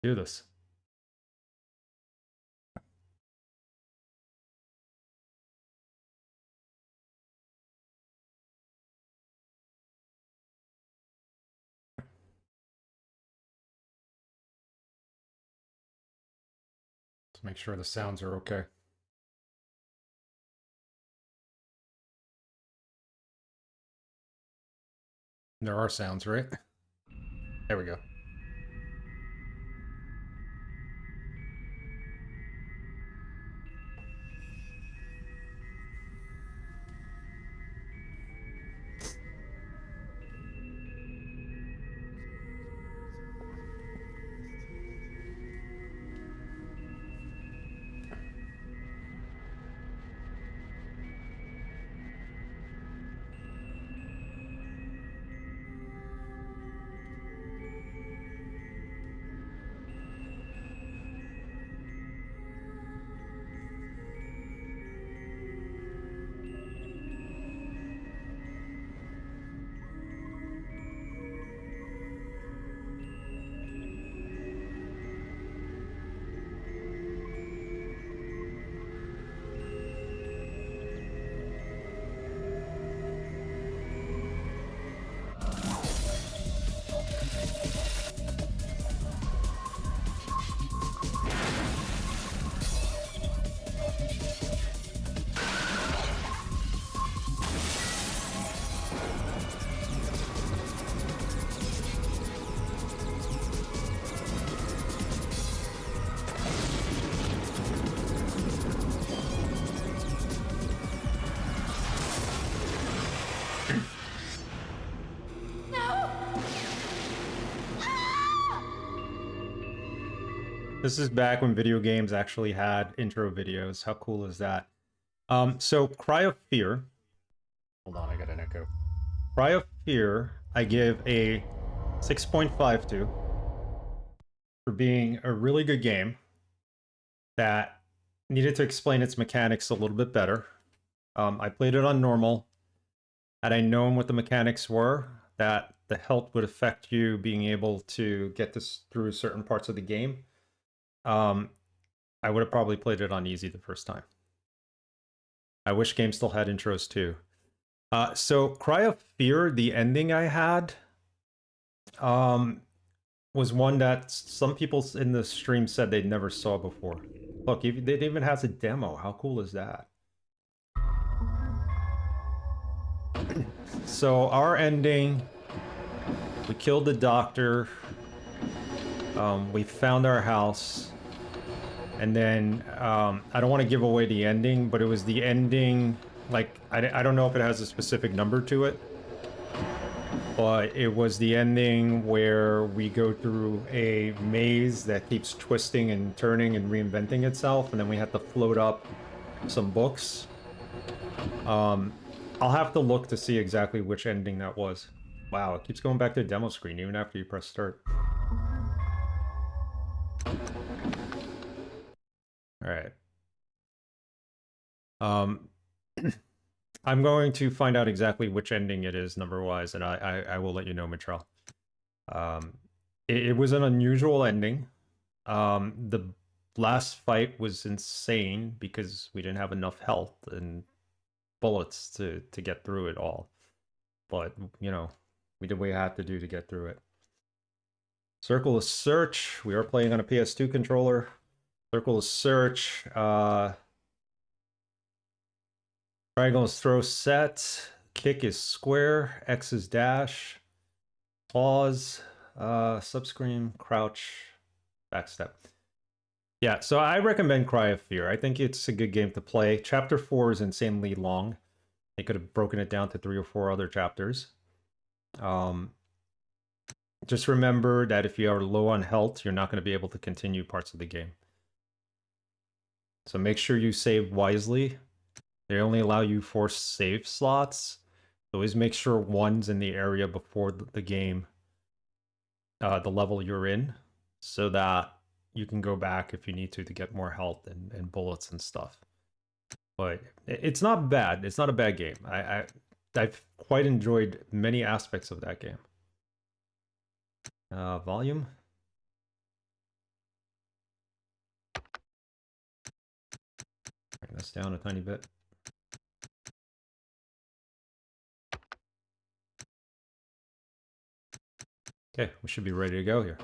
Do this. Let's make sure the sounds are okay. There are sounds, right? There we go. This is back when video games actually had intro videos. How cool is that? So Cry of Fear. Hold on, I got an echo. Cry of Fear, I give a 6.5 to for being a really good game that needed to explain its mechanics a little bit better. I played it on normal. Had I known what the mechanics were, that the health would affect you being able to get this through certain parts of the game, I would have probably played it on easy the first time. I wish games still had intros too. So Cry of Fear, the ending I had, was one that some people in the stream said they never saw before. Look, it even has a demo. How cool is that? So our ending, we killed the doctor. We found our house. And then, I don't want to give away the ending, but it was the ending, like, I don't know if it has a specific number to it, but it was the ending where we go through a maze that keeps twisting and turning and reinventing itself, and then we have to float up some books. I'll have to look to see exactly which ending that was. Wow, it keeps going back to the demo screen even after you press start. All right. I'm going to find out exactly which ending it is number-wise, and I will let you know, Mitchell. It was an unusual ending. The last fight was insane because we didn't have enough health and bullets to get through it all. But, you know, we did what we had to do to get through it. Circle of Search. We are playing on a PS2 controller. Circle of Search. Triangle is throw set. Kick is square. X is dash. Pause. Subscream. Crouch. Backstep. Yeah, so I recommend Cry of Fear. I think it's a good game to play. Chapter 4 is insanely long. They could have broken it down to 3 or 4 other chapters. Just remember that if you are low on health, you're not going to be able to continue parts of the game. So make sure you save wisely. They only allow you 4 save slots. So always make sure one's in the area before the game, the level you're in, so that you can go back if you need to get more health and bullets and stuff. But it's not bad. It's not a bad game. I've quite enjoyed many aspects of that game. Volume. this down a tiny bit. Okay, we should be ready to go here.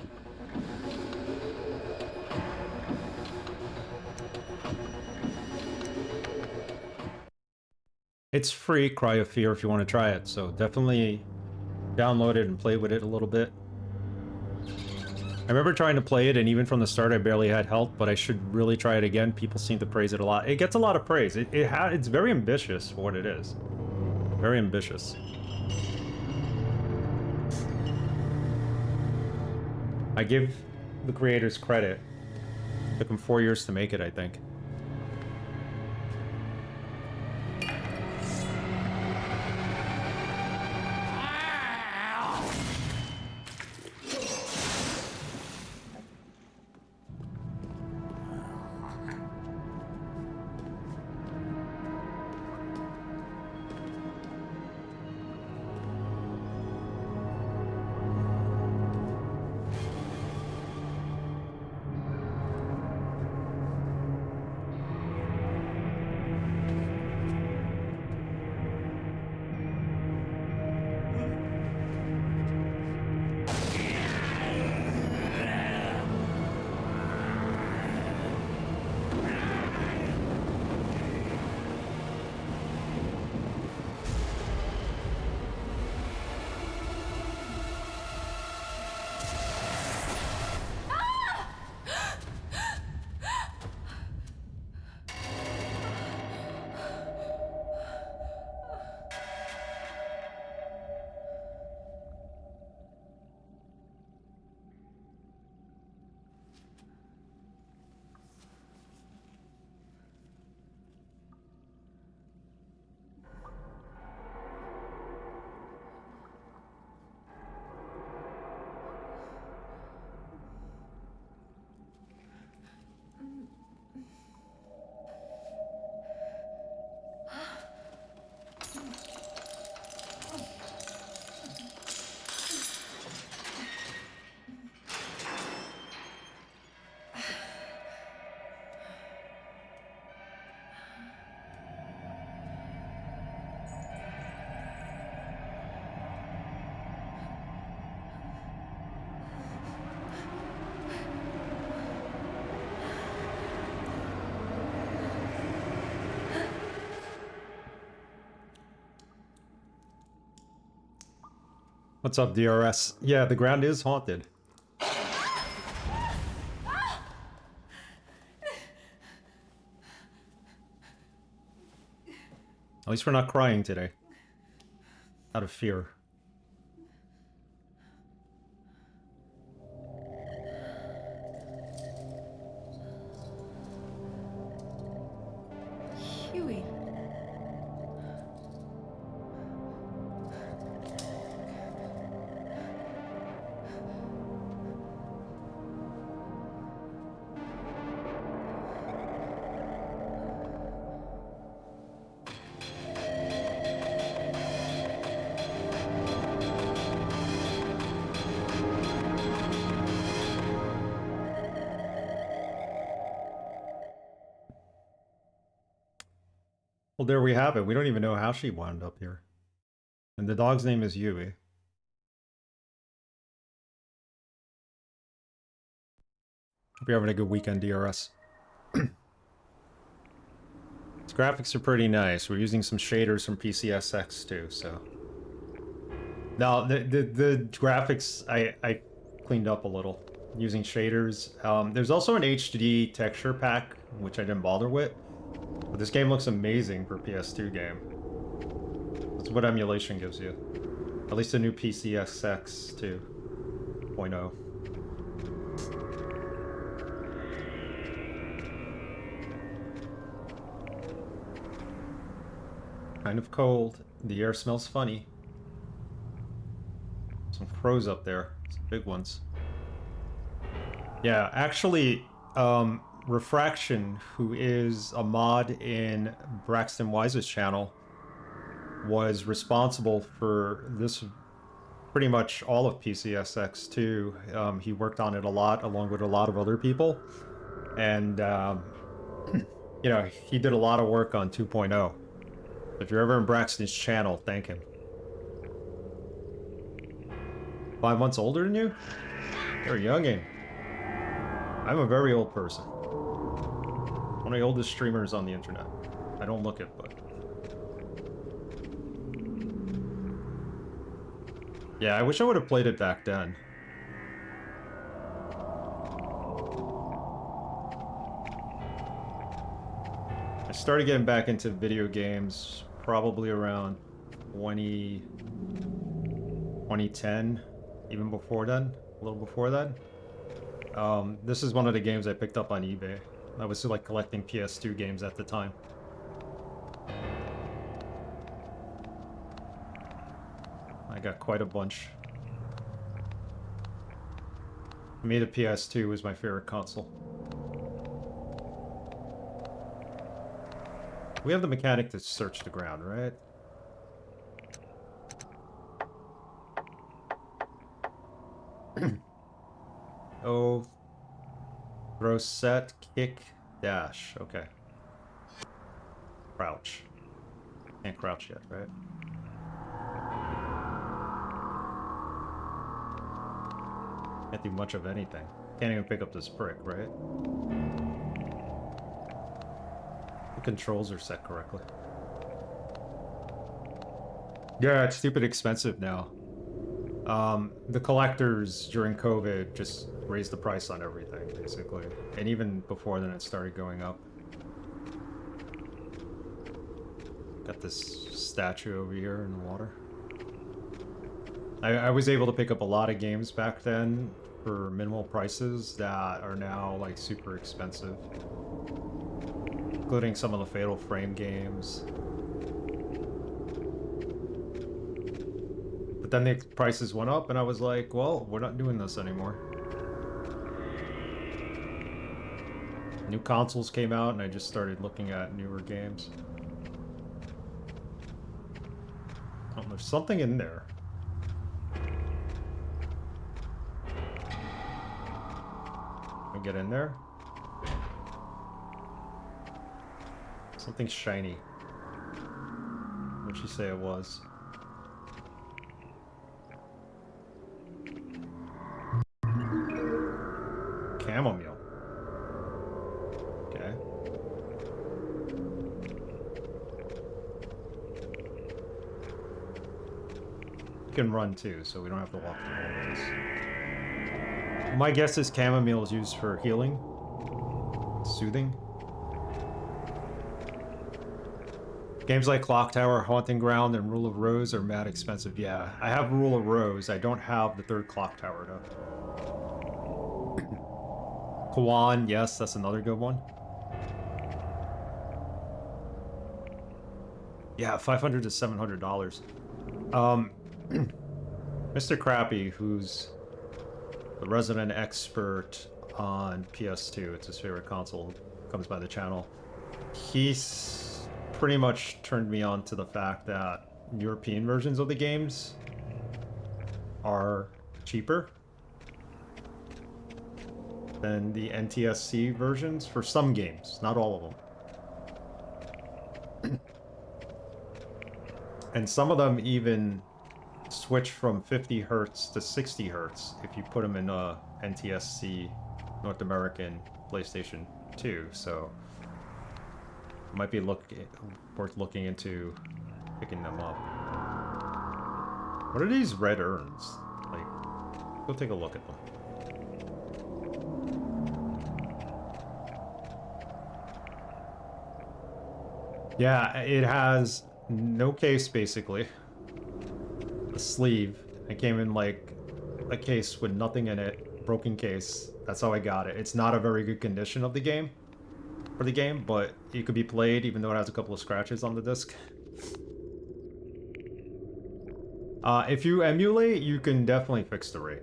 It's free, Cry of Fear, if you want to try it, so definitely download it and play with it a little bit. I remember trying to play it, and even from the start I barely had health, but I should really try it again. People seem to praise it a lot. It gets a lot of praise. It's very ambitious for what it is. Very ambitious. I give the creators credit. It took them 4 years to make it, I think. What's up, DRS? Yeah, the ground is haunted. At least we're not crying today. Out of fear. Hewie. Well, there we have it. We don't even know how she wound up here. And the dog's name is Hewie. Hope you're having a good weekend, DRS. Its graphics are pretty nice. We're using some shaders from PCSX too, so... No, the graphics I cleaned up a little using shaders. There's also an HD texture pack, which I didn't bother with. But this game looks amazing for a PS2 game. That's what emulation gives you. At least the new PCSX 2.0. Kind of cold. The air smells funny. Some crows up there. Some big ones. Yeah, actually, Refraction, who is a mod in Braxton Wise's channel, was responsible for this, pretty much all of PCSX too. He worked on it a lot, along with a lot of other people. And You know, he did a lot of work on 2.0. If you're ever in Braxton's channel, thank him. 5 months older than you? You're a youngin'. I'm a very old person. One of the oldest streamers on the internet. I don't look it, but... Yeah, I wish I would have played it back then. I started getting back into video games probably around 2010, even before then, a little before then. This is one of the games I picked up on eBay. I was like collecting PS2 games at the time. I got quite a bunch. For me, the PS2 was my favorite console. We have the mechanic to search the ground, right? Oh, throw, set, kick, dash. Okay. Crouch. Can't crouch yet, right? Can't do much of anything. Can't even pick up this brick, right? The controls are set correctly. Yeah, it's stupid expensive now. The collectors during COVID just raised the price on everything, basically. And even before then, it started going up. Got this statue over here in the water. I was able to pick up a lot of games back then for minimal prices that are now like super expensive, including some of the Fatal Frame games. But then the prices went up and I was like, well, we're not doing this anymore. New consoles came out and I just started looking at newer games. Oh, there's something in there. Can we get in there? Something shiny. What'd she say it was? Chamomile. Okay. You can run too, so we don't have to walk the whole ways. My guess is chamomile is used for healing, soothing. Games like Clock Tower, Haunting Ground, and Rule of Rose are mad expensive. Yeah, I have Rule of Rose. I don't have the third Clock Tower though. Kawan, yes, that's another good one. Yeah, $500 to $700. Mr. Crappy, who's the resident expert on PS2, it's his favorite console, comes by the channel. He's pretty much turned me on to the fact that European versions of the games are cheaper than the NTSC versions for some games, not all of them. And some of them even switch from 50 hertz to 60 hertz if you put them in a NTSC North American PlayStation 2, so it might be worth looking into picking them up. What are these red urns? Like, go take a look at them. Yeah, it has no case, basically. A sleeve. It came in like a case with nothing in it. Broken case. That's how I got it. It's not a very good condition of the game. For the game, but it could be played even though it has a couple of scratches on the disc. If you emulate, you can definitely fix the rate.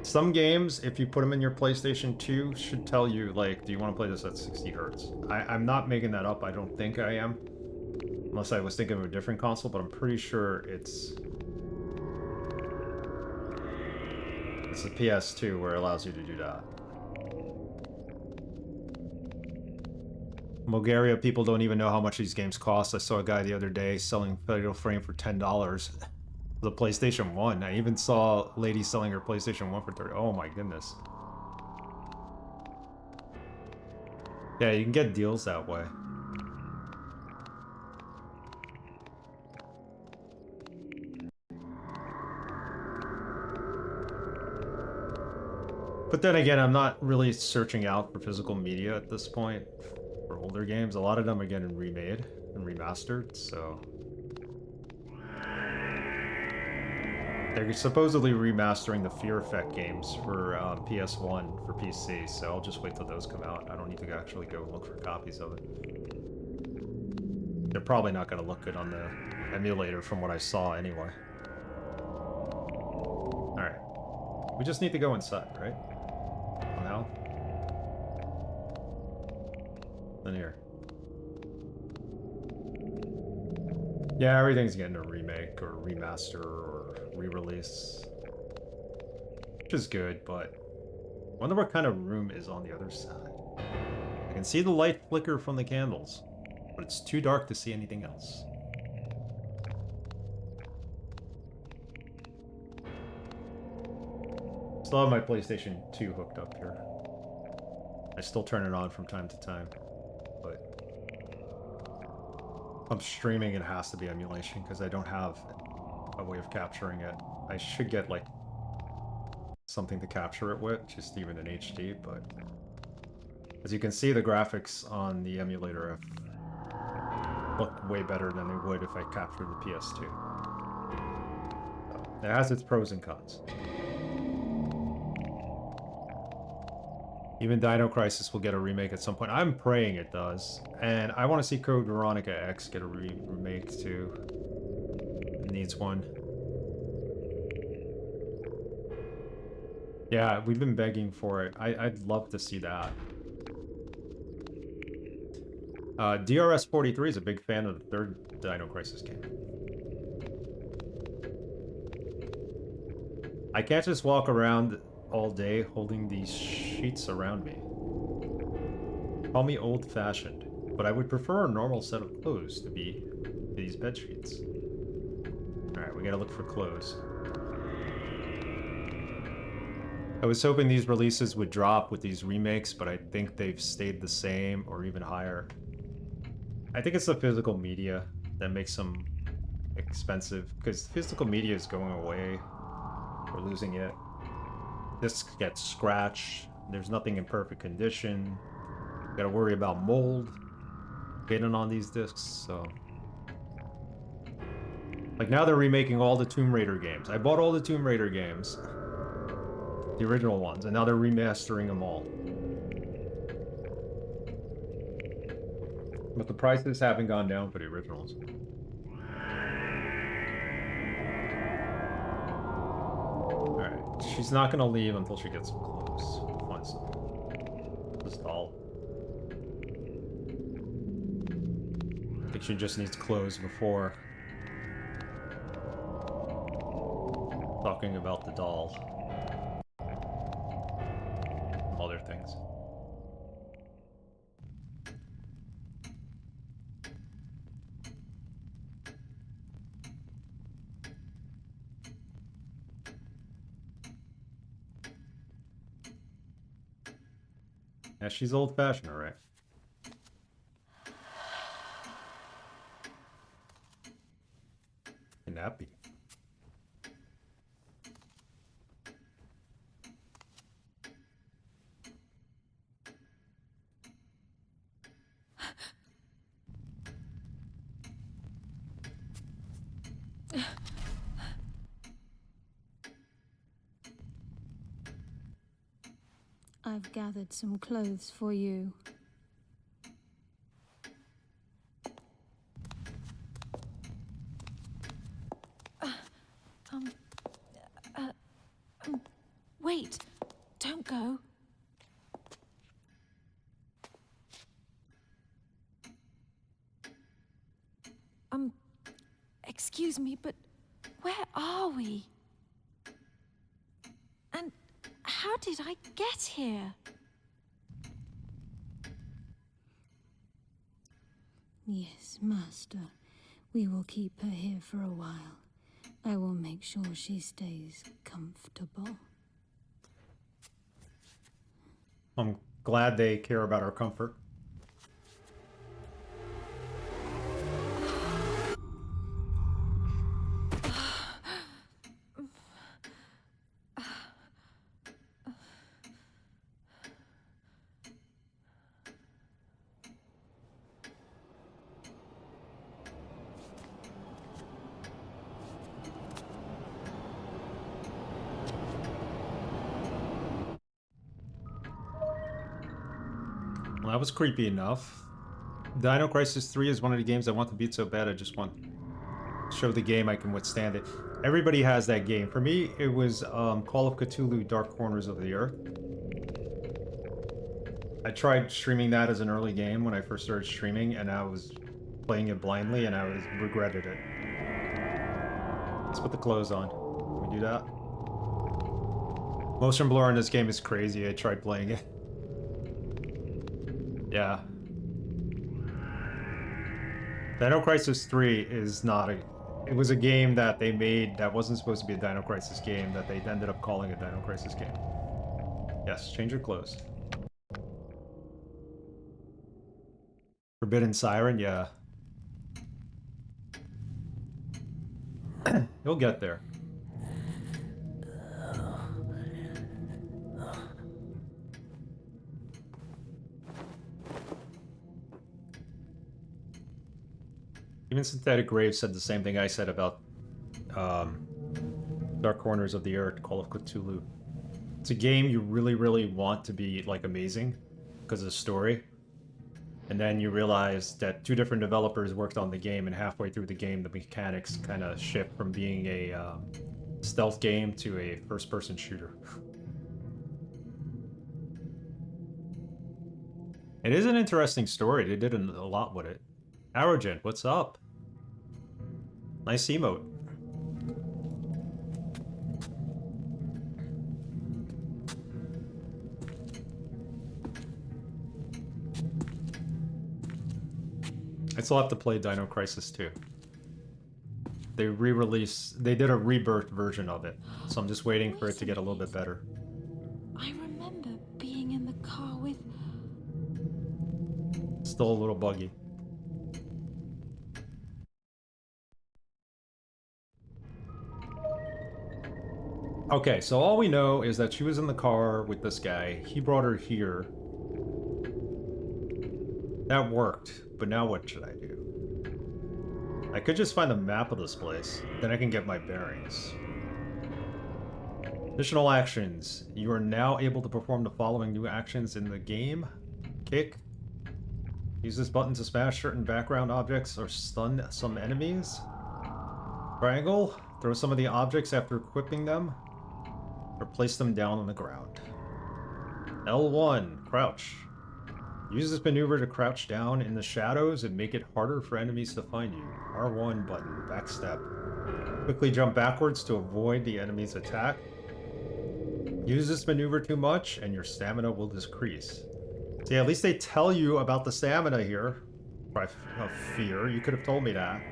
Some games, if you put them in your PlayStation 2, should tell you, like, do you want to play this at 60 hertz? I'm not making that up. I don't think I am. Unless I was thinking of a different console, but I'm pretty sure it's the PS2 where it allows you to do that. Bulgaria, people don't even know how much these games cost. I saw a guy the other day selling Fatal Frame for $10. The PlayStation 1. I even saw a lady selling her PlayStation 1 for 30. Oh my goodness. Yeah, you can get deals that way. But then again, I'm not really searching out for physical media at this point for older games. A lot of them are getting remade and remastered, so... They're supposedly remastering the Fear Effect games for PS1 for PC, so I'll just wait till those come out. I don't need to actually go look for copies of it. They're probably not going to look good on the emulator from what I saw anyway. Alright. We just need to go inside, right? Now? Then here. Yeah, everything's getting a remake or remaster or re-release. Which is good, but I wonder what kind of room is on the other side. I can see the light flicker from the candles, but it's too dark to see anything else. Still have my PlayStation 2 hooked up here. I still turn it on from time to time, but if I'm streaming, it has to be emulation because I don't have a way of capturing it. I should get like something to capture it with, just even in HD, but as you can see, the graphics on the emulator look way better than they would if I captured the PS2. So, it has its pros and cons. Even Dino Crisis will get a remake at some point. I'm praying it does. And I want to see Code Veronica X get a remake too. It needs one. Yeah, we've been begging for it. I'd love to see that. DRS43 is a big fan of the third Dino Crisis game. I can't just walk around all day holding these sheets around me. Call me old-fashioned, but I would prefer a normal set of clothes to be these bed sheets. Alright, we gotta look for clothes. I was hoping these releases would drop with these remakes, but I think they've stayed the same or even higher. I think it's the physical media that makes them expensive, because physical media is going away. We're losing it. Discs get scratched. There's nothing in perfect condition. Gotta worry about mold getting on these discs, so... Like, now they're remaking all the Tomb Raider games. I bought all the Tomb Raider games. The original ones, and now they're remastering them all. But the prices haven't gone down for the originals. Alright, she's not gonna leave until she gets some clothes. We'll find some. This doll. I think she just needs clothes before talking about the doll. Some other things. Yeah, she's old-fashioned, alright. Can that be? I've gathered some clothes for you. Wait! Don't go. Excuse me, but where are we? And how did I get here? Yes, Master. We will keep her here for a while. I will make sure she stays comfortable. I'm glad they care about our comfort. Well, that was creepy enough. Dino Crisis 3 is one of the games I want to beat so bad I just want to show the game I can withstand it. Everybody has that game. For me, it was Call of Cthulhu Dark Corners of the Earth. I tried streaming that as an early game when I first started streaming, and I was playing it blindly, and I regretted it. Let's put the clothes on. Can we do that? Motion blur in this game is crazy. I tried playing it. Yeah. Dino Crisis 3 is not a... It was a game that they made that wasn't supposed to be a Dino Crisis game that they ended up calling a Dino Crisis game. Yes, change your clothes. Forbidden Siren, yeah. You'll get there. Even Synthetic Grave said the same thing I said about Dark Corners of the Earth, Call of Cthulhu. It's a game you really, really want to be, like, amazing because of the story. And then you realize that two different developers worked on the game, and halfway through the game, the mechanics kind of shift from being a stealth game to a first-person shooter. It is an interesting story. They did a lot with it. Arrogant, what's up? Nice emote. I still have to play Dino Crisis 2. They they did a rebirth version of it, so I'm just waiting for it to get a little bit better. I remember being in the car with... Still a little buggy. Okay, so all we know is that she was in the car with this guy. He brought her here. That worked, but now what should I do? I could just find a map of this place. Then I can get my bearings. Additional actions. You are now able to perform the following new actions in the game. Kick. Use this button to smash certain background objects or stun some enemies. Triangle. Throw some of the objects after equipping them. Or place them down on the ground. L1. Crouch. Use this maneuver to crouch down in the shadows and make it harder for enemies to find you. R1 button. Backstep. Quickly jump backwards to avoid the enemy's attack. Use this maneuver too much and your stamina will decrease. See, at least they tell you about the stamina here. By fear, you could have told me that.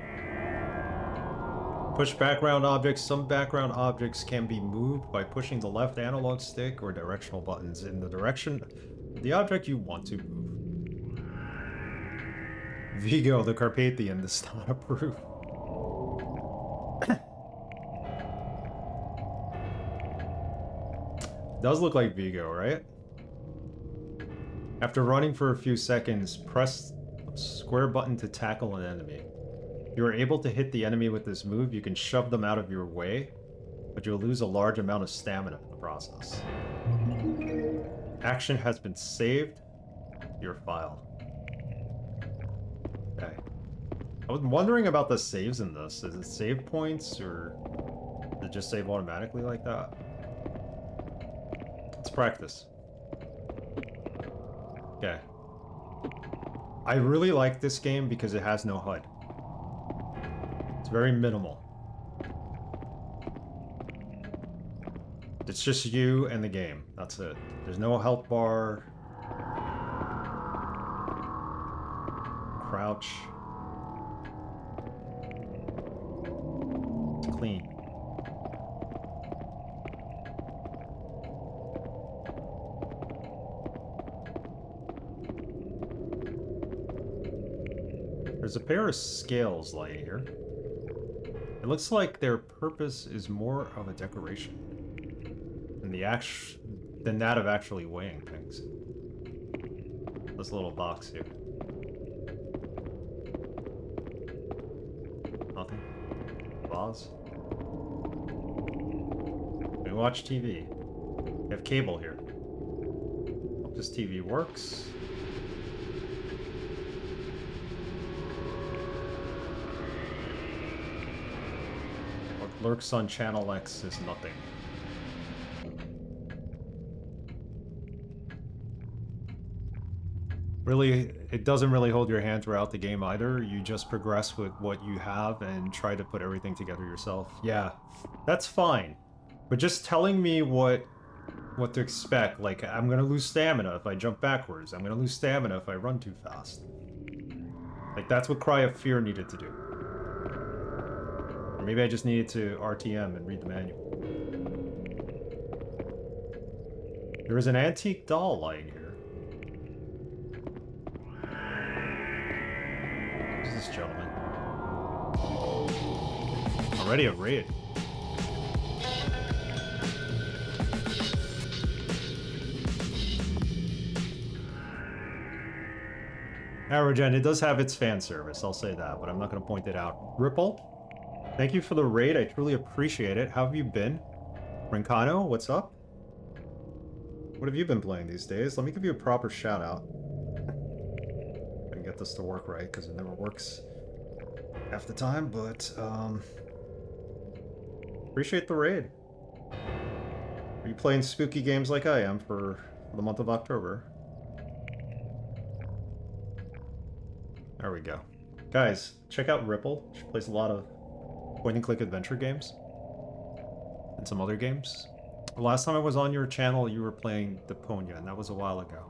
Push background objects. Some background objects can be moved by pushing the left analog stick or directional buttons in the direction of the object you want to move. Vigo, the Carpathian, does not approve. Does look like Vigo, right? After running for a few seconds, press square button to tackle an enemy. If you are able to hit the enemy with this move, you can shove them out of your way, but you'll lose a large amount of stamina in the process. Action has been saved to your file. Okay. I was wondering about the saves in this. Is it save points, or does it just save automatically like that? Let's practice. Okay. I really like this game because it has no HUD. It's very minimal. It's just you and the game. That's it. There's no health bar. Crouch. to clean. There's a pair of scales lying here. It looks like their purpose is more of a decoration than that of actually weighing things. This little box here. Nothing. Vase. We watch TV. We have cable here. Hope this TV works. What lurks on Channel X is nothing. Really, it doesn't really hold your hand throughout the game either. You just progress with what you have and try to put everything together yourself. Yeah, that's fine. But just telling me what to expect, like I'm gonna lose stamina if I jump backwards. I'm gonna lose stamina if I run too fast. Like that's what Cry of Fear needed to do. Or maybe I just needed to RTM and read the manual. There is an antique doll lying here. Who's this gentleman? Already a raid. Aerogen, it does have its fan service, I'll say that, but I'm not going to point it out. Ripple, thank you for the raid, I truly appreciate it. How have you been? Rincano, what's up? What have you been playing these days? Let me give you a proper shout out. I can get this to work right, because it never works half the time, but, appreciate the raid. Are you playing spooky games like I am for the month of October? There we go. Guys, check out Ripple. She plays a lot of point-and-click adventure games. And some other games. The last time I was on your channel, you were playing Deponia, and that was a while ago.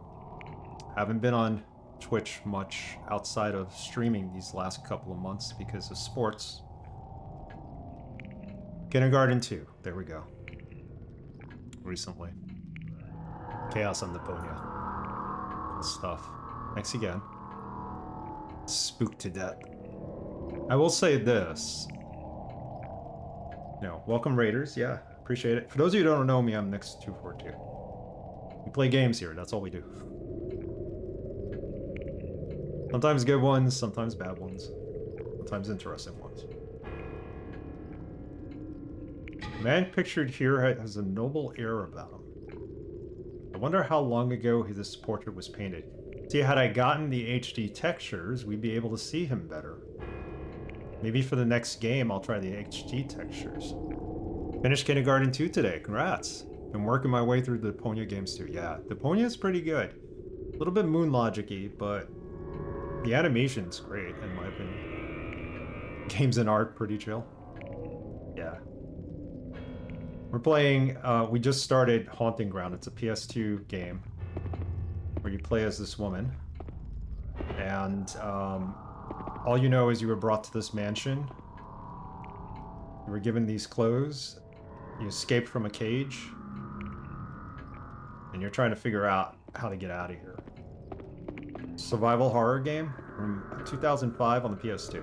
Haven't been on Twitch much outside of streaming these last couple of months because of sports. Kindergarten 2. There we go. Recently. Chaos on Deponia. Good stuff. Thanks again. Spooked to death. I will say this. No, welcome Raiders. Yeah, appreciate it. For those of you who don't know me, I'm Nix242. We play games here. That's all we do. Sometimes good ones, sometimes bad ones, sometimes interesting ones. The man pictured here has a noble air about him. I wonder how long ago this portrait was painted. See, had I gotten the HD textures, we'd be able to see him better. Maybe for the next game, I'll try the HD textures. Finished Kindergarten 2 today, congrats. Been working my way through the Deponia games too. Yeah, Deponia is pretty good. A little bit Moon Logic-y, but the animation's great, in my opinion. Games and art, pretty chill. Yeah. We're playing, we just started Haunting Ground. It's a PS2 game where you play as this woman, and all you know is you were brought to this mansion. You were given these clothes. You escaped from a cage, and you're trying to figure out how to get out of here. Survival horror game from 2005 on the PS2.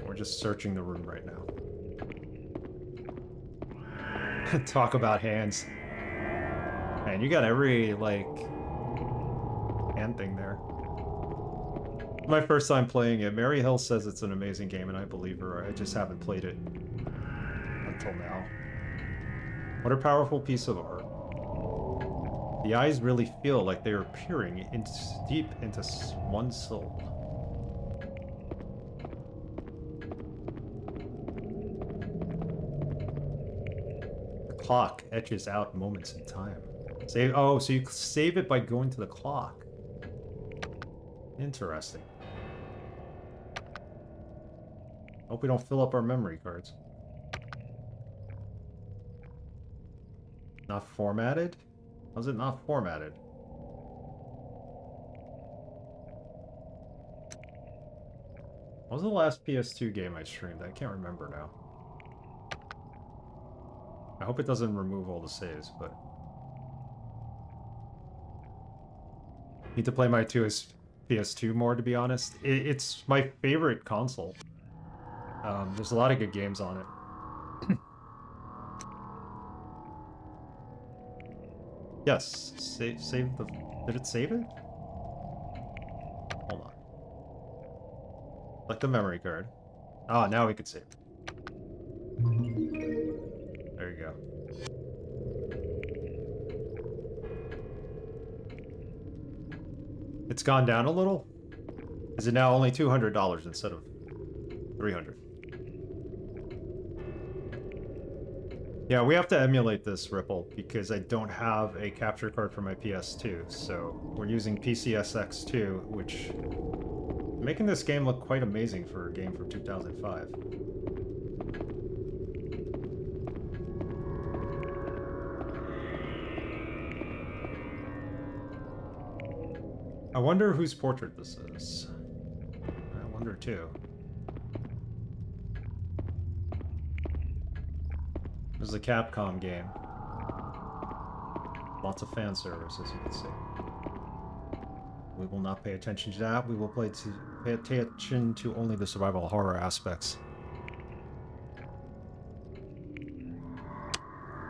We're just searching the room right now. Talk about hands. Man, you got every, like, hand thing there. My first time playing it. Mary Hill says it's an amazing game, and I believe her. I just haven't played it until now. What a powerful piece of art. The eyes really feel like they are peering deep into one's soul. Clock etches out moments in time. Save. Oh, so you save it by going to the clock. Interesting. Hope we don't fill up our memory cards. Not formatted? How's it not formatted? What was the last PS2 game I streamed? I can't remember now. I hope it doesn't remove all the saves, but... Need to play my PS2 more, to be honest. It's my favorite console. There's a lot of good games on it. Yes, save the... Did it save it? Hold on. Select the memory card. Ah, now we can save. There you go. It's gone down a little? Is it now only $200 instead of $300? Yeah, we have to emulate this, Ripple, because I don't have a capture card for my PS2, so we're using PCSX2, which... making this game look quite amazing for a game from 2005. I wonder whose portrait this is. I wonder too. This is a Capcom game. Lots of fan service, as you can see. We will not pay attention to that. We will pay attention to only the survival horror aspects.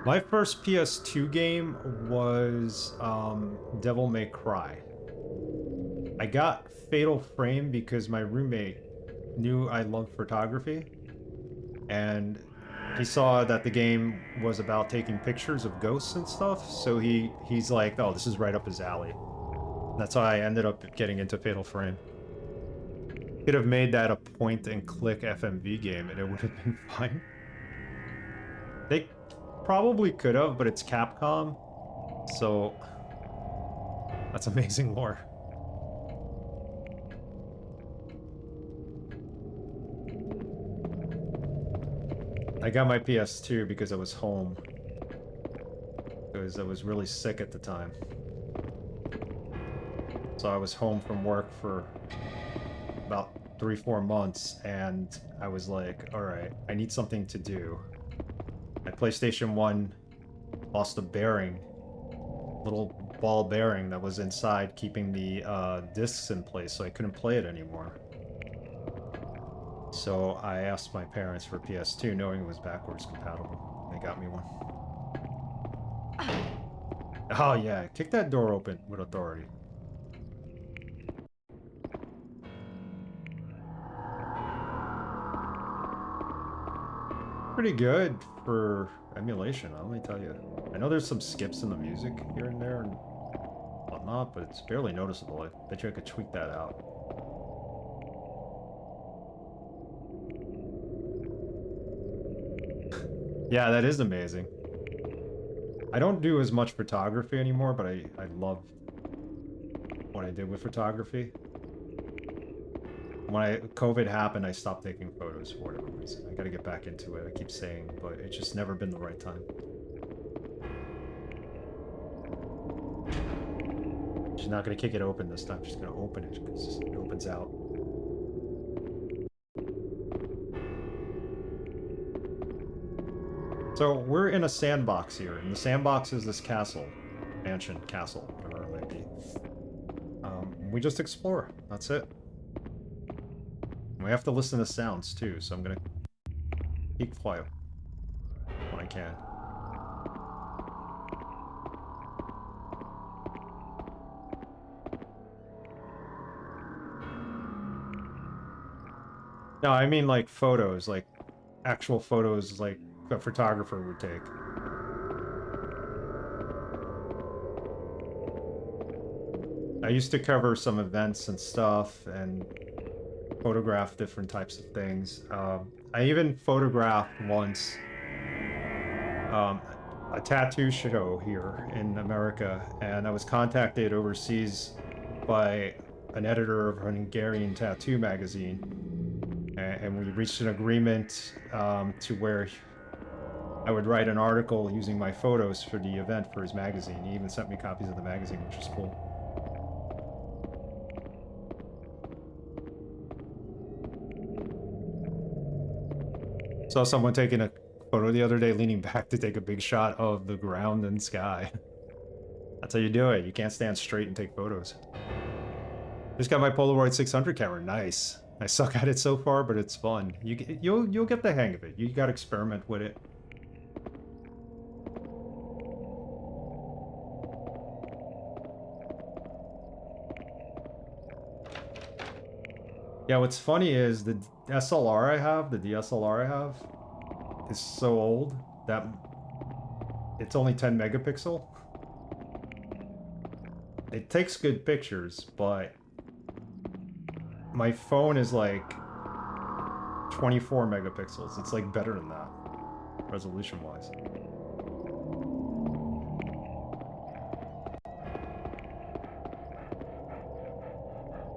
My first PS2 game was Devil May Cry. I got Fatal Frame because my roommate knew I loved photography, and he saw that the game was about taking pictures of ghosts and stuff, so he's like, oh, this is right up his alley. That's how I ended up getting into Fatal Frame. Could have made that a point-and-click FMV game, and it would have been fine. They probably could have, but it's Capcom, so that's amazing lore. I got my PS2 because I was home. Because I was really sick at the time. So I was home from work for about 3-4 months, and I was like, alright, I need something to do. My PlayStation 1 lost a bearing. Little ball bearing that was inside keeping the discs in place, so I couldn't play it anymore. So I asked my parents for PS2, knowing it was backwards compatible. They got me one. Oh yeah, kick that door open with authority. Pretty good for emulation, let me tell you. I know there's some skips in the music here and there and whatnot, but it's barely noticeable. I bet you I could tweak that out. Yeah, that is amazing. I don't do as much photography anymore, but I love what I did with photography. When COVID happened, I stopped taking photos for whatever reason. I gotta get back into it, I keep saying, but it's just never been the right time. She's not gonna kick it open this time, she's gonna open it, because it opens out. So, we're in a sandbox here, and the sandbox is this castle. Mansion, castle, whatever it might be. We just explore, that's it. We have to listen to sounds too, so I'm gonna keep quiet when I can. No, I mean like photos, like actual photos like a photographer would take. I used to cover some events and stuff and photograph different types of things. I even photographed once a tattoo show here in America, and I was contacted overseas by an editor of a Hungarian tattoo magazine, and we reached an agreement to where I would write an article using my photos for the event for his magazine. He even sent me copies of the magazine, which was cool. Saw someone taking a photo the other day leaning back to take a big shot of the ground and sky. That's how you do it. You can't stand straight and take photos. Just got my Polaroid 600 camera. Nice. I suck at it so far, but it's fun. You'll get the hang of it. You gotta experiment with it. Yeah, what's funny is the SLR I have, the DSLR I have, is so old that it's only 10 megapixel. It takes good pictures, but my phone is like 24 megapixels. It's like better than that, resolution-wise.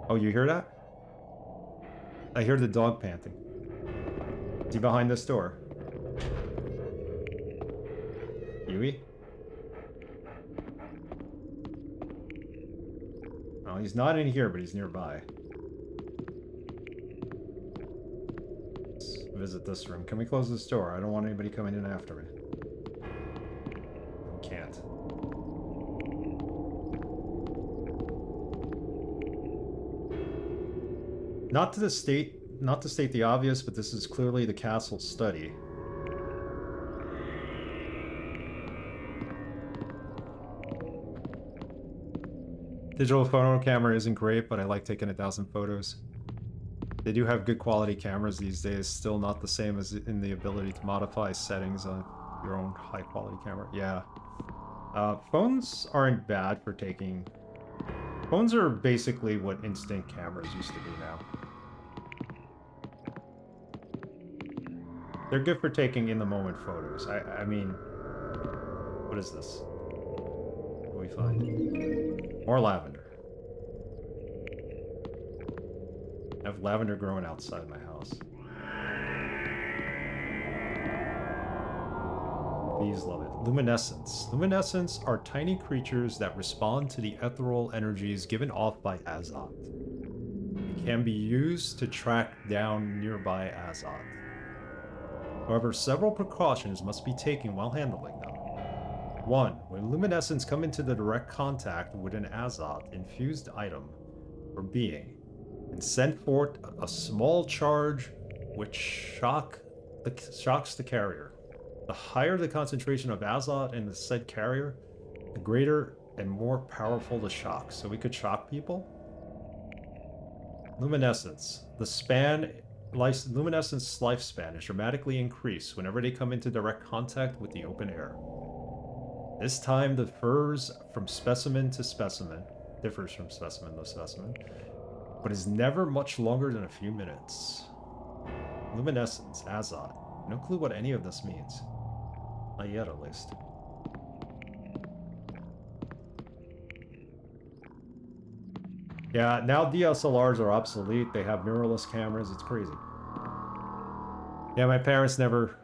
Oh, you hear that? I hear the dog panting. Is he behind this door? Hewie? Oh, he's not in here, but he's nearby. Let's visit this room. Can we close this door? I don't want anybody coming in after me. We can't. Not to state the obvious, but this is clearly the castle study. Digital photo camera isn't great, but I like taking 1,000 photos. They do have good quality cameras these days, still not the same as in the ability to modify settings on your own high quality camera. Yeah. Phones aren't bad for taking... Phones are basically what instant cameras used to be now. They're good for taking in-the-moment photos. I mean... What is this? What do we find? More lavender. I have lavender growing outside my house. Bees love it. Luminescence. Luminescence are tiny creatures that respond to the ethereal energies given off by Azoth. It can be used to track down nearby Azoth. However, several precautions must be taken while handling them. 1. When luminescents come into the direct contact with an Azoth-infused item or being, and send forth a small charge which shocks the carrier. The higher the concentration of Azoth in the said carrier, the greater and more powerful the shock. So we could shock people? Luminescence. Luminescence lifespan is dramatically increased whenever they come into direct contact with the open air. This time differs from specimen to specimen, but is never much longer than a few minutes. Luminescence, Azoth. No clue what any of this means. Not yet, at least. Yeah, now DSLRs are obsolete. They have mirrorless cameras. It's crazy. Yeah, my parents never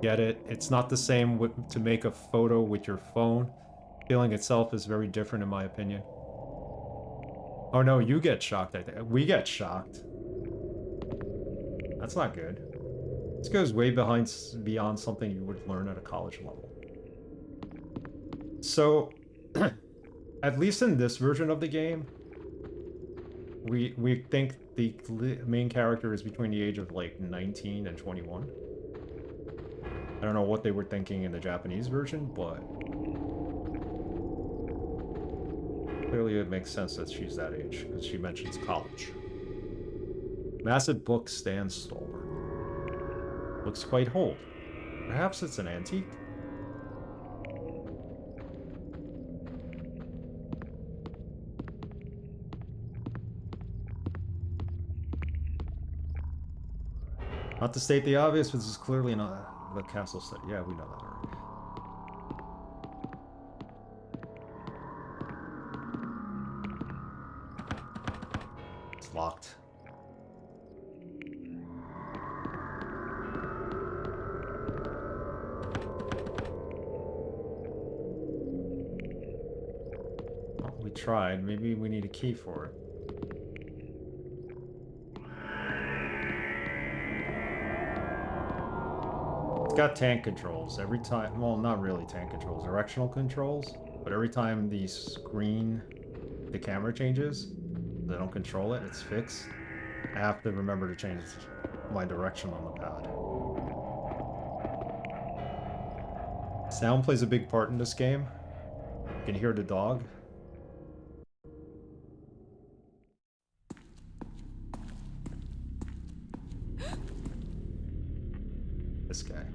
get it. It's not the same to make a photo with your phone. Feeling itself is very different in my opinion. Oh no, you get shocked, I think. We get shocked. That's not good. This goes way beyond something you would learn at a college level. So, at least in this version of the game, we think the main character is between the age of like 19 and 21. I don't know what they were thinking in the Japanese version, but clearly it makes sense that she's that age, because she mentions college. Massive book stands stalwart. Looks quite old. Perhaps it's an antique? Not to state the obvious, but this is clearly not the castle study. Yeah, we know that already. It's locked. Well, we tried. Maybe we need a key for it. It's got tank controls. Every time, well, not really tank controls, directional controls. But every time the camera changes, they don't control it, it's fixed. I have to remember to change my direction on the pad. Sound plays a big part in this game. You can hear the dog. This guy.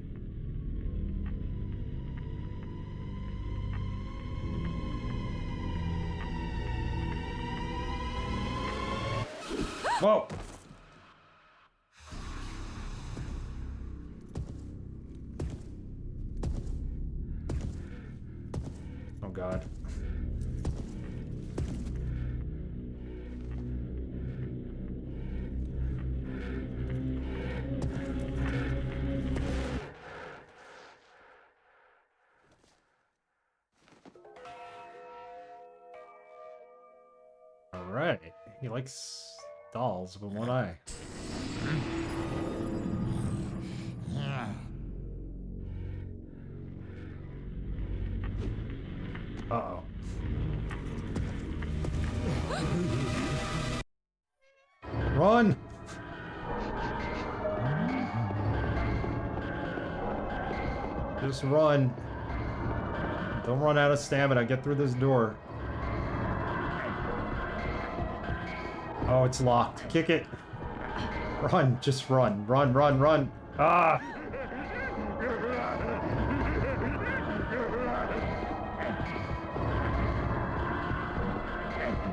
Whoa! Oh God. Alright. He likes dolls with one eye. Uh-oh. Run! Just run. Don't run out of stamina. Get through this door. Oh, it's locked. Kick it. Run. Just run. Run, run, run. Ah!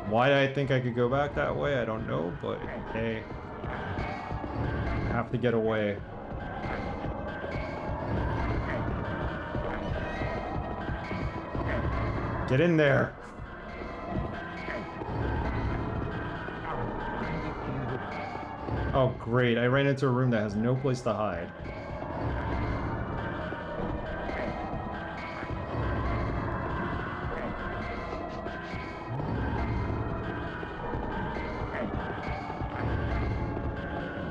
Why did I think I could go back that way? I don't know, but hey. I have to get away. Get in there. Oh, great. I ran into a room that has no place to hide.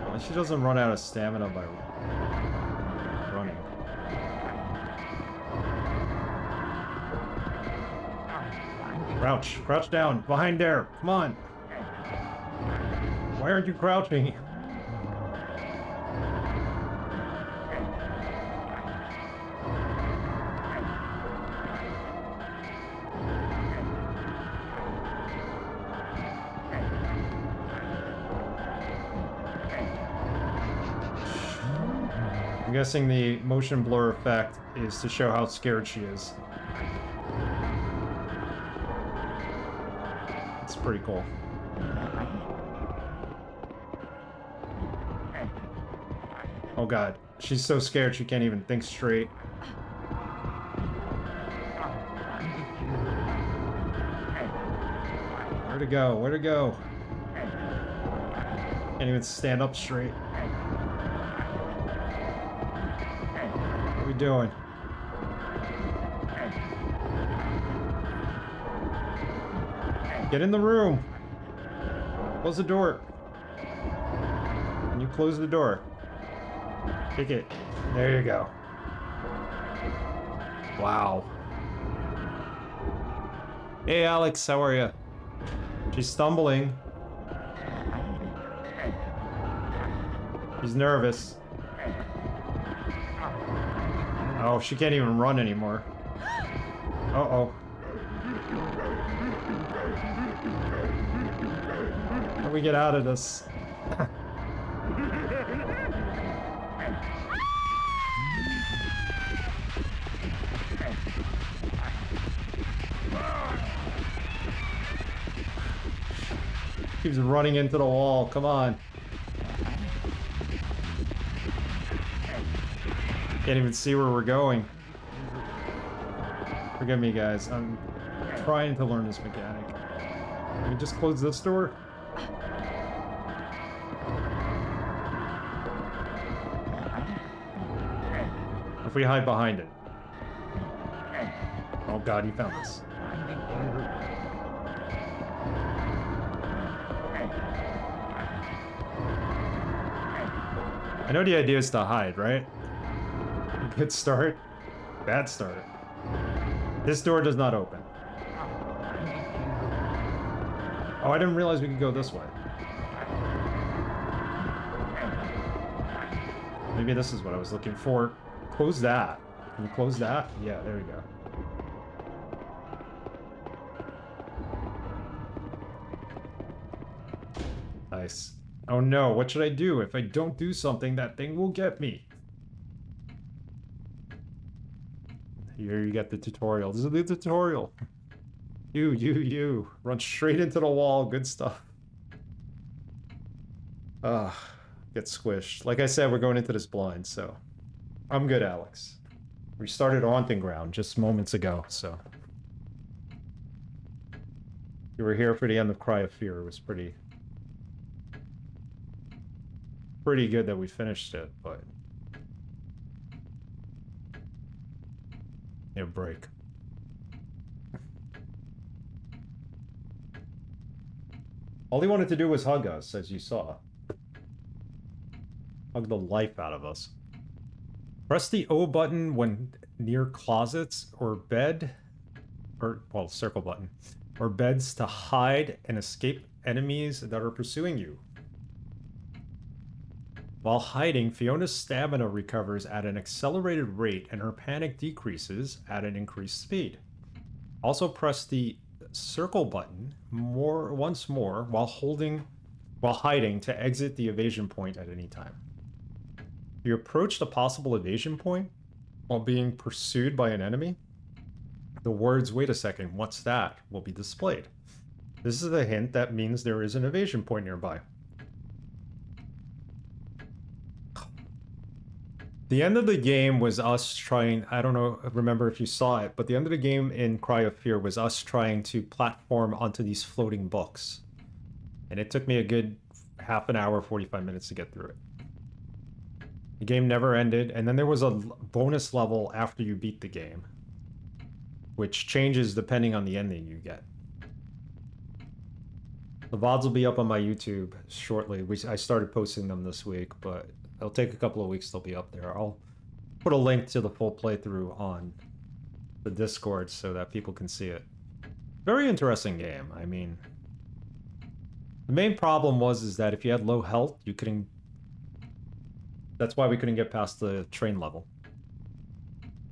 Well, she doesn't run out of stamina by running. Crouch. Crouch down. Behind there. Come on. Why aren't you crouching? I'm guessing the motion blur effect is to show how scared she is. It's pretty cool. Oh God, she's so scared she can't even think straight. Where to go? Where to go? Can't even stand up straight. What are we doing? Get in the room. Close the door. Can you close the door? Kick it. There you go. Wow. Hey Alex, how are you? She's stumbling. She's nervous. Oh, she can't even run anymore. Uh-oh. How do we get out of this? Keeps running into the wall. Come on. Can't even see where we're going. Forgive me, guys. I'm trying to learn this mechanic. Can we just close this door? If we hide behind it. Oh God, he found us. I know the idea is to hide, right? Good start. Bad start. This door does not open. Oh, I didn't realize we could go this way. Maybe this is what I was looking for. Close that. Can we close that? Yeah, there we go. Nice. Oh no, what should I do? If I don't do something, that thing will get me. Here you get the tutorial. This is the tutorial. You. Run straight into the wall. Good stuff. Ugh. Get squished. Like I said, we're going into this blind, so... I'm good, Alex. We started Haunting Ground just moments ago, so... You were here for the end of Cry of Fear. It was pretty good that we finished it, but... Yeah, break. All he wanted to do was hug us, as you saw. Hug the life out of us. Press the O button when near closets or bed, or, well, circle button, or beds to hide and escape enemies that are pursuing you. While hiding, Fiona's stamina recovers at an accelerated rate and her panic decreases at an increased speed. Also press the circle button once more while hiding to exit the evasion point at any time. If you approach the possible evasion point while being pursued by an enemy, the words, "Wait a second, what's that?" will be displayed. This is a hint that means there is an evasion point nearby. The end of the game was us trying, I don't know, remember if you saw it, but the end of the game in Cry of Fear was us trying to platform onto these floating books. And it took me a good half an hour, 45 minutes to get through it. The game never ended, and then there was a bonus level after you beat the game, which changes depending on the ending you get. The VODs will be up on my YouTube shortly. I started posting them this week, but it'll take a couple of weeks, they'll be up there. I'll put a link to the full playthrough on the Discord so that people can see it. Very interesting game. I mean, the main problem is that if you had low health, you couldn't... That's why we couldn't get past the train level.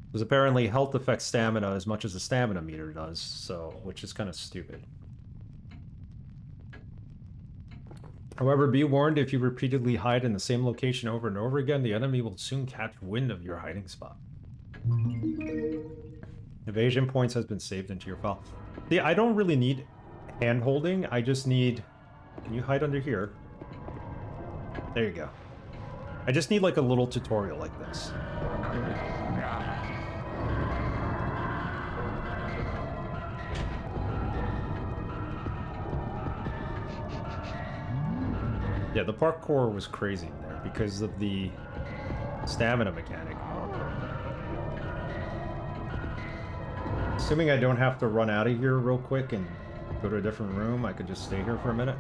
Because apparently health affects stamina as much as the stamina meter does, so, which is kind of stupid. However, be warned, if you repeatedly hide in the same location over and over again, the enemy will soon catch wind of your hiding spot. Evasion points has been saved into your file. See, I don't really need hand-holding, I just need... Can you hide under here? There you go. I just need like a little tutorial like this. Yeah, the parkour was crazy in there because of the stamina mechanic. Assuming I don't have to run out of here real quick and go to a different room, I could just stay here for a minute.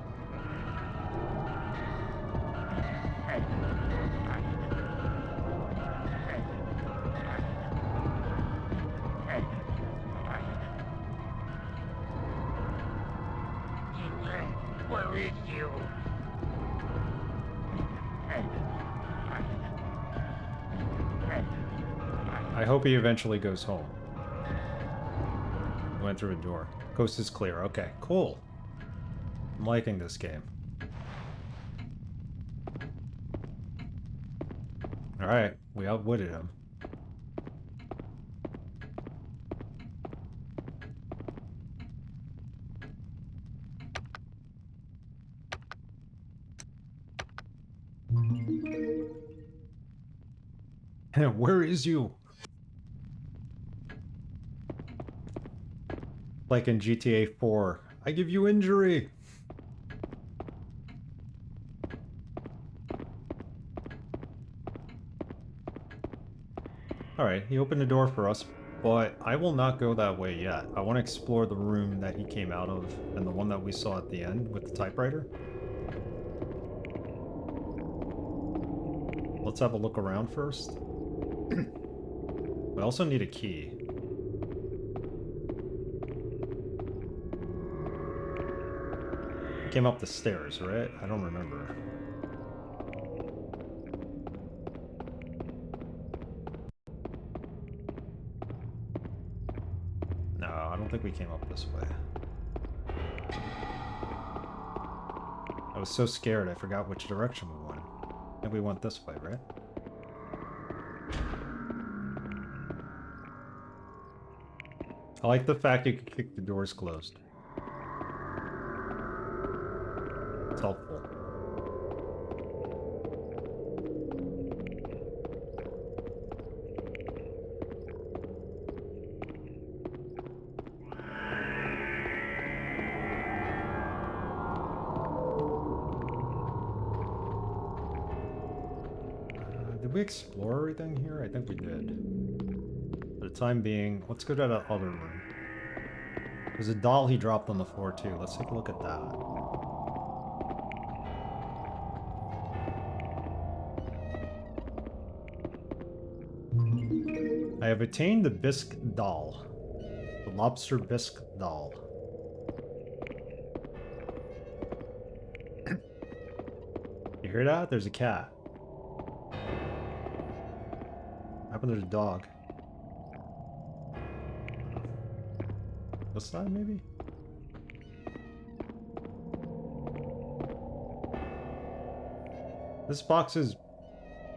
Where is you? I hope he eventually goes home. Went through a door. Coast is clear. Okay, cool. I'm liking this game. Alright, we outwitted him. Where is you? Like in GTA 4, I give you injury. Alright, he opened the door for us, but I will not go that way yet. I want to explore the room that he came out of and the one that we saw at the end with the typewriter. Let's have a look around first. We also need a key. Came up the stairs, right? I don't remember. No, I don't think we came up this way. I was so scared I forgot which direction we went. I think we went this way, right? I like the fact you can kick the doors closed. It's helpful. Did we explore everything here? I think we did. For the time being, let's go to that other room. There's a doll he dropped on the floor too. Let's take a look at that. I have attained the bisque doll. The lobster bisque doll. You hear that? There's a cat. What happened to the dog? This side, maybe? This box is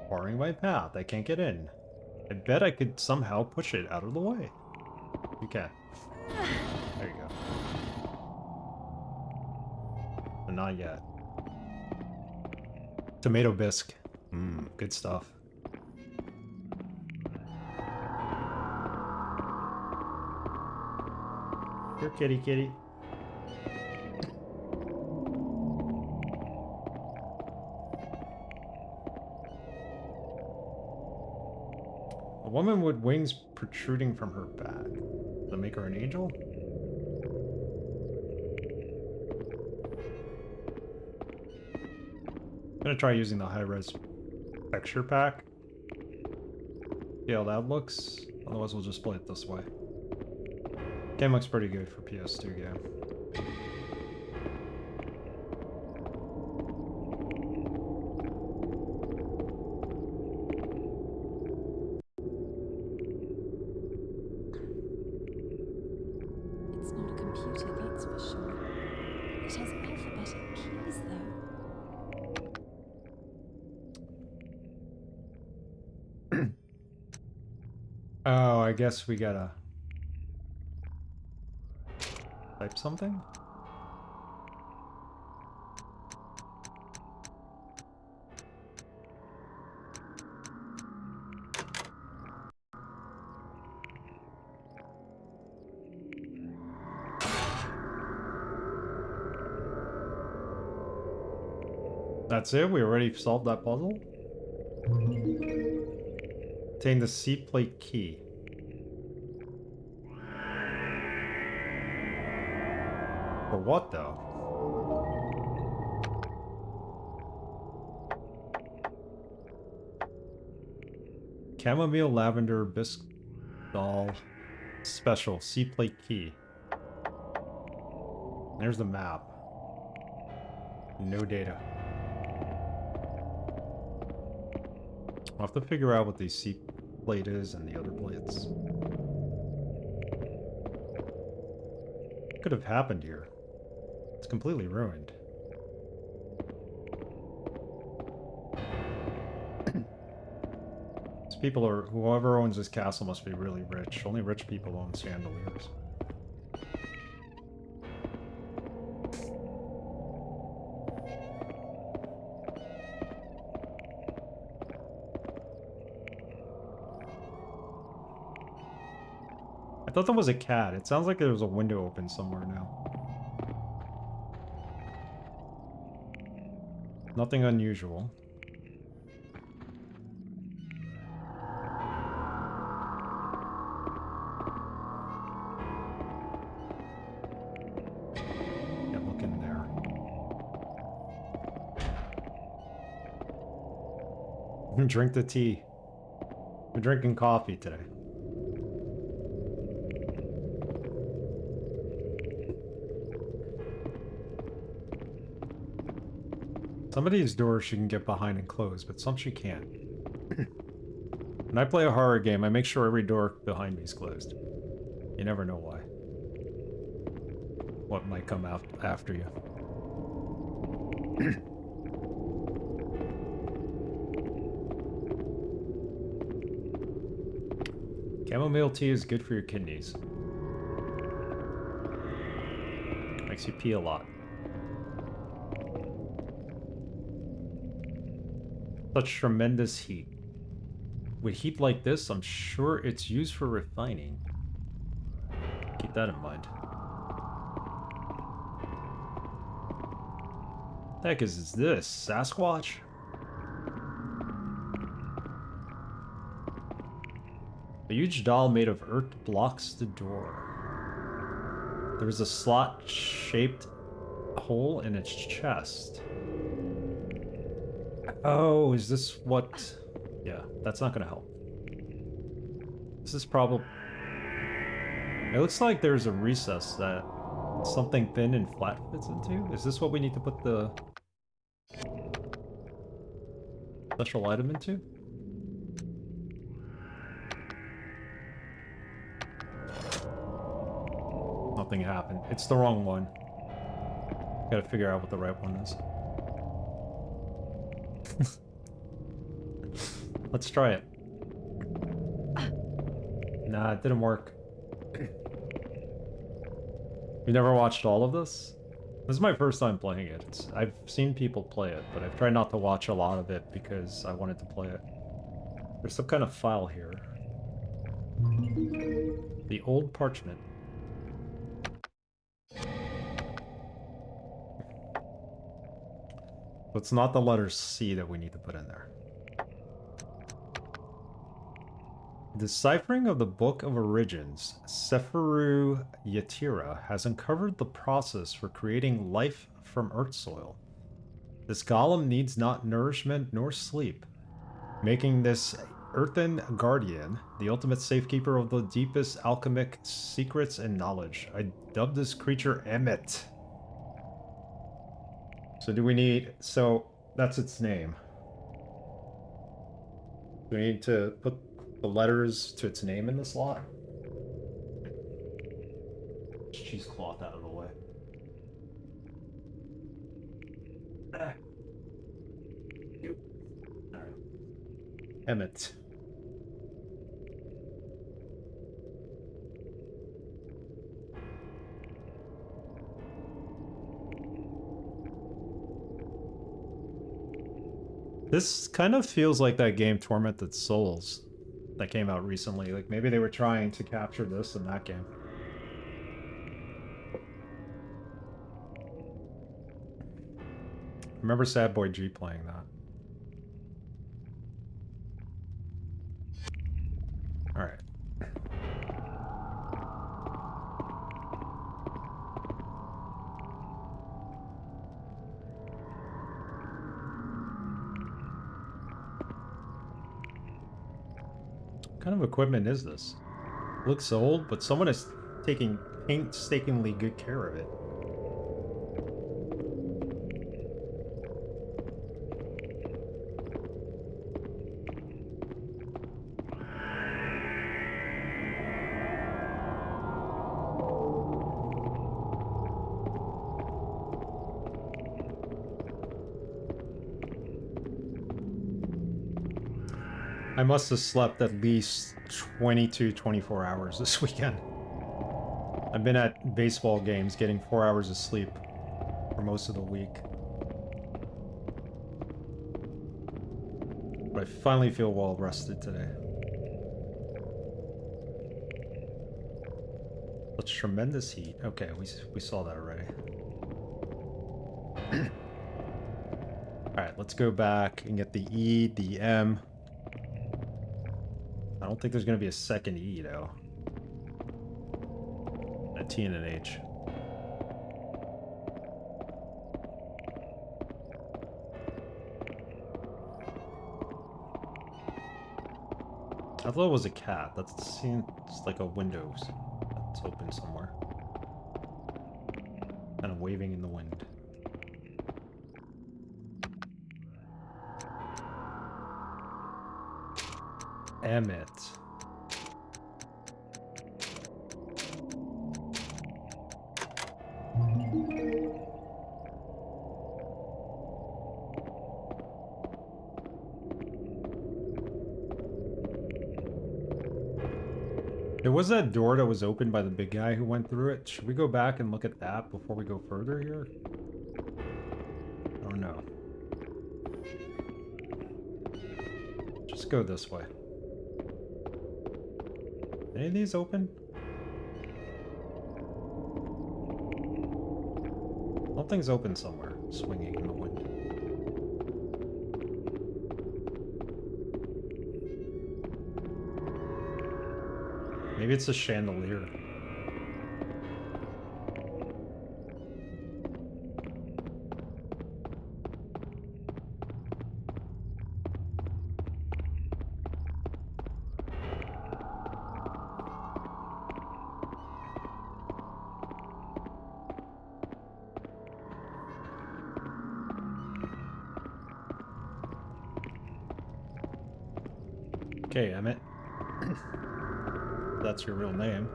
barring my path. I can't get in. I bet I could somehow push it out of the way. You can. There you go. But not yet. Tomato bisque. Mmm, good stuff. Here, kitty, kitty. A woman with wings protruding from her back. Does that make her an angel? I'm gonna try using the high-res texture pack. See how that looks. Otherwise, we'll just play it this way. Game looks pretty good for PS2 game. It's not a computer, that's for sure. It has alphabetic keys, though. Oh, I guess we gotta type something? That's it? We already solved that puzzle? Obtain the seat plate key. For what, though? Chamomile lavender bisque doll special seat plate key. There's the map. No data. I'll have to figure out what the seat plate is and the other plates. What could have happened here? It's completely ruined. These people are... Whoever owns this castle must be really rich. Only rich people own chandeliers. I thought that was a cat. It sounds like there was a window open somewhere now. Nothing unusual. Can't look in there. Drink the tea. We're drinking coffee today. Some of these doors she can get behind and close, but some she can't. When I play a horror game, I make sure every door behind me is closed. You never know why. What might come out after you. Chamomile tea is good for your kidneys. Makes you pee a lot. Such tremendous heat. With heat like this, I'm sure it's used for refining. Keep that in mind. What the heck is this? Sasquatch? A huge doll made of earth blocks the door. There is a slot-shaped hole in its chest. Oh, is this what... Yeah, that's not gonna help. This is probably... It looks like there's a recess that something thin and flat fits into. Is this what we need to put the special item into? Nothing happened. It's the wrong one. Gotta figure out what the right one is. Let's try it. Nah, it didn't work. You never watched all of this? This is my first time playing it. I've seen people play it, but I've tried not to watch a lot of it because I wanted to play it. There's some kind of file here. The old parchment. It's not the letter C that we need to put in there. Deciphering of the Book of Origins, Seferu Yetira has uncovered the process for creating life from earth soil. This golem needs not nourishment nor sleep, making this earthen guardian the ultimate safekeeper of the deepest alchemic secrets and knowledge. I dubbed this creature Emmet. So do we need... So, that's its name. Do we need to put the letters to its name in the slot? Cheesecloth out of the way. Emmet. This kind of feels like that game Tormented Souls that came out recently. Like maybe they were trying to capture this in that game. I remember Sad Boy G playing that. Alright. What kind of equipment is this? Looks old, but someone is taking painstakingly good care of it. I must have slept at least 24 hours this weekend. I've been at baseball games getting 4 hours of sleep for most of the week. But I finally feel well rested today. Such tremendous heat. Okay, we saw that already. Alright, let's go back and get the E, the M. I don't think there's going to be a second E, though. A T and an H. I thought it was a cat. That seems like a window that's open somewhere. Kind of waving in the wind. Emmett. There was that door that was opened by the big guy who went through it. Should we go back and look at that before we go further here? Or no? Just go this way. Any of these open? Something's open somewhere, swinging in the wind. Maybe it's a chandelier. Okay, Emmett. That's your real name.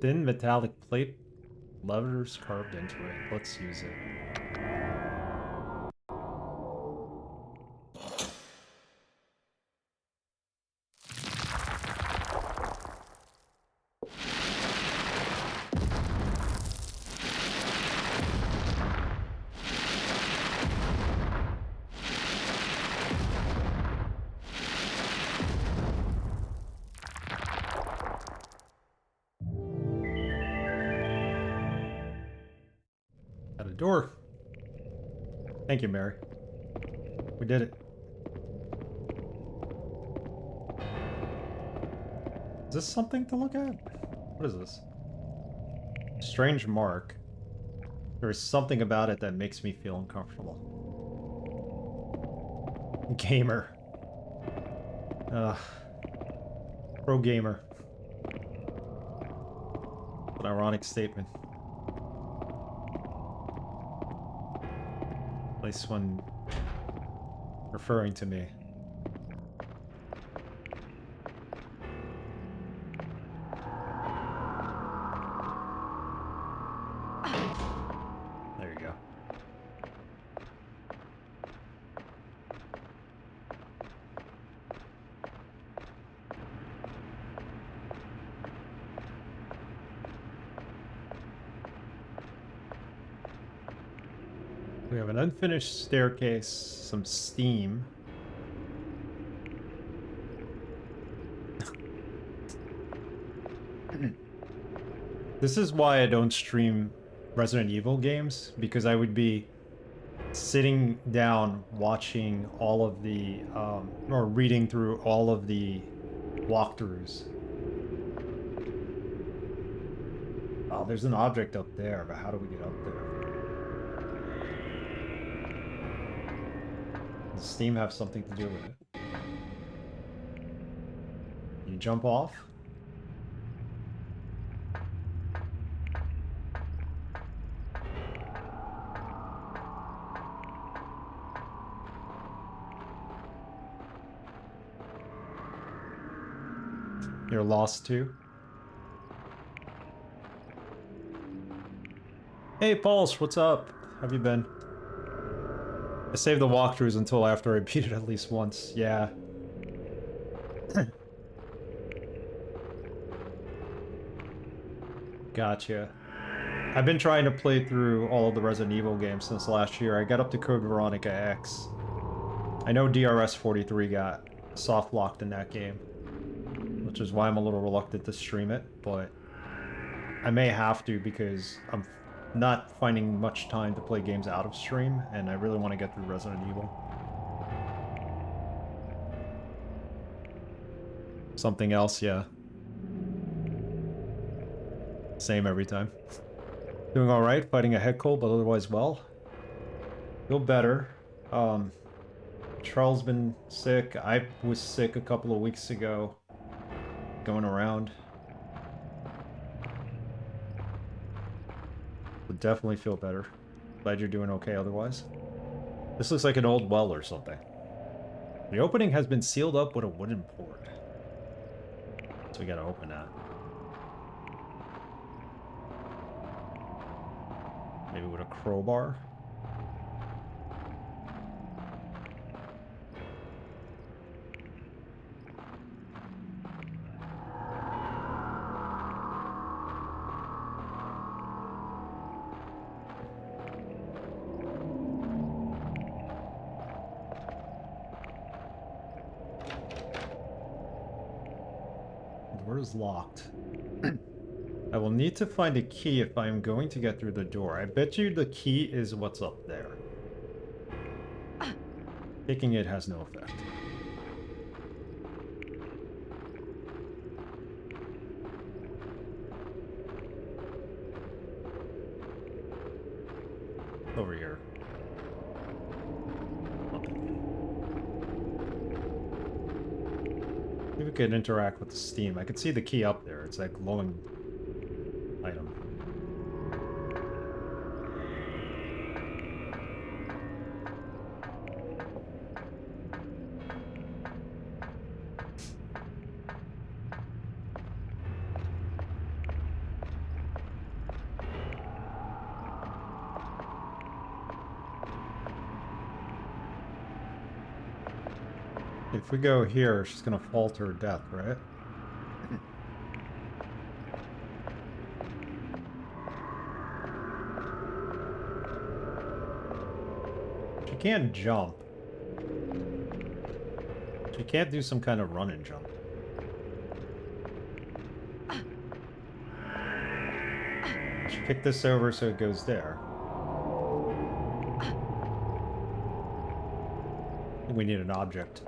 Thin metallic plate, levers carved into it. Let's use it. At a door. Thank you, Mary. We did it. Is this something to look at? What is this? Strange mark. There is something about it that makes me feel uncomfortable. Gamer. Pro gamer. An ironic statement. At least when referring to me. There you go. We have an unfinished staircase, some steam. This is why I don't stream Resident Evil games, because I would be sitting down watching all of the, or reading through all of the walkthroughs. Oh, there's an object up there, but how do we get up there? Does steam have something to do with it? You jump off? You're lost too? Hey, Pulse, what's up? How have you been? I saved the walkthroughs until after I beat it at least once. Yeah. Gotcha. I've been trying to play through all of the Resident Evil games since last year. I got up to Code Veronica X. I know DRS 43 got soft locked in that game, which is why I'm a little reluctant to stream it, but I may have to because I'm not finding much time to play games out of stream, and I really want to get through Resident Evil. Something else, yeah. Same every time. Doing alright, fighting a head cold, but otherwise well. Feel better. Charles been sick. I was sick a couple of weeks ago. Going around. Would definitely feel better. Glad you're doing okay otherwise. This looks like an old well or something. The opening has been sealed up with a wooden board. So we gotta open that. Maybe with a crowbar. The door is locked. I will need to find a key if I am going to get through the door. I bet you the key is what's up there. Taking it has no effect. Over here. Maybe we could interact with the steam. I could see the key up there. It's that glowing item. If we go here, she's gonna fall to her death, right? She can't jump. She can't do some kind of run and jump. She kicked this over so it goes there. We need an object.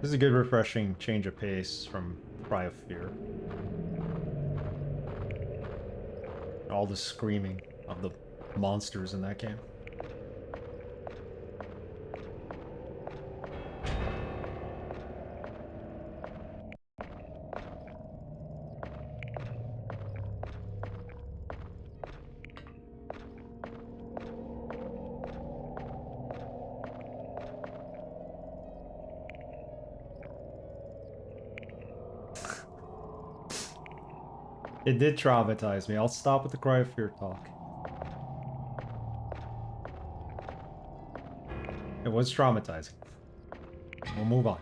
This is a good refreshing change of pace from Cry of Fear. All the screaming of the monsters in that game. It did traumatize me. I'll stop with the Cry of Fear talk. It was traumatizing. We'll move on.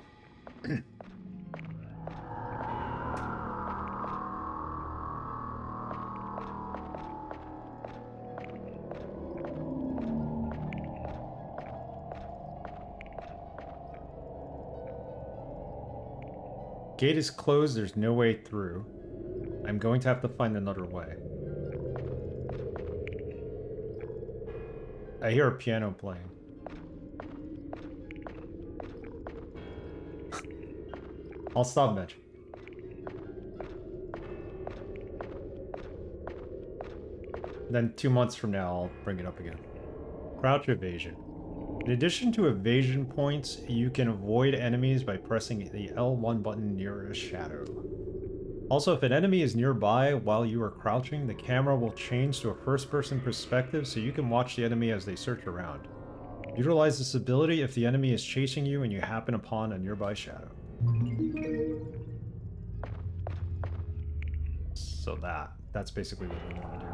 Gate is closed. There's no way through. I'm going to have to find another way. I hear a piano playing. I'll stop mention. Then 2 months from now, I'll bring it up again. Crouch evasion. In addition to evasion points, you can avoid enemies by pressing the L1 button near a shadow. Also, if an enemy is nearby while you are crouching, the camera will change to a first-person perspective so you can watch the enemy as they search around. Utilize this ability if the enemy is chasing you and you happen upon a nearby shadow. So that's basically what we want to do.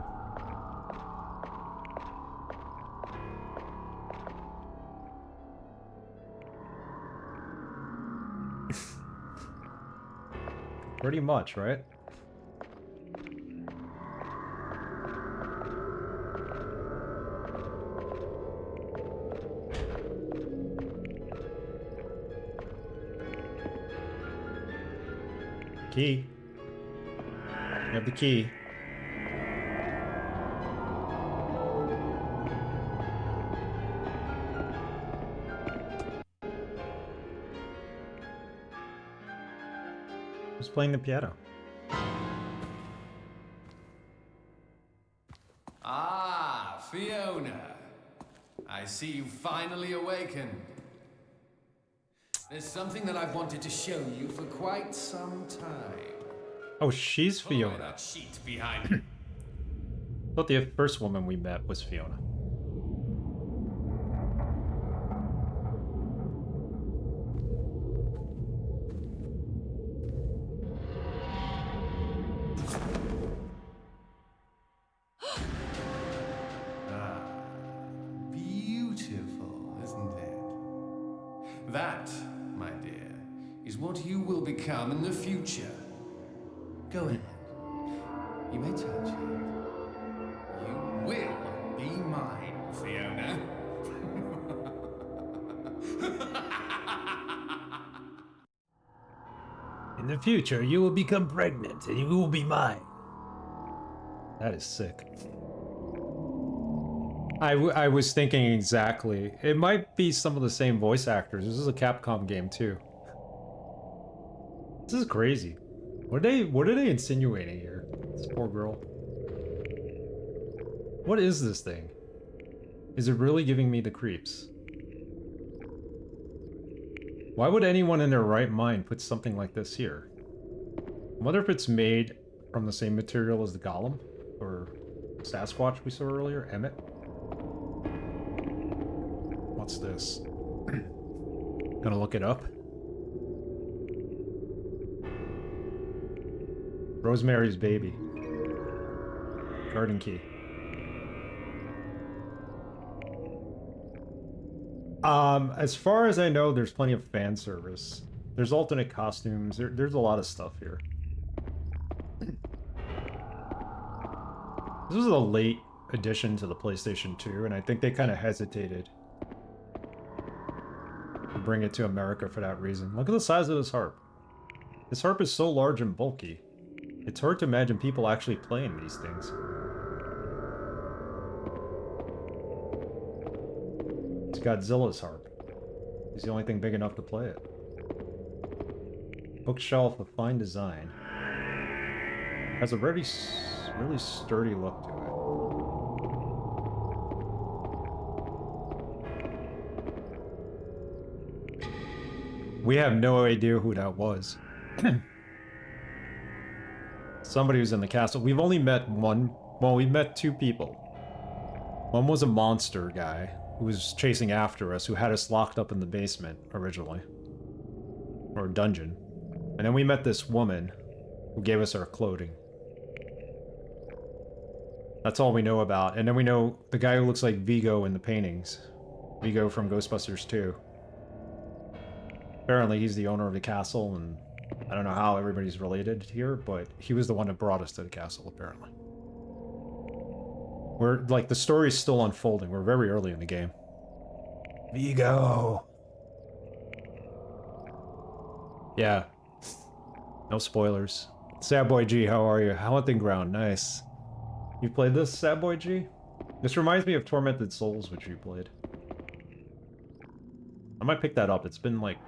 Pretty much, right? Key. You have the key. Who's playing the piano? Ah, Fiona. see you finally awakened. There's something that I've wanted to show you for quite some time. Oh, she's Pull away Fiona. that sheet behind you. I thought the first woman we met was Fiona. Beautiful, isn't it? That, my dear, is what you will become in the future. Go ahead. You may touch it. You will be mine, Fiona. In the future, you will become pregnant and you will be mine. That is sick. I was thinking exactly. It might be some of the same voice actors. This is a Capcom game too. This is crazy. What are they insinuating here? This poor girl. What is this thing? Is it really giving me the creeps? Why would anyone in their right mind put something like this here? I wonder if it's made from the same material as the Golem or Sasquatch we saw earlier, Emmett. What's this? Gonna look it up. Rosemary's Baby. Garden key. As far as I know, there's plenty of fan service. There's alternate costumes. There's a lot of stuff here. This was a late addition to the PlayStation 2, and I think they kind of hesitated to bring it to America for that reason. Look at the size of this harp. This harp is so large and bulky. It's hard to imagine people actually playing these things. It's Godzilla's harp. He's the only thing big enough to play it. Bookshelf of fine design. Has a really sturdy look to it. We have no idea who that was. Somebody who's in the castle. We've only met one. Well, we've met two people. One was a monster guy who was chasing after us, who had us locked up in the basement originally. Or dungeon. And then we met this woman who gave us our clothing. That's all we know about. And then we know the guy who looks like Vigo in the paintings. Vigo from Ghostbusters 2. Apparently he's the owner of the castle, and I don't know how everybody's related here, but he was the one that brought us to the castle, apparently. We're, like, the story's still unfolding. We're very early in the game. Vigo! Yeah. No spoilers. Sad Boy G, how are you? Haunting Ground, nice. You played this, Sad Boy G? This reminds me of Tormented Souls, which you played. I might pick that up. It's been, like,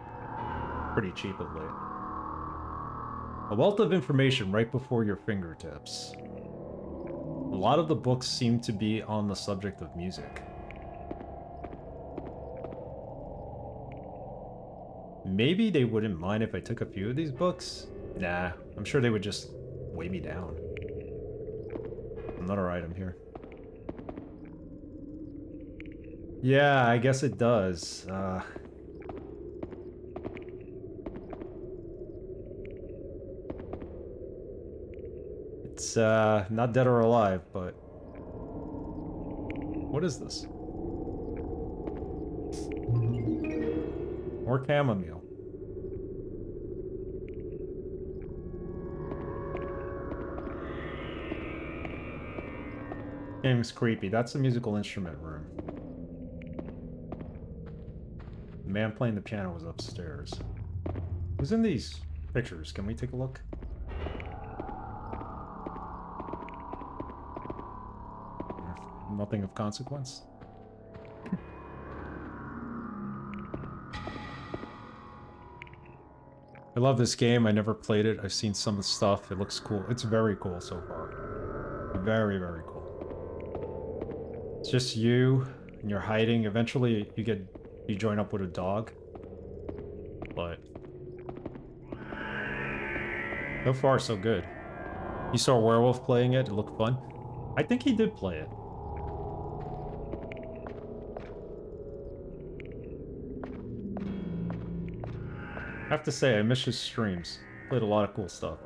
pretty cheap of late. A wealth of information right before your fingertips. A lot of the books seem to be on the subject of music. Maybe they wouldn't mind if I took a few of these books? Nah, I'm sure they would just weigh me down. Another item here. Yeah, I guess it does. It's, not dead or alive, but... What is this? More chamomile. Game's creepy. That's the musical instrument room. The man playing the piano was upstairs. Who's in these pictures? Can we take a look? Nothing of consequence. I love this game. I never played it. I've seen some of the stuff. It looks cool. It's very cool so far. Very, very cool. It's just you and you're hiding, eventually you join up with a dog. But so far so good. You saw a werewolf playing it, it looked fun. I think he did play it. I have to say, I miss his streams. Played a lot of cool stuff.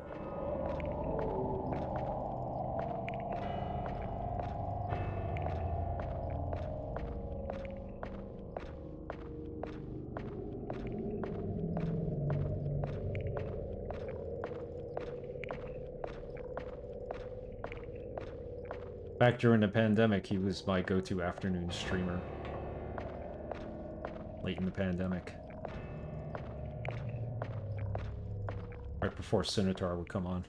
Back during the pandemic, he was my go-to afternoon streamer. Late in the pandemic. Right before Sinitar would come on.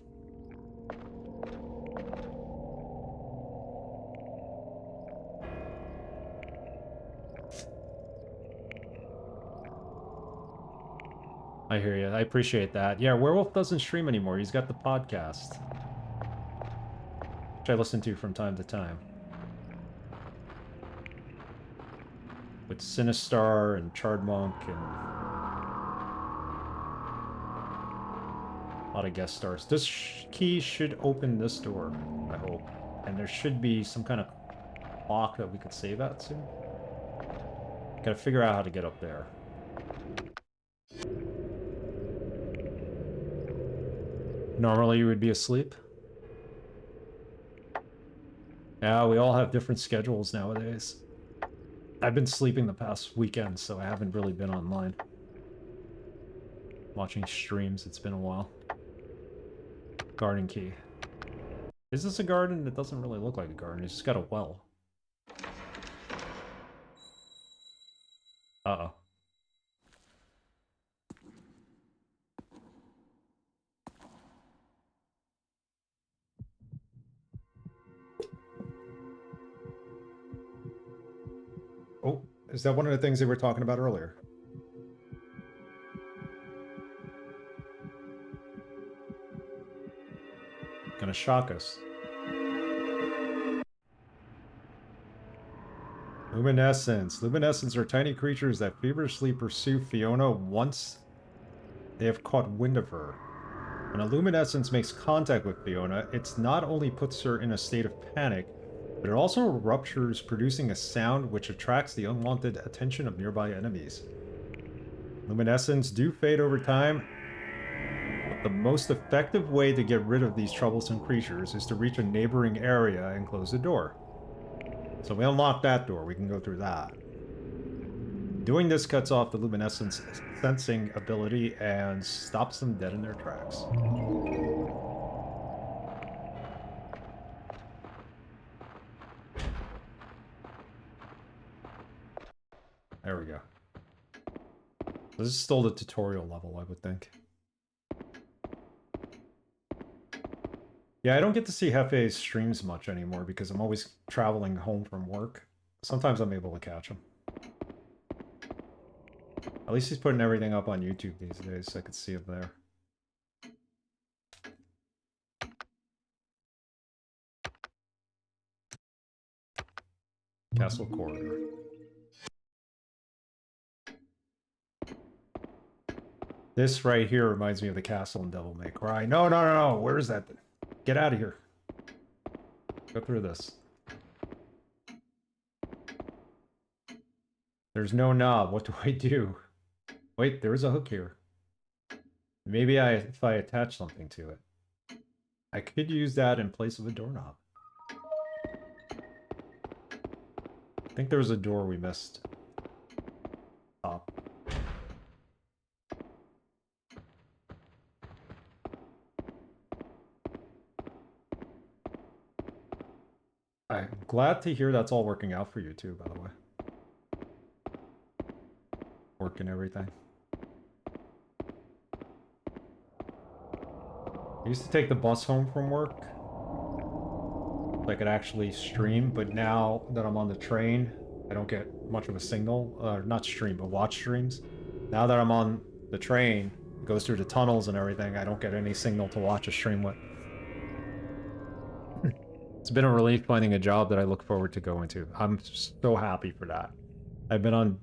I hear you. I appreciate that. Yeah, Werewolf doesn't stream anymore. He's got the podcast, which I listen to from time to time. With Sinistar and Chardmonk and a lot of guest stars. This key should open this door, I hope. And there should be some kind of clock that we could save at soon. Gotta figure out how to get up there. Normally you would be asleep. Yeah, we all have different schedules nowadays. I've been sleeping the past weekend, so I haven't really been online. Watching streams, it's been a while. Garden key. Is this a garden? It doesn't really look like a garden, it's just got a well. Uh-oh. Oh, is that one of the things they were talking about earlier? Gonna shock us. Luminescence. Luminescence are tiny creatures that feverishly pursue Fiona once they have caught wind of her. When a luminescence makes contact with Fiona, it not only puts her in a state of panic, but it also ruptures, producing a sound which attracts the unwanted attention of nearby enemies. Luminescence do fade over time, but the most effective way to get rid of these troublesome creatures is to reach a neighboring area and close the door. So we unlock that door, we can go through that. Doing this cuts off the luminescence sensing ability and stops them dead in their tracks. There we go. This is still the tutorial level, I would think. Yeah, I don't get to see Hefe's streams much anymore because I'm always traveling home from work. Sometimes I'm able to catch him. At least he's putting everything up on YouTube these days, so I could see him there. Castle Corridor. This right here reminds me of the castle in Devil May Cry. No, no, no, no. Where is that? Get out of here. Go through this. There's no knob. What do I do? Wait, there is a hook here. Maybe if I attach something to it. I could use that in place of a doorknob. I think there was a door we missed. Top. I'm glad to hear that's all working out for you too, by the way. Work and everything. I used to take the bus home from work so I could actually stream, but now that I'm on the train, I don't get much of a signal. Not stream, but watch streams. Now that I'm on the train, it goes through the tunnels and everything, I don't get any signal to watch a stream with. It's been a relief finding a job that I look forward to going to. I'm so happy for that. I've been on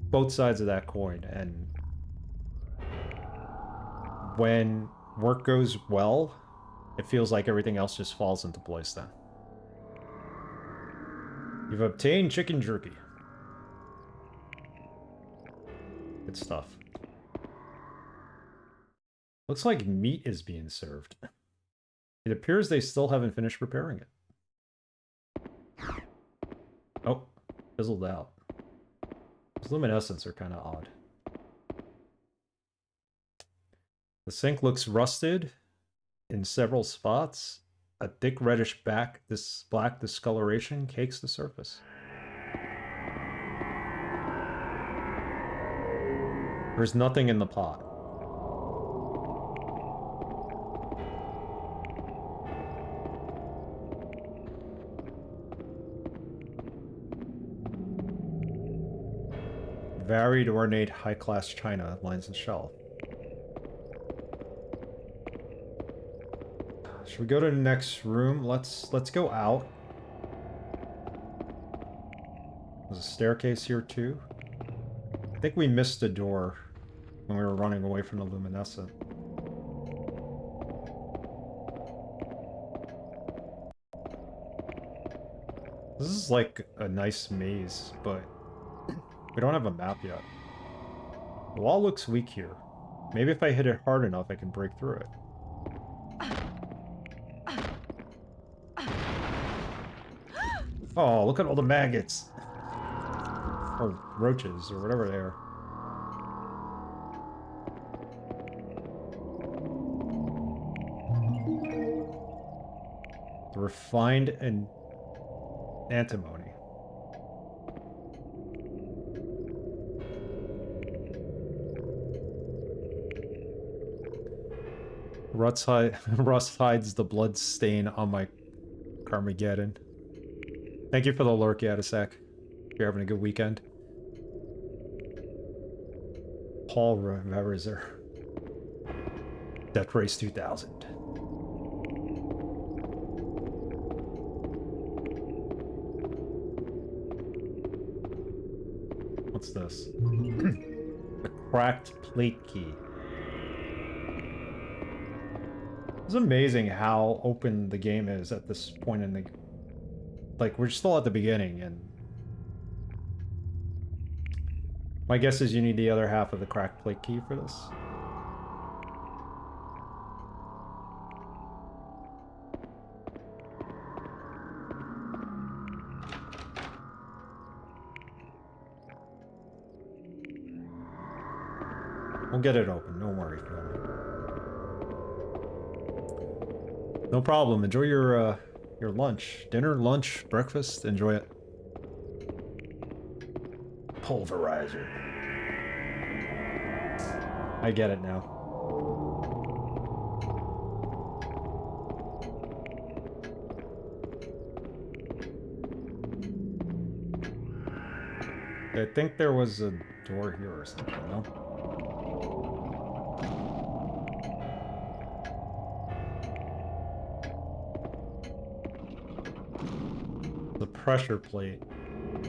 both sides of that coin, and when work goes well, it feels like everything else just falls into place then. You've obtained chicken jerky. Good stuff. Looks like meat is being served. It appears they still haven't finished preparing it. Oh, fizzled out. Those luminescents are kind of odd. The sink looks rusted in several spots. A thick reddish black discoloration cakes the surface. There's nothing in the pot. Varied, ornate, high-class china lines the shelf. Should we go to the next room? Let's go out. There's a staircase here too. I think we missed a door when we were running away from the luminescent. This is like a nice maze, but we don't have a map yet. The wall looks weak here. Maybe if I hit it hard enough, I can break through it. Oh, look at all the maggots. Or roaches, or whatever they are. The refined and antimony. Rust hides the blood stain on my Carmageddon. Thank you for the lurk, Yadisek. You're having a good weekend. Paul Reverser. Death Race 2000. What's this? The cracked plate key. It's amazing how open the game is at this point in the... Like, we're still at the beginning, and... My guess is you need the other half of the cracked plate key for this. We'll get it open, don't worry, Fiona. No problem, enjoy your lunch. Dinner, lunch, breakfast, enjoy it. Pulverizer. I get it now. I think there was a door here or something, no? The pressure plate,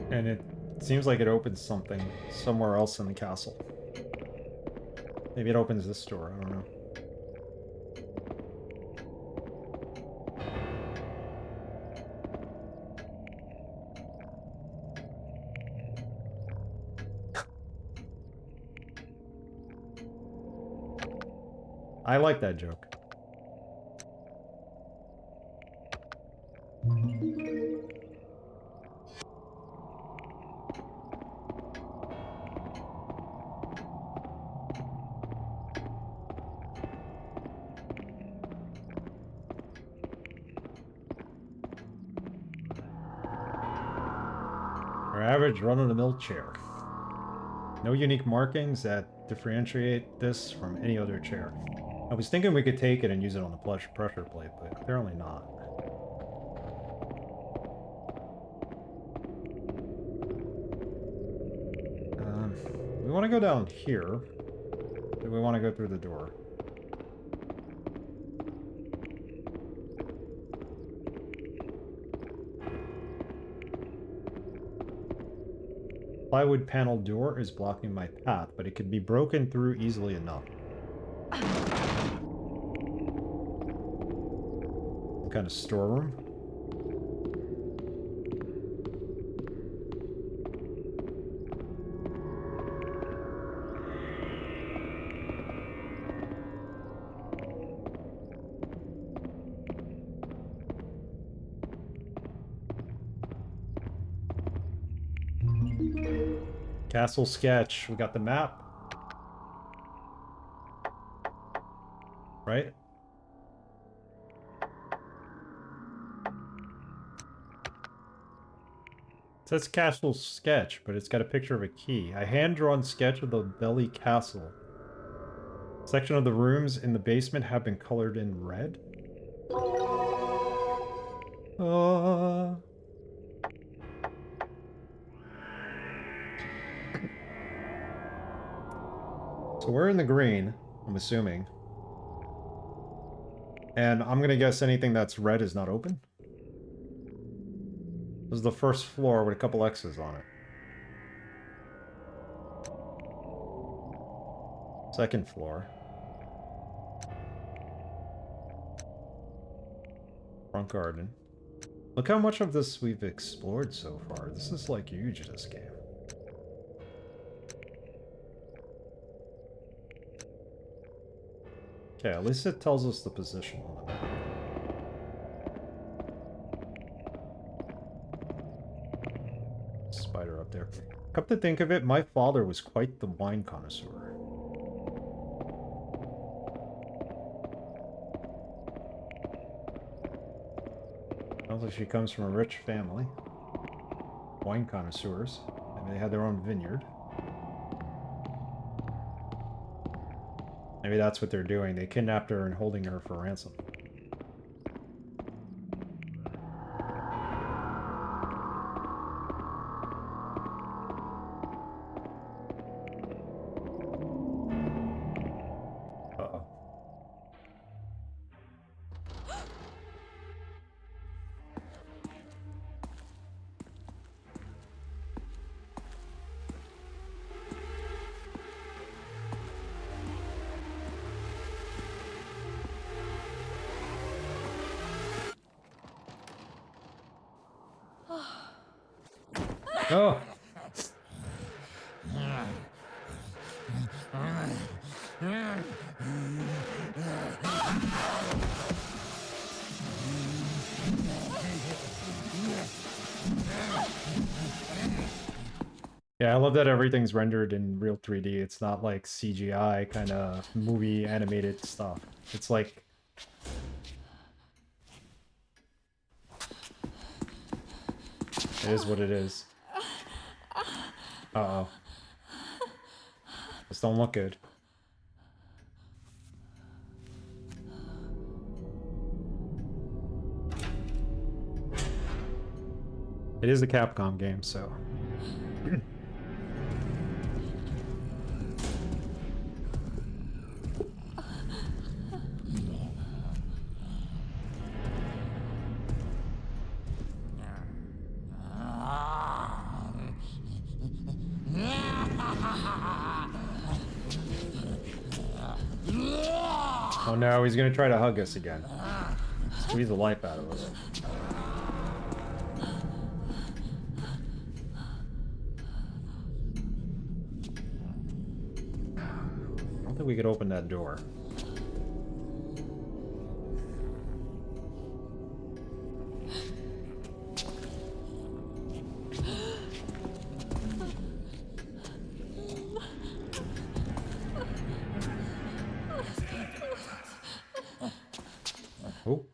and it seems like it opens something somewhere else in the castle. Maybe it opens this door, I don't know. I like that joke. Our average run-of-the-mill chair. No unique markings that differentiate this from any other chair. I was thinking we could take it and use it on the pressure plate, but apparently not. We want to go down here. Do we want to go through the door? Plywood panel door is blocking my path, but it could be broken through easily enough. Some kind of storeroom. Castle sketch. We got the map. Right? It says castle sketch, but it's got a picture of a key. A hand-drawn sketch of the Belli Castle. Section of the rooms in the basement have been colored in red. So we're in the green, I'm assuming. And I'm gonna guess anything that's red is not open. This is the first floor with a couple X's on it. Second floor. Front garden. Look how much of this we've explored so far. This is like huge, this game. Okay, at least it tells us the position on the map. Spider up there. Come to think of it, my father was quite the wine connoisseur. Sounds like she comes from a rich family. Wine connoisseurs. Maybe they had their own vineyard. Maybe that's what they're doing. They kidnapped her and holding her for ransom. Uh-oh. Oh! Yeah, I love that everything's rendered in real 3D. It's not like CGI kind of movie animated stuff. It's like... It is what it is. Uh-oh. This don't look good. It is a Capcom game, so... Oh no, he's gonna try to hug us again. Squeeze the life out of us. I don't think we could open that door. Oh.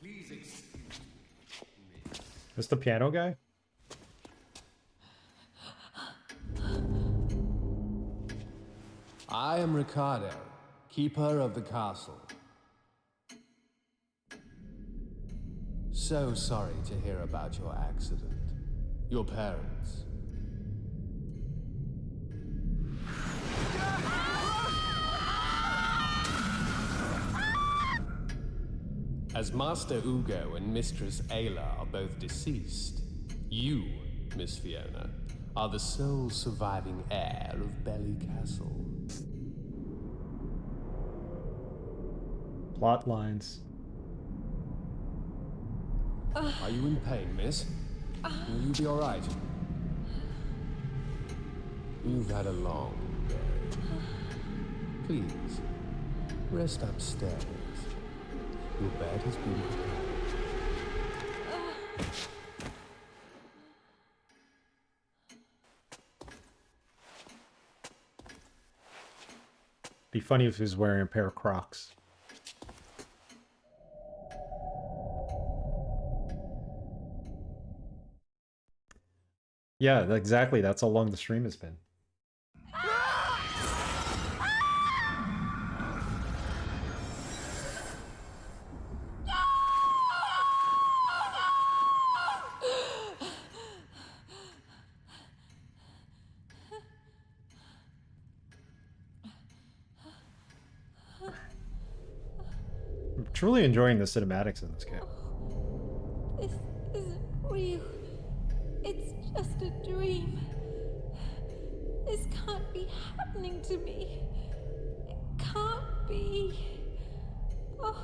Please excuse me. This the piano guy? I am Ricardo, keeper of the castle. So sorry to hear about your accident. Your parents. As Master Ugo and Mistress Ayla are both deceased, you, Miss Fiona, are the sole surviving heir of Belli Castle. Plot lines. Are you in pain, miss? Will you be alright? You've had a long day. Please, rest upstairs. Your bed has been prepared. Be funny if he was wearing a pair of Crocs. Yeah, exactly. That's how long the stream has been. I'm truly enjoying the cinematics in this game. This isn't real. It's just a dream. This can't be happening to me. It can't be. Oh.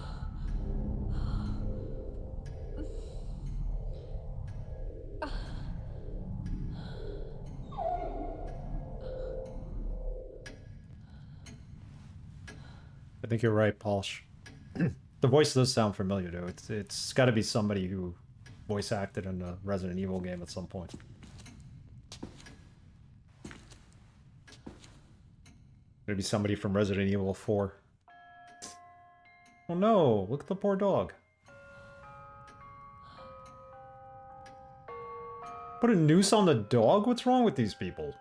I think you're right, Pausch. The voice does sound familiar, though. It's got to be somebody who voice acted in a Resident Evil game at some point. Maybe somebody from Resident Evil 4. Oh no, look at the poor dog. Put a noose on the dog? What's wrong with these people?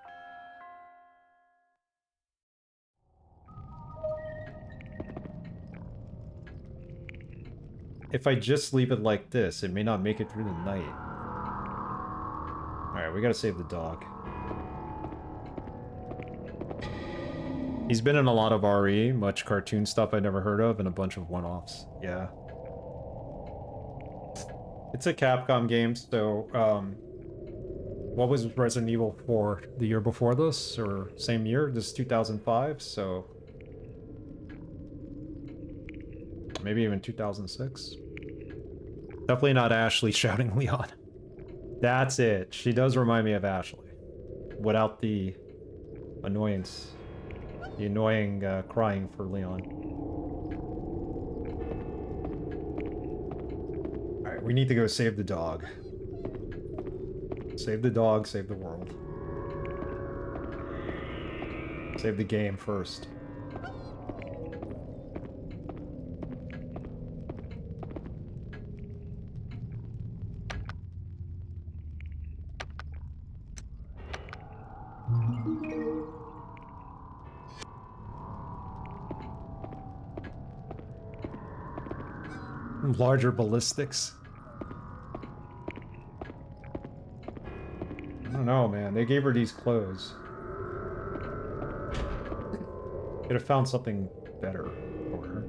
If I just leave it like this, it may not make it through the night. Alright, we gotta save the dog. He's been in a lot of RE, much cartoon stuff I never heard of, and a bunch of one-offs. Yeah. It's a Capcom game, so, what was Resident Evil 4? The year before this? Or same year? This is 2005, so... maybe even 2006? Definitely not Ashley shouting Leon. That's it. She does remind me of Ashley. Without the annoyance. The annoying crying for Leon. Alright, we need to go save the dog. Save the dog, save the world. Save the game first. Larger ballistics. I don't know, man. They gave her these clothes. Could have found something better for her.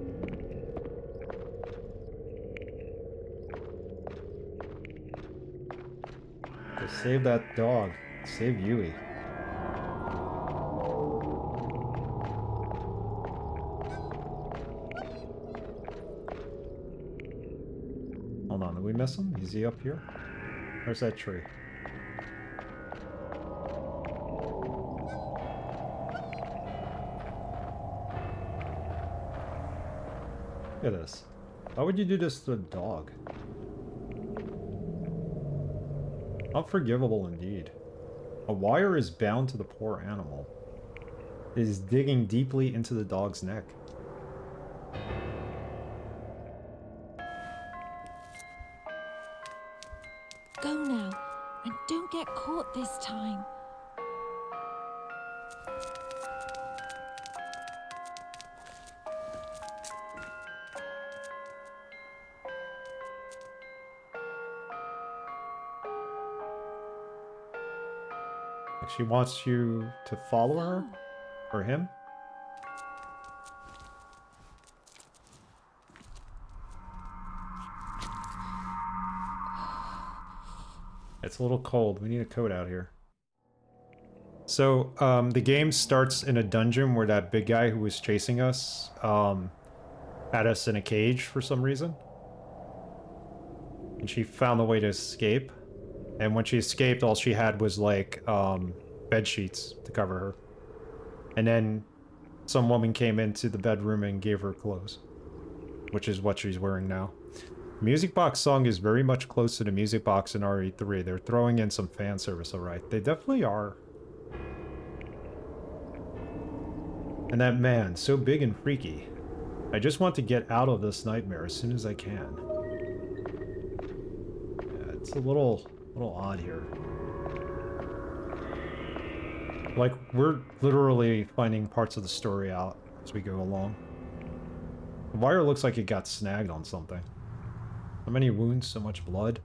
So save that dog. Save Hewie. Hold on, did we miss him? Is he up here? Where's that tree? Look at this. Why would you do this to a dog? Unforgivable indeed. A wire is bound to the poor animal. It is digging deeply into the dog's neck. Go now, and don't get caught this time. she wants you to follow her? Or him? It's a little cold. We need a coat out here. So, the game starts in a dungeon where that big guy who was chasing us, had us in a cage for some reason. And she found a way to escape. And when she escaped, all she had was, like, bed sheets to cover her. And then some woman came into the bedroom and gave her clothes. Which is what she's wearing now. Music box song is very much close to the music box in RE3. They're throwing in some fan service, alright. They definitely are. And that man, so big and freaky. I just want to get out of this nightmare as soon as I can. Yeah, it's a little odd here. Like, we're literally finding parts of the story out as we go along. The wire looks like it got snagged on something. So many wounds, so much blood.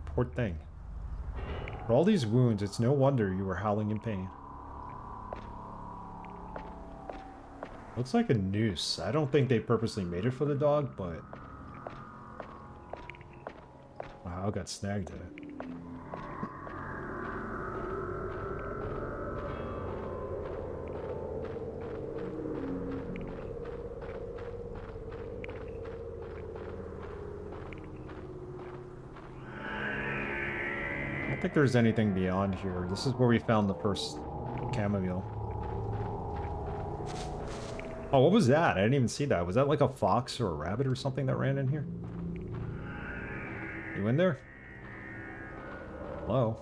Poor thing. For all these wounds, it's no wonder you were howling in pain. Looks like a noose. I don't think they purposely made it for the dog, but... Wow, I got snagged in it. I don't think there's anything beyond here. This is where we found the first chamomile. Oh, what was that? I didn't even see that. Was that like a fox or a rabbit or something that ran in here? You in there? Hello?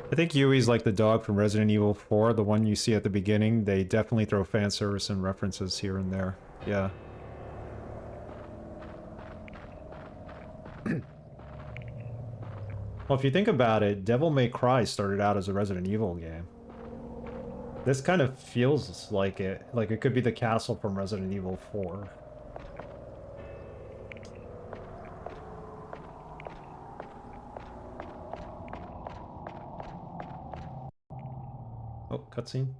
I think Hewie's like the dog from Resident Evil 4, the one you see at the beginning. They definitely throw fan service and references here and there. Yeah. Well, if you think about it, Devil May Cry started out as a Resident Evil game. This kind of feels like it. Like it could be the castle from Resident Evil 4. Oh, cutscene.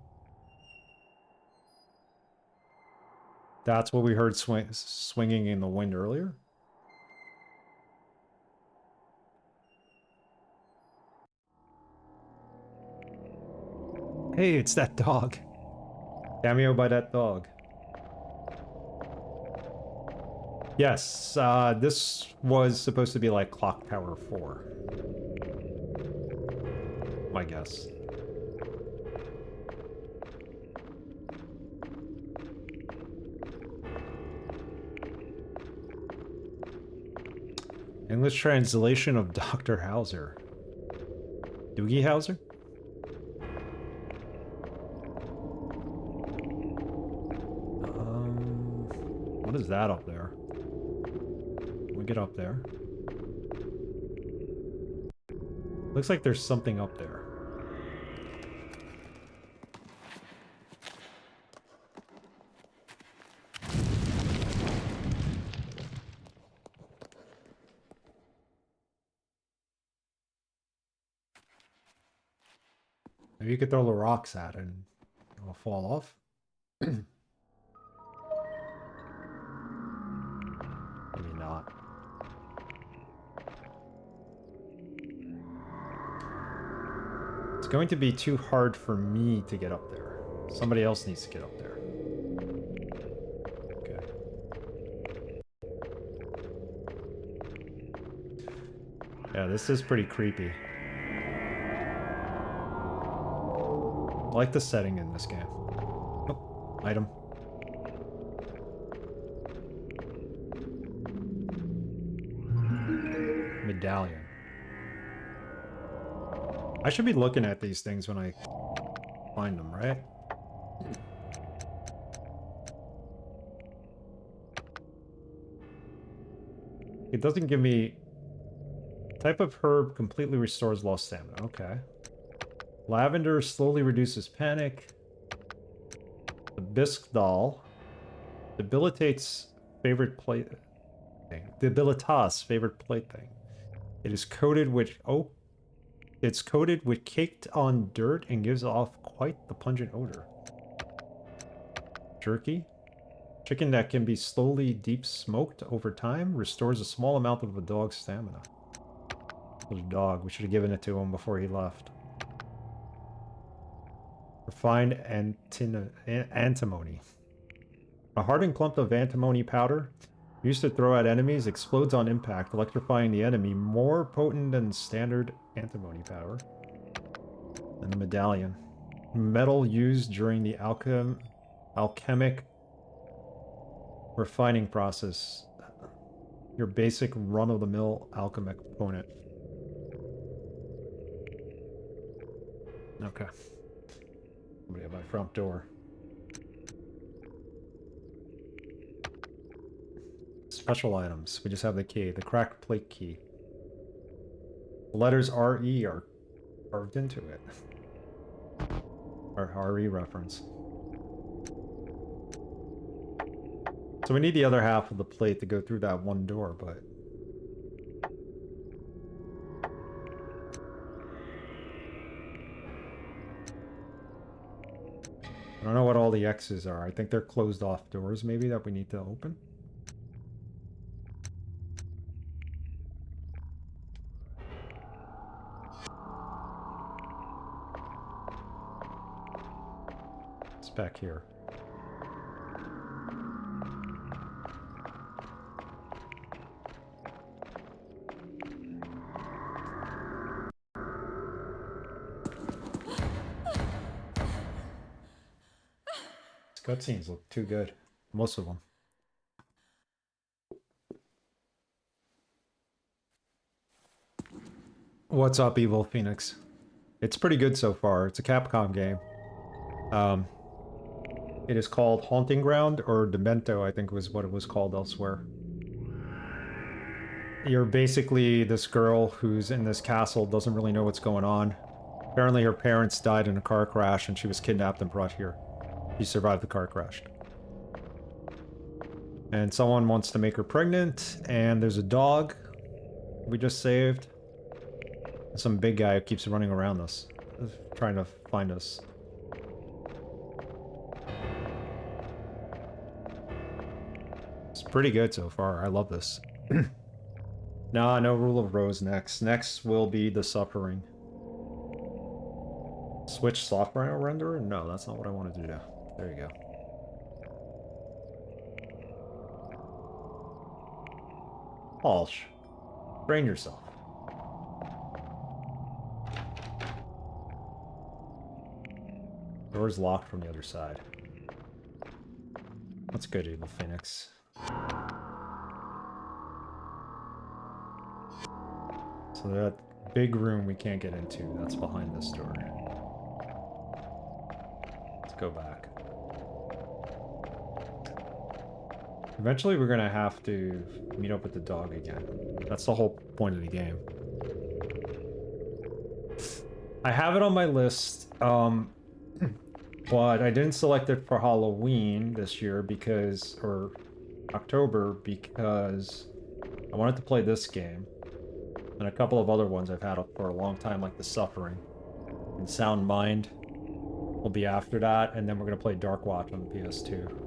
That's what we heard swinging in the wind earlier? Hey, it's that dog. Cameo by that dog. Yes, this was supposed to be like Clock Tower 4. My guess. English translation of Dr. Hauser. Doogie Howser? What is that up there? Can we get up there? Looks like there's something up there. Maybe you could throw the rocks at it and it'll fall off. Maybe not. It's going to be too hard for me to get up there. Somebody else needs to get up there. Okay. Yeah, this is pretty creepy. I like the setting in this game. Oh, item. Medallion. I should be looking at these things when I find them, right? It doesn't give me... Type of herb completely restores lost stamina. Okay. Lavender slowly reduces panic. The bisque doll debilitates favorite plate thing. Debilitas favorite plaything. It is coated with it's coated with caked on dirt and gives off quite the pungent odor. Jerky. Chicken that can be slowly deep smoked over time restores a small amount of a dog's stamina. Little dog. We should have given it to him before he left. Refined antimony. A hardened clump of antimony powder used to throw at enemies explodes on impact, electrifying the enemy, more potent than standard antimony powder. And the medallion. Metal used during the alchemic refining process. Your basic run-of-the-mill alchemic component. Okay. Somebody at my front door. Special items. We just have the key. The cracked plate key. The letters RE are carved into it. Our RE reference. So we need the other half of the plate to go through that one door, but... I don't know what all the X's are. I think they're closed off doors maybe that we need to open. It's back here. Cutscenes look too good. Most of them. What's up, Evil Phoenix? It's pretty good so far. It's a Capcom game. It is called Haunting Ground, or Demento, I think was what it was called elsewhere. You're basically this girl who's in this castle, doesn't really know what's going on. Apparently her parents died in a car crash and she was kidnapped and brought here. She survived the car crash. And someone wants to make her pregnant, and there's a dog we just saved. Some big guy who keeps running around us, trying to find us. It's pretty good so far. I love this. Nah, no Rule of Rose next. Next will be The Suffering. Switch software renderer? No, that's not what I wanted to do. There you go. Walsh. Brain yourself. Door's locked from the other side. That's good, Evil Phoenix. So that big room we can't get into, that's behind this door. Let's go back. Eventually we're gonna have to meet up with the dog again. That's the whole point of the game. I have it on my list, but I didn't select it for Halloween this year because, or October, because I wanted to play this game. And a couple of other ones I've had up for a long time, like The Suffering. And Sound Mind will be after that, and then we're gonna play Dark Watch on the PS2.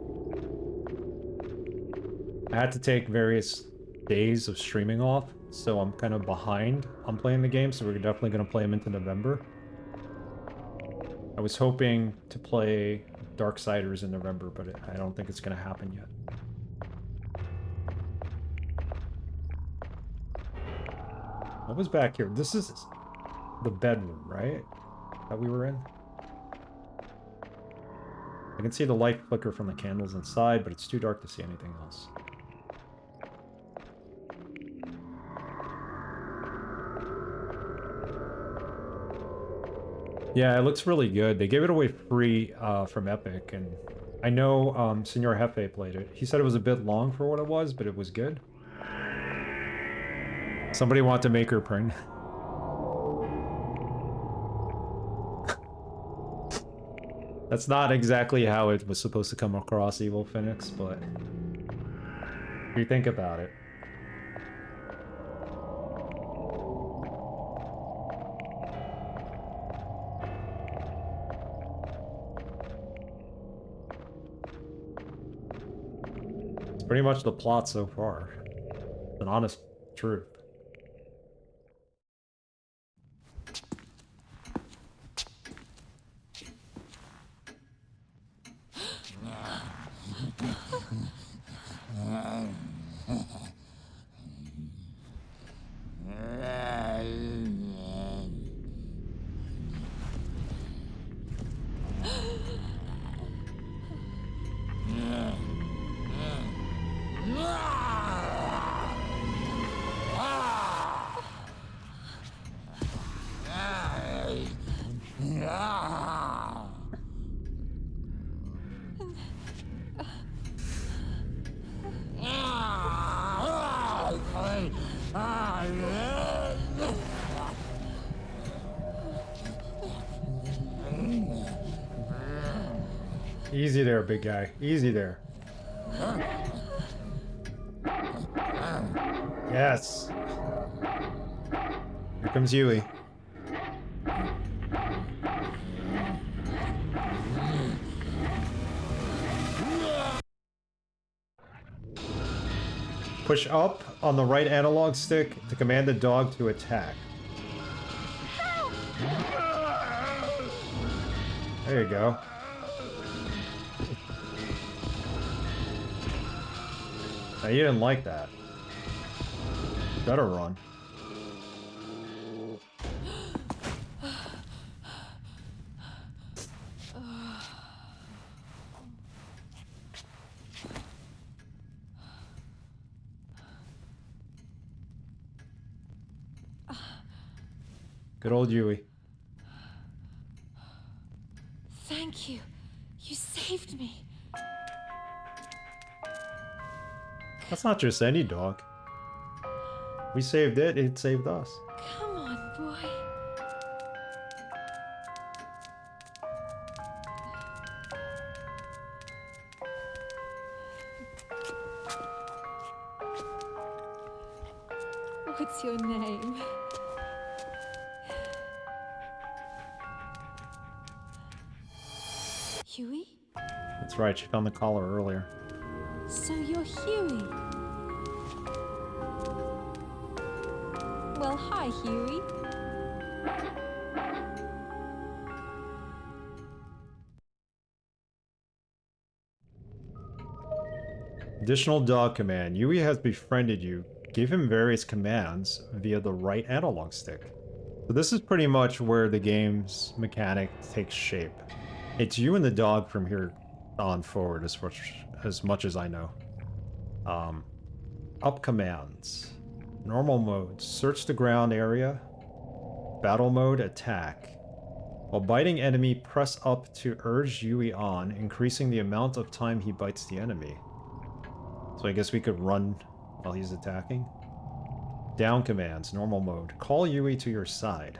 I had to take various days of streaming off, so I'm kind of behind on playing the game, so we're definitely going to play them into November. I was hoping to play Darksiders in November, but I don't think it's going to happen yet. What was back here? This is the bedroom, right? That we were in? I can see the light flicker from the candles inside, but it's too dark to see anything else. Yeah, it looks really good. They gave it away free from Epic, and I know Senor Hefe played it. He said it was a bit long for what it was, but it was good. Somebody want to make her pregnant. That's not exactly how it was supposed to come across, Evil Phoenix, but if you think about it. It's pretty much the plot so far. It's an honest truth. Easy there, big guy. Easy there. Yes. Here comes Hewie. Push up on the right analog stick to command the dog to attack. There you go. Now, you didn't like that. Better run. Good old Hewie. Thank you. You saved me. That's not just any dog. We saved it, it saved us. Come on, boy. What's your name? Hewie? That's right, she found the collar earlier. So you're Hewie. Well, hi, Hewie. Additional dog command. Hewie has befriended you. Give him various commands via the right analog stick. So this is pretty much where the game's mechanic takes shape. It's you and the dog from here on forward as much as I know. Up commands. Normal mode, search the ground area. Battle mode, attack. While biting enemy, press up to urge Hewie on, increasing the amount of time he bites the enemy. So I guess we could run while he's attacking. Down commands, normal mode. Call Hewie to your side.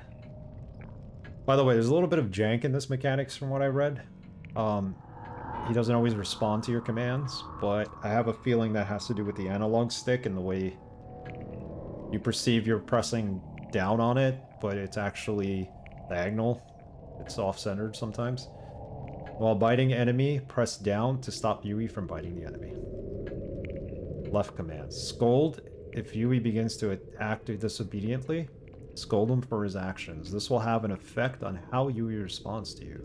By the way, there's a little bit of jank in this mechanics from what I read. He doesn't always respond to your commands, but I have a feeling that has to do with the analog stick and the way you perceive you're pressing down on it, but it's actually diagonal. It's off-centered sometimes. While biting enemy, press down to stop Hewie from biting the enemy. Left commands. Scold. If Hewie begins to act disobediently, scold him for his actions. This will have an effect on how Hewie responds to you.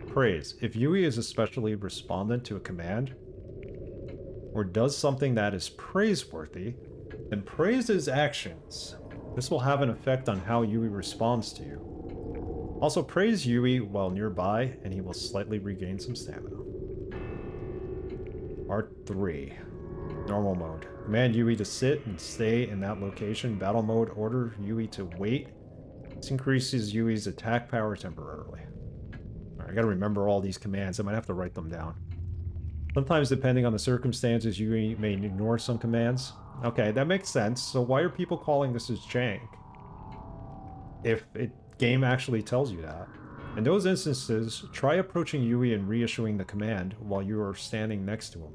Praise. If Hewie is especially respondent to a command, or does something that is praiseworthy, then praise his actions. This will have an effect on how Hewie responds to you. Also praise Hewie while nearby, and he will slightly regain some stamina. Part 3. Normal mode. Command Hewie to sit and stay in that location. Battle mode. Order Hewie to wait. This increases Hewie's attack power temporarily. Alright, I gotta remember all these commands. I might have to write them down. Sometimes, depending on the circumstances, Hewie may ignore some commands. Okay, that makes sense. So why are people calling this as jank? If it game actually tells you that. In those instances, try approaching Hewie and reissuing the command while you are standing next to him.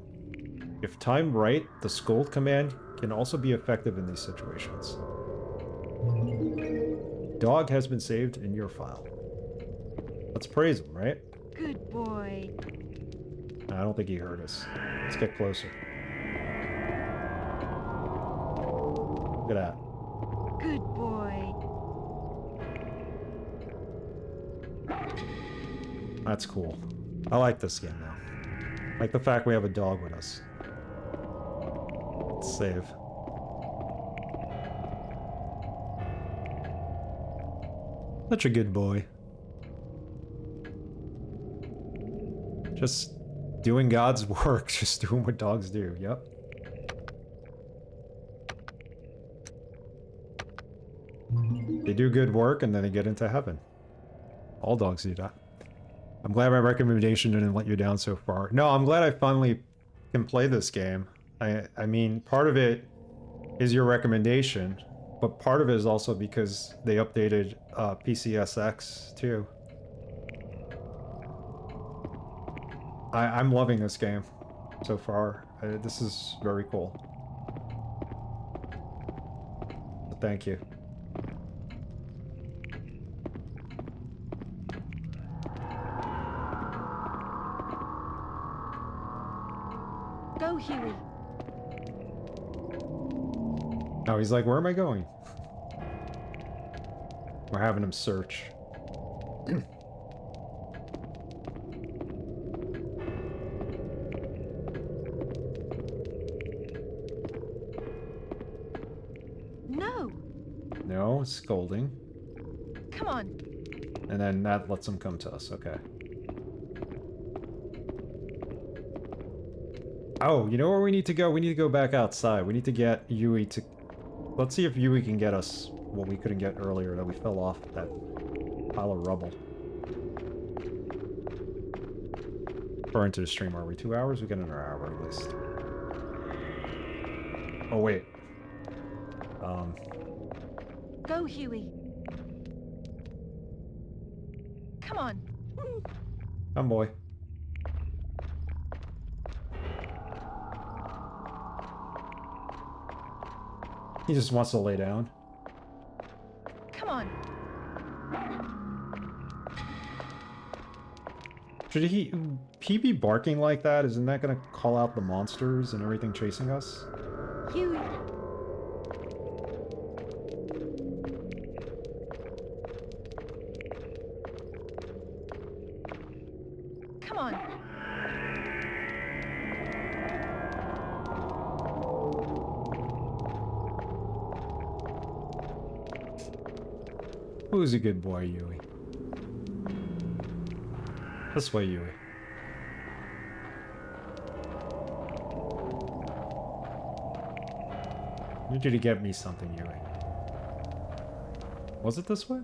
If timed right, the scold command can also be effective in these situations. Dog has been saved in your file. Let's praise him, right? Good boy. I don't think he heard us. Let's get closer. Look at that. Good boy. That's cool. I like this game now. I like the fact we have a dog with us. Let's save. Such a good boy. Just doing God's work, just doing what dogs do, yep. They do good work and then they get into heaven. All dogs do that. I'm glad my recommendation didn't let you down so far. No, I'm glad I finally can play this game. I mean, part of it is your recommendation, but part of it is also because they updated PCSX too. I'm loving this game so far. This is very cool. So thank you. Go, Hewie. Oh, he's like, where am I going? We're having him search. No. No, scolding. Come on. And then that lets him come to us, okay. Oh, you know where we need to go? We need to go back outside. We need to get Hewie to... Let's see if Hewie can get us what we couldn't get earlier, that we fell off that pile of rubble. Far into the stream, are we? 2 hours? We got another hour at least. Oh, wait. Go, Hewie. Come on. Come, boy. He just wants to lay down. Come on. Should he be barking like that? Isn't that gonna call out the monsters and everything chasing us? Hewie. Come on. Who's a good boy, Hewie? This way, Hewie. I need you to get me something, Hewie. Was it this way?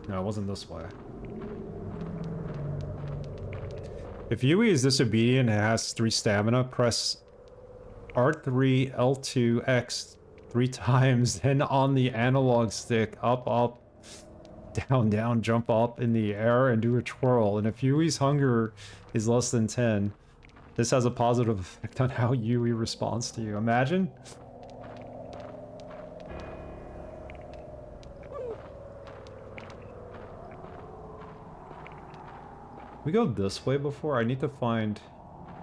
No, it wasn't this way. If Hewie is disobedient and has 3 stamina, press R3, L2, X 3 times, then on the analog stick, up, up, down, down, jump up in the air, and do a twirl. And if Hewie's hunger is less than 10, this has a positive effect on how Hewie responds to you. Imagine. We go this way before? I need to find...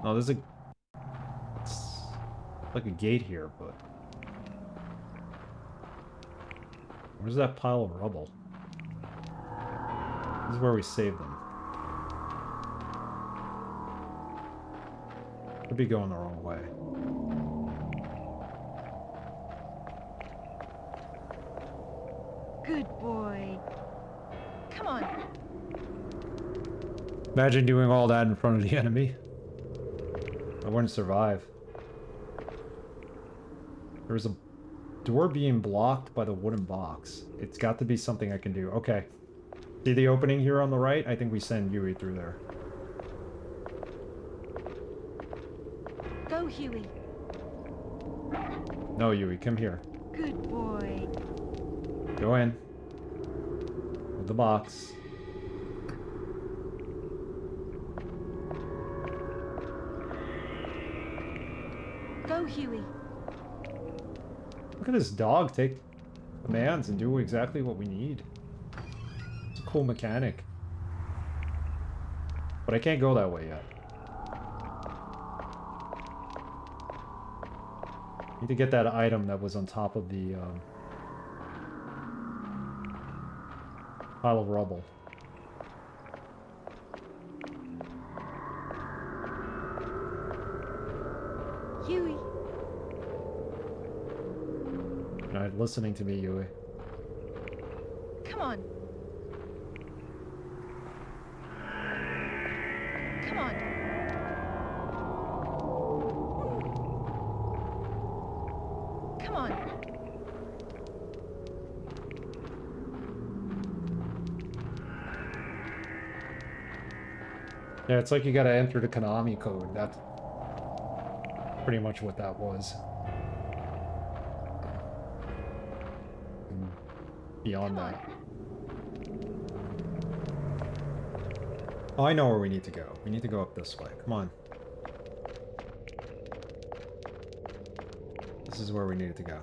No, there's a... It's like a gate here, but... Where's that pile of rubble? This is where we saved them. Could be going the wrong way. Good boy. Come on. Imagine doing all that in front of the enemy. I wouldn't survive. There's a door being blocked by the wooden box. It's got to be something I can do. Okay. See the opening here on the right? I think we send Hewie through there. Go, Hewie. No, Hewie, come here. Good boy. Go in. With the box. Go, Hewie. Look at this dog take commands and do exactly what we need. It's a cool mechanic. But I can't go that way yet. Need to get that item that was on top of the pile of rubble. Hewie. You're not listening to me, Hewie. Come on. Come on. Come on. Yeah, it's like you gotta enter the Konami code. That's pretty much what that was. And beyond Come that. Oh, I know where we need to go. We need to go up this way. Come on. This is where we needed to go.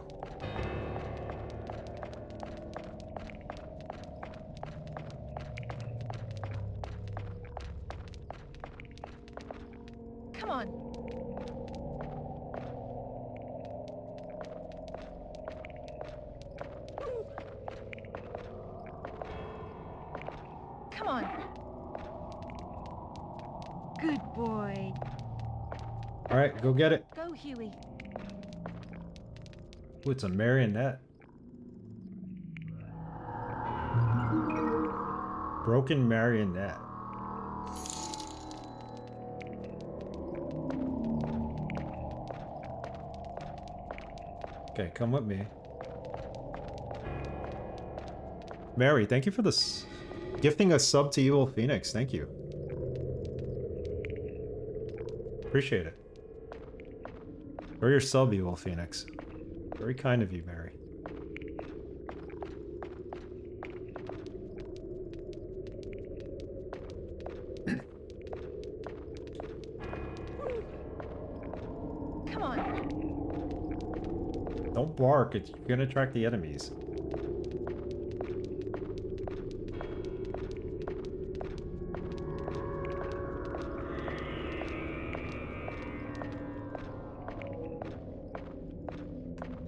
Come on. Come on. Good boy. Alright, go get it. Go, Hewie. Ooh, it's a marionette. Broken marionette. Okay, come with me. Mary, thank you for this. Gifting a sub to Evil Phoenix. Thank you. Appreciate it. For your sub, Evil Phoenix. Very kind of you, Mary. Come on. Don't bark, it's gonna attract the enemies.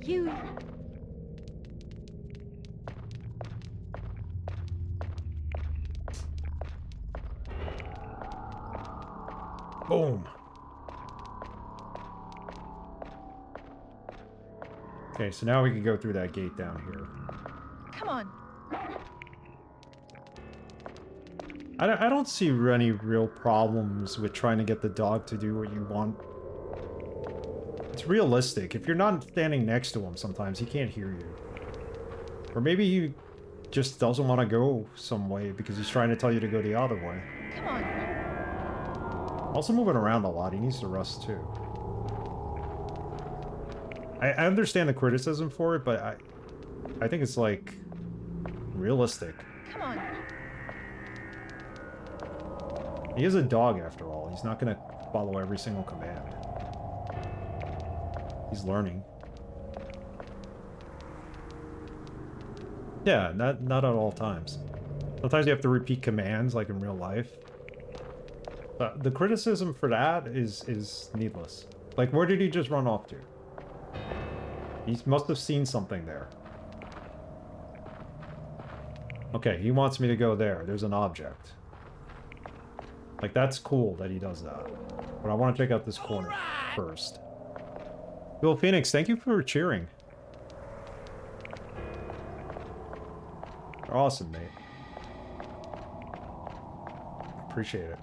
Hewie. Boom. Okay, so now we can go through that gate down here. Come on. I don't see any real problems with trying to get the dog to do what you want. It's realistic. If you're not standing next to him sometimes, he can't hear you. Or maybe he just doesn't want to go some way because he's trying to tell you to go the other way. Come on. Also moving around a lot, he needs to rest too. I understand the criticism for it, but I think it's like realistic. Come on. He is a dog after all. He's not gonna follow every single command. He's learning. Yeah, not at all times. Sometimes you have to repeat commands like in real life. But the criticism for that is needless. Like, where did he just run off to? He must have seen something there. Okay, he wants me to go there. There's an object. Like, that's cool that he does that. But I want to check out this corner first. Bill Phoenix, thank you for cheering. You're awesome, mate. Appreciate it.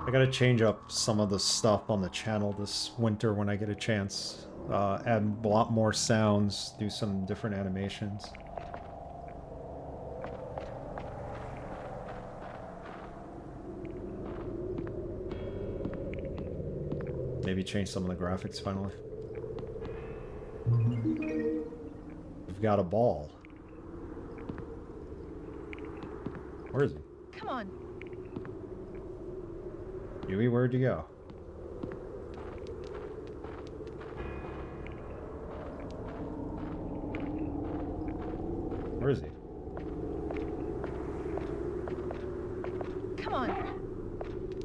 I gotta change up some of the stuff on the channel this winter when I get a chance. Add a lot more sounds, do some different animations. Maybe change some of the graphics finally. We've got a ball. Where is he? Come on. Hewie, where'd you go? Where is he? Come on.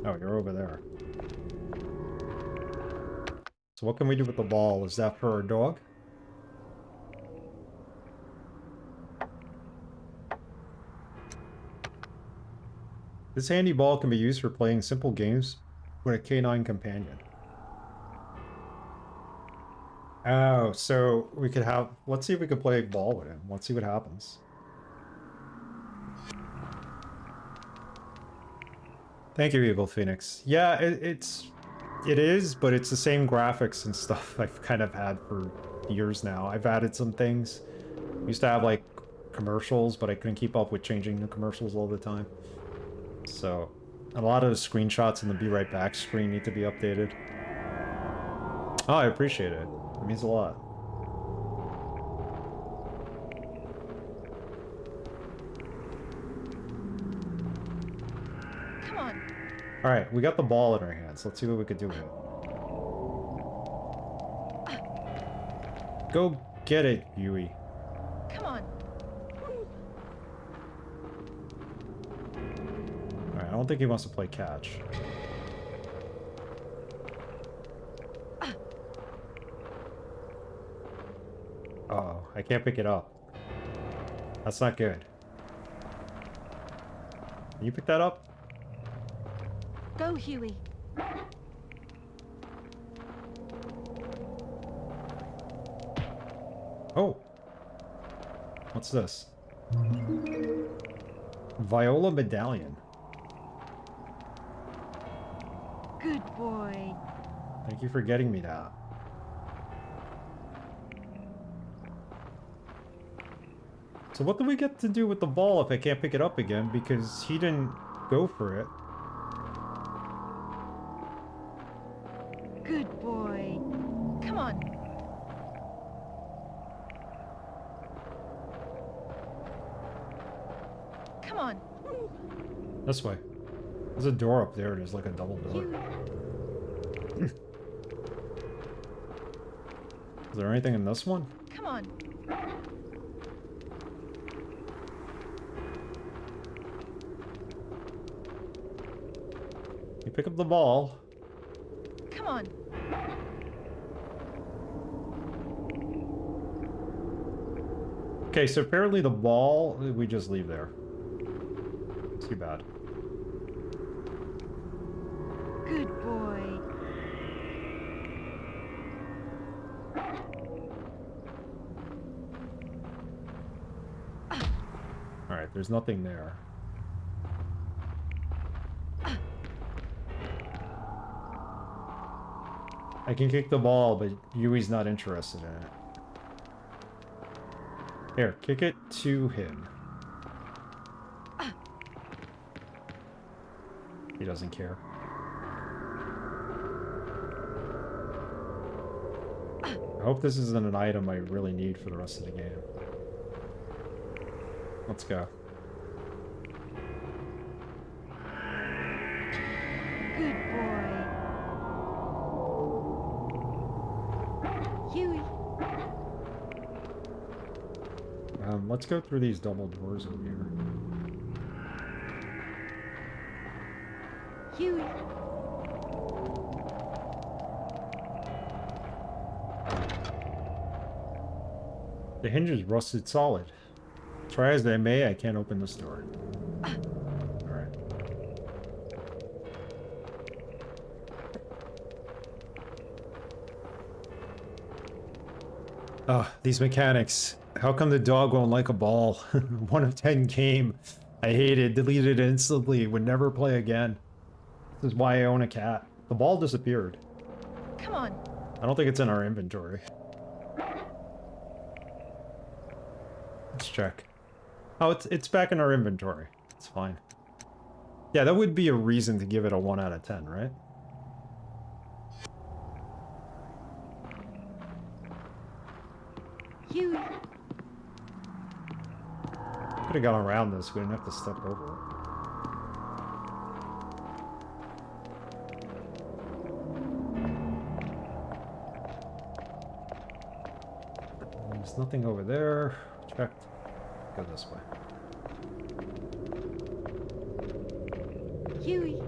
Oh, you're over there. So what can we do with the ball? Is that for our dog? This handy ball can be used for playing simple games with a canine companion. Oh, so we could have... Let's see if we can play ball with him. Let's see what happens. Thank you, Evil Phoenix. Yeah, it is, but it's the same graphics and stuff I've kind of had for years now. I've added some things. Used to have, like, commercials, but I couldn't keep up with changing the commercials all the time. So, a lot of the screenshots in the Be Right Back screen need to be updated. Oh, I appreciate it. It means a lot. Come on. Alright, we got the ball in our hands. Let's see what we could do with it. Go get it, Hewie. Come on. Alright, I don't think he wants to play catch. Uh-oh, I can't pick it up. That's not good. Can you pick that up? Go, Hewie. Oh! What's this? Viola medallion. Good boy. Thank you for getting me that. So what do we get to do with the ball if I can't pick it up again? Because he didn't go for it. Good boy. Come on. Come on. This way. There's a door up there. There's like a double door. Hewie. Is there anything in this one? Come on. You pick up the ball. Come on. Okay, so apparently the ball, we just leave there. Too bad. Good boy. Alright, there's nothing there. I can kick the ball, but Yui's not interested in it. Here, kick it to him. He doesn't care. I hope this isn't an item I really need for the rest of the game. Let's go. Good boy. Hewie. Let's go through these double doors over here. Hewie. The hinge is rusted solid. Try as I may, I can't open this door. Alright. Oh, these mechanics. How come the dog won't like a ball? 1 of 10 game. I hate it. Deleted it instantly. Would never play again. This is why I own a cat. The ball disappeared. Come on. I don't think it's in our inventory. Let's check. Oh, it's back in our inventory. It's fine. Yeah, that would be a reason to give it a 1 out of 10, right? Hewie. Could have gone around this. We didn't have to step over it. There's nothing over there. Check. Go this way. Hewie.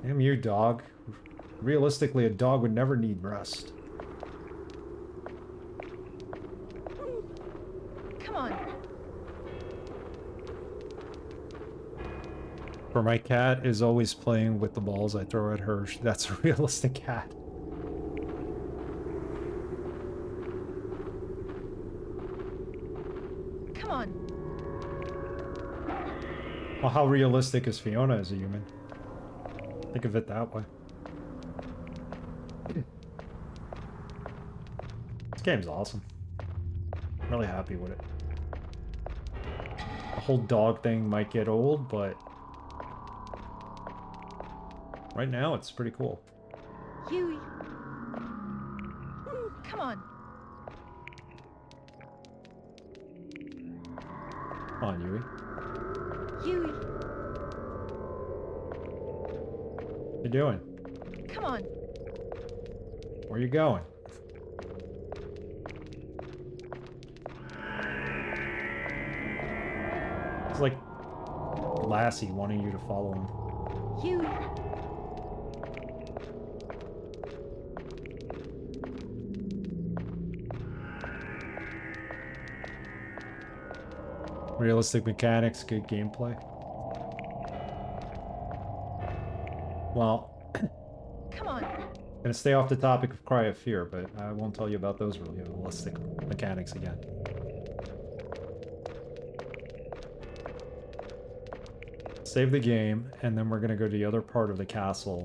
Damn you, dog. Realistically, a dog would never need rest. Come on. For my cat is always playing with the balls I throw at her. That's a realistic cat. Come on. Well, how realistic is Fiona as a human? Think of it that way. This game's awesome. I'm really happy with it. The whole dog thing might get old, but right now it's pretty cool. Hewie. Come on. Come on, Hewie. Hewie. What you doing? Come on. Where you going? It's like Lassie wanting you to follow him. Hewie. Realistic mechanics, good gameplay. Well, Come on. gonna stay off the topic of Cry of Fear, but I won't tell you about those realistic mechanics again. Save the game, and then we're gonna go to the other part of the castle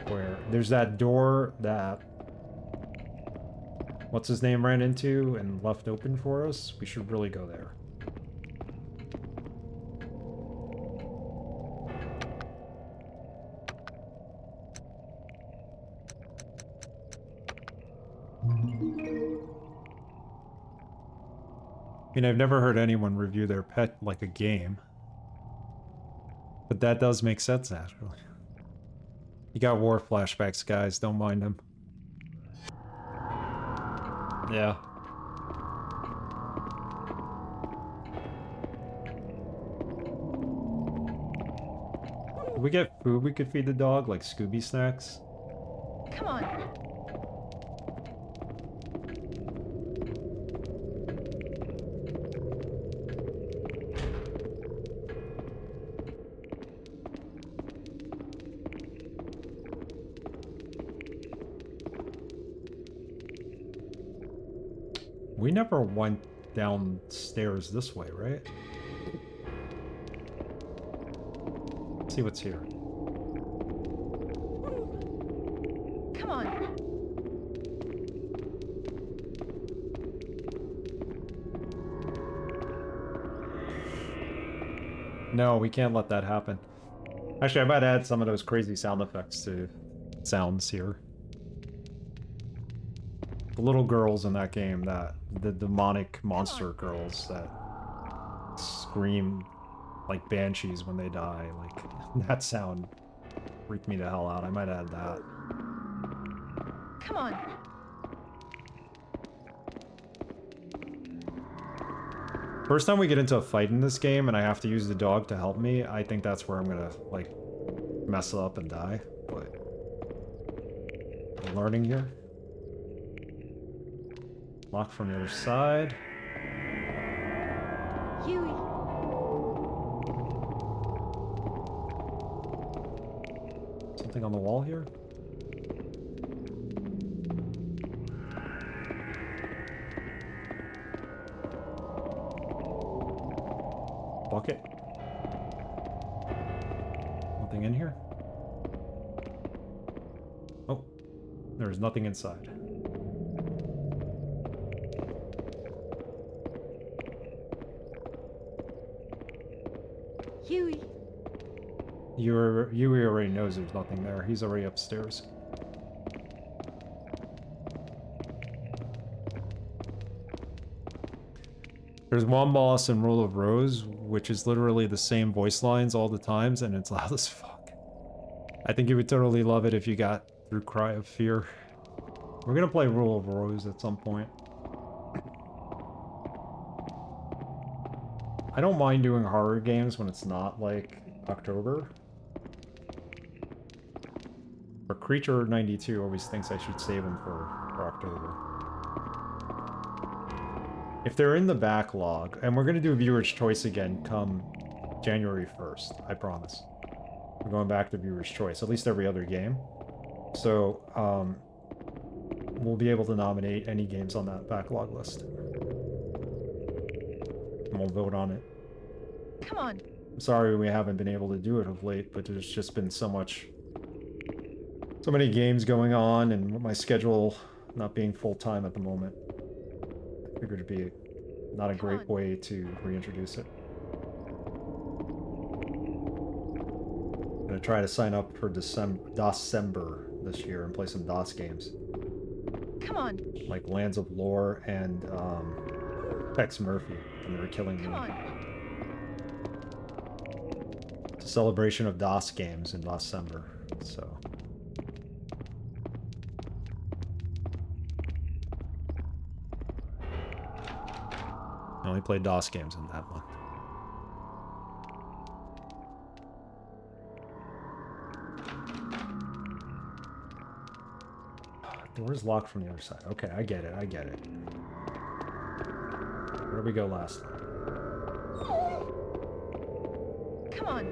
where there's that door that what's his name ran into and left open for us. We should really go there. I mean, I've never heard anyone review their pet like a game. But that does make sense, naturally. You got war flashbacks, guys. Don't mind them. Yeah. Did we get food we could feed the dog, like Scooby snacks? Come on. We never went downstairs this way, right? Let's see what's here. Come on. No, we can't let that happen. Actually, I might add some of those crazy sound effects to sounds here. The little girls in that game, the demonic monster girls that scream like banshees when they die, like that sound freaked me the hell out. I might add that. Come on. First time we get into a fight in this game and I have to use the dog to help me, I think that's where I'm gonna like mess up and die, but I'm learning here. Lock from the other side. Hewie. Something on the wall here? Bucket? Nothing in here? Oh, there's nothing inside. Hewie. Hewie already knows there's nothing there. He's already upstairs. There's one boss in Rule of Rose, which is literally the same voice lines all the times, and it's loud as fuck. I think you would totally love it if you got through Cry of Fear. We're gonna play Rule of Rose at some point. I don't mind doing horror games when it's not like October. But Creature 92 always thinks I should save them for October. If they're in the backlog, and we're gonna do Viewer's Choice again come January 1st, I promise. We're going back to Viewer's Choice, at least every other game. So, we'll be able to nominate any games on that backlog list. And we'll vote on it. Come on. I'm sorry we haven't been able to do it of late, but there's just been so many games going on, and my schedule not being full-time at the moment. I figured it'd be not a great way to reintroduce it. I'm gonna try to sign up for December this year and play some DOS games. Come on. Like Lands of Lore and Tex Murphy, and they were killing me. Come on. It's a celebration of DOS games in December, so. I only played DOS games in that one. Door's locked from the other side. Okay, I get it, I get it. Where did we go last time? Come on.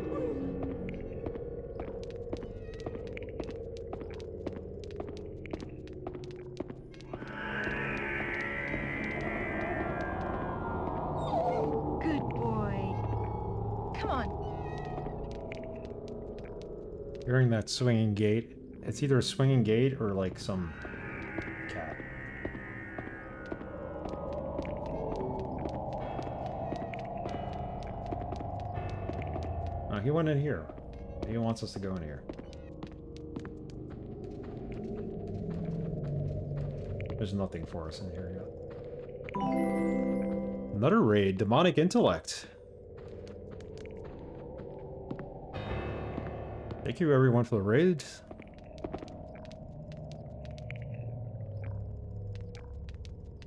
Good boy. Come on. Hearing that swinging gate. It's either a swinging gate or like some cat. Oh, he went in here. He wants us to go in here. There's nothing for us in here yet. Another raid, Demonic Intellect. Thank you everyone for the raid.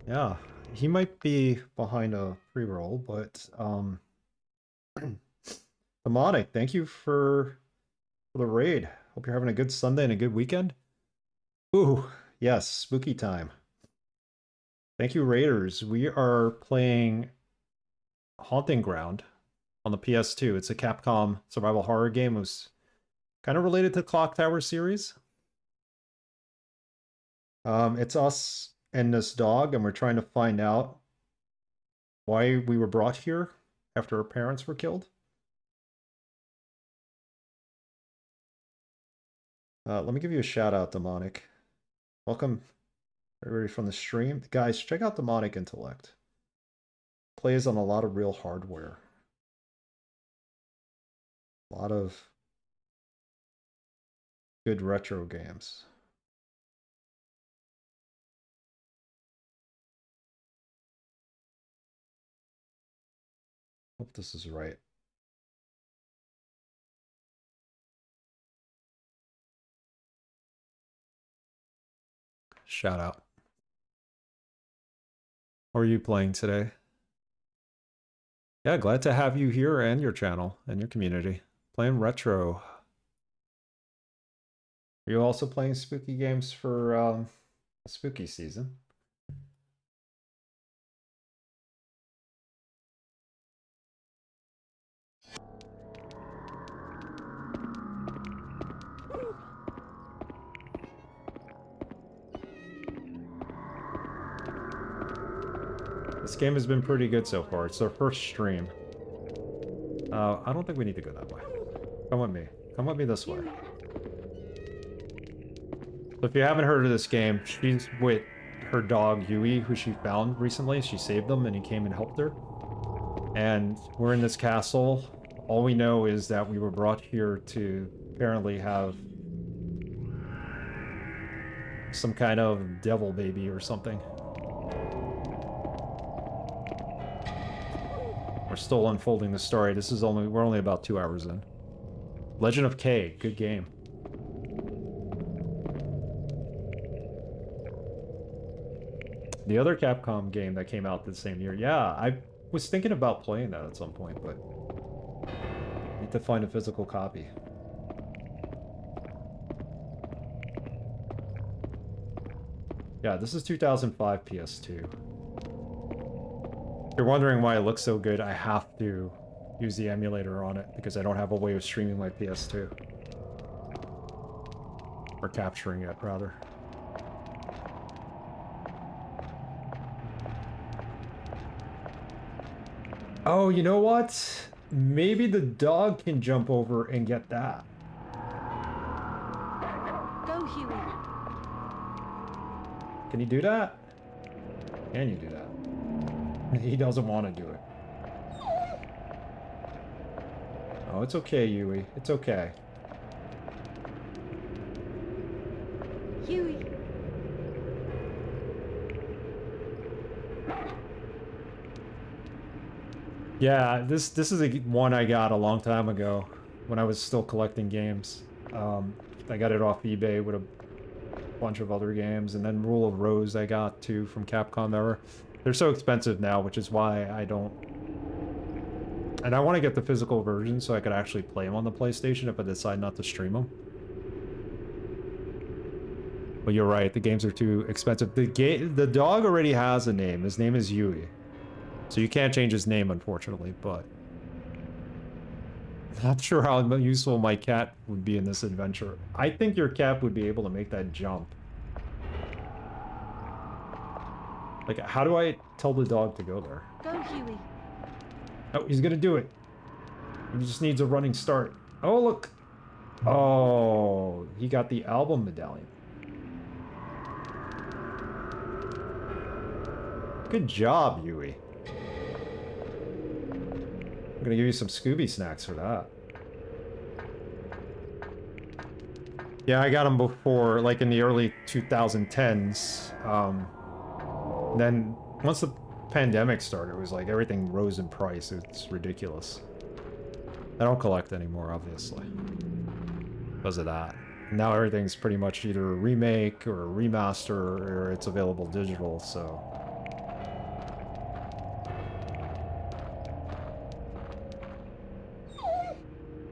Yeah, he might be behind a pre-roll, but Demonic, thank you for the raid. Hope you're having a good Sunday and a good weekend. Ooh, yes, spooky time. Thank you, Raiders. We are playing Haunting Ground on the PS2. It's a Capcom survival horror game. It was kind of related to the Clock Tower series. It's us and this dog, and we're trying to find out why we were brought here after our parents were killed. Let me give you a shout out, Demonic. Welcome everybody from the stream. Guys, check out Demonic Intellect. Plays on a lot of real hardware. A lot of good retro games. Hope this is right. Shout out. What are you playing today? Yeah, glad to have you here and your channel and your community. Playing retro. Are you also playing spooky games for spooky season? This game has been pretty good so far. It's our first stream. I don't think we need to go that way. Come with me. Come with me this way. So if you haven't heard of this game, she's with her dog Hewie, who she found recently. She saved them and he came and helped her. And we're in this castle. All we know is that we were brought here to apparently have some kind of devil baby or something. We're still unfolding the story. We're only about 2 hours in. Legend of K, good game. The other Capcom game that came out the same year. Yeah, I was thinking about playing that at some point, but I need to find a physical copy. Yeah, this is 2005 PS2. If you're wondering why it looks so good, I have to use the emulator on it because I don't have a way of streaming my PS2. Or capturing it, rather. Oh, you know what? Maybe the dog can jump over and get that. Go, Hewie. Can you do that? Can you do that? He doesn't want to do it. Oh, it's okay, Hewie. It's okay. Hewie. Yeah, this is a one I got a long time ago when I was still collecting games. I got it off eBay with a bunch of other games, and then Rule of Rose I got too from Capcom era. They're so expensive now, which is why I don't... And I want to get the physical version so I could actually play them on the PlayStation if I decide not to stream them. But you're right, the games are too expensive. The dog already has a name. His name is Hewie. So you can't change his name, unfortunately, but... Not sure how useful my cat would be in this adventure. I think your cat would be able to make that jump. Like, how do I tell the dog to go there? Go, Hewie. Oh, he's gonna do it. He just needs a running start. Oh, look! Oh, he got the album medallion. Good job, Hewie. I'm gonna give you some Scooby snacks for that. Yeah, I got them before, like in the early 2010s. Then once the pandemic started, it was like everything rose in price. It's ridiculous. I don't collect anymore, obviously, because of that. Now everything's pretty much either a remake or a remaster, or it's available digital, so...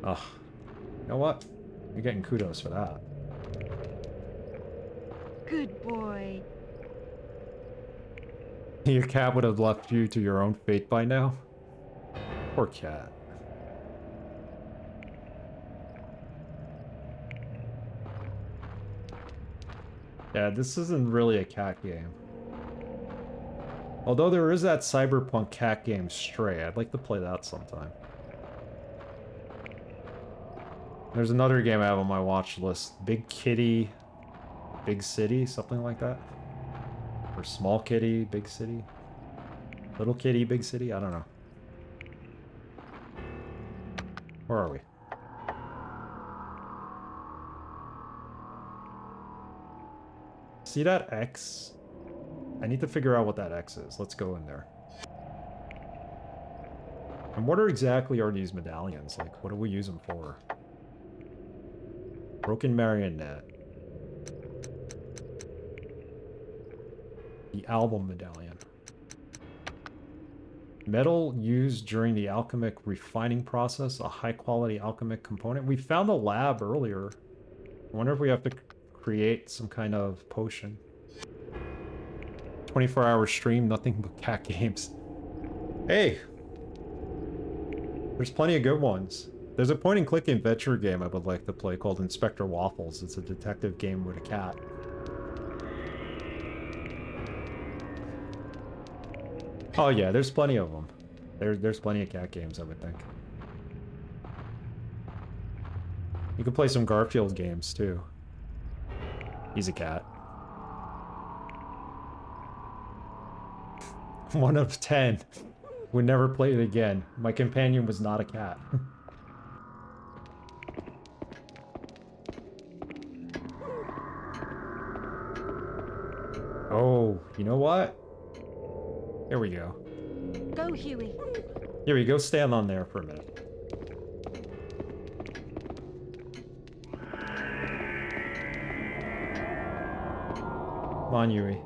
Ugh. You know what? You're getting kudos for that. Good boy. Your cat would have left you to your own fate by now? Poor cat. Yeah, this isn't really a cat game. Although there is that cyberpunk cat game Stray. I'd like to play that sometime. There's another game I have on my watch list. Big Kitty, Big City, something like that. Or Small Kitty, Big City. Little Kitty, Big City, I don't know. Where are we? See that X? I need to figure out what that X is. Let's go in there. And what exactly are these medallions? Like, what do we use them for? Broken Marionette. The album medallion. Metal used during the alchemic refining process, a high-quality alchemic component. We found a lab earlier. I wonder if we have to create some kind of potion. 24-hour stream, nothing but cat games. Hey! There's plenty of good ones. There's a point-and-click adventure game I would like to play called Inspector Waffles. It's a detective game with a cat. Oh yeah, there's plenty of them. There's plenty of cat games, I would think. You can play some Garfield games, too. He's a cat. 1 of 10. Would never play it again. My companion was not a cat. Oh, you know what? Here we go. Go, Hewie. Here we go, stand on there for a minute. Come on, Hewie.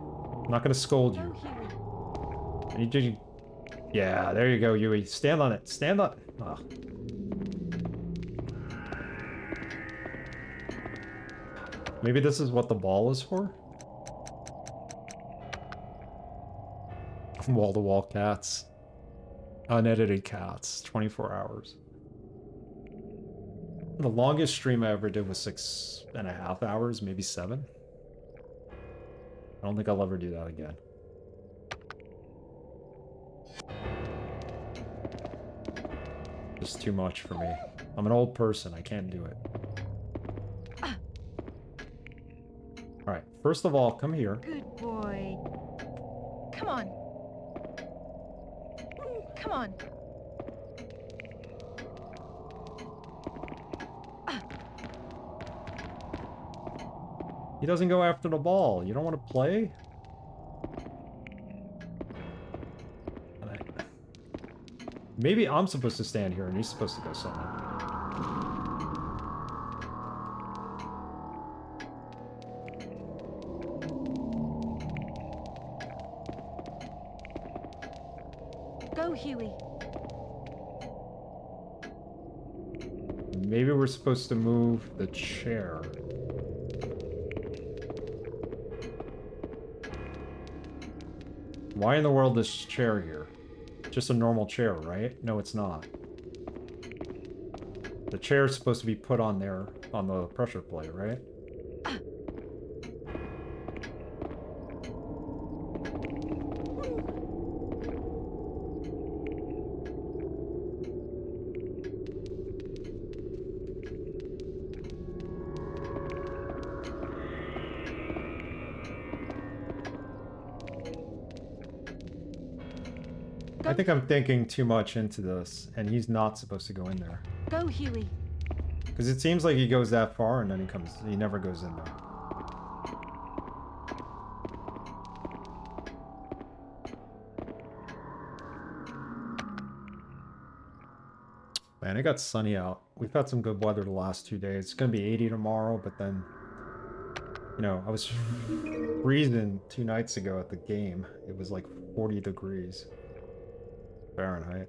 I'm not gonna scold Go, you. Hewie. I need you. Yeah, there you go, Yui. Stand on it. Stand on. Ugh. Maybe this is what the ball is for? Wall-to-wall cats. Unedited cats. 24 hours. The longest stream I ever did was 6.5 hours, maybe 7. I don't think I'll ever do that again. Just too much for me. I'm an old person, I can't do it. Alright, first of all, come here. Good boy. Come on. Come on. He doesn't go after the ball. You don't want to play? Maybe I'm supposed to stand here and he's supposed to go somewhere. Go, Hewie. Maybe we're supposed to move the chair. Why in the world this chair here? Just a normal chair, right? No, it's not. The chair is supposed to be put on there on the pressure plate, right? I think I'm thinking too much into this, and he's not supposed to go in there. Go, Hewie. Because it seems like he goes that far and then he never goes in there. Man, it got sunny out. We've had some good weather the last 2 days. It's gonna be 80 tomorrow, but then, you know, I was freezing 2 nights ago at the game. It was like 40 degrees Fahrenheit.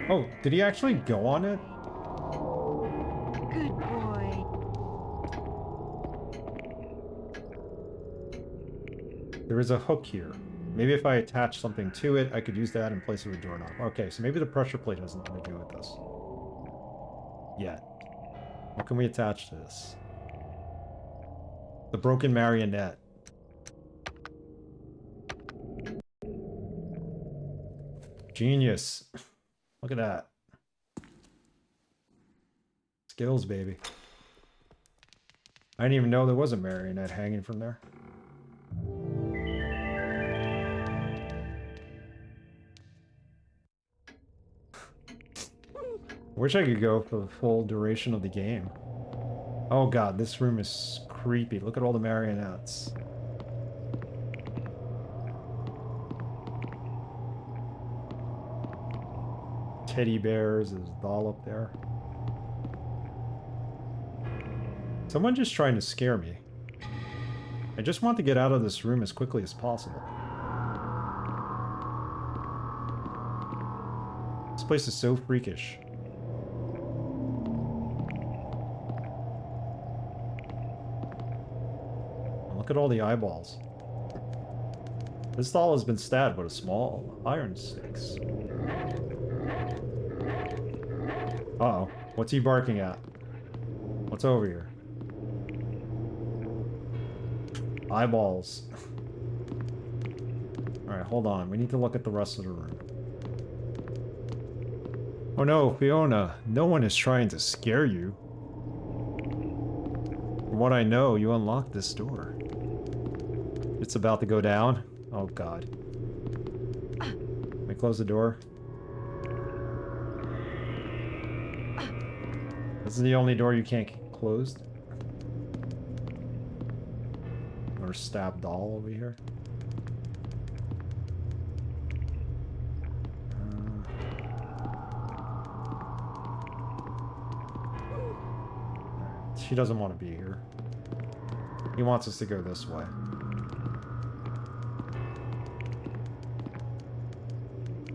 Oh, did he actually go on it? Good boy. There is a hook here. Maybe if I attach something to it, I could use that in place of a doorknob. Okay, so maybe the pressure plate has nothing to do with this. Yet. What can we attach to this? The broken marionette. Genius. Look at that. Skills, baby. I didn't even know there was a marionette hanging from there. Wish I could go for the full duration of the game. Oh god, this room is creepy. Look at all the marionettes. Teddy bears, there's a doll up there. Someone just trying to scare me. I just want to get out of this room as quickly as possible. This place is so freakish. Look at all the eyeballs. This doll has been stabbed with a small iron sticks. Uh-oh. What's he barking at? What's over here? Eyeballs. Alright, hold on. We need to look at the rest of the room. Oh no, Fiona. No one is trying to scare you. From what I know, you unlocked this door. It's about to go down. Oh god. Let me close the door. This is the only door you can't keep closed. Or stab doll over here. She doesn't want to be here. He wants us to go this way.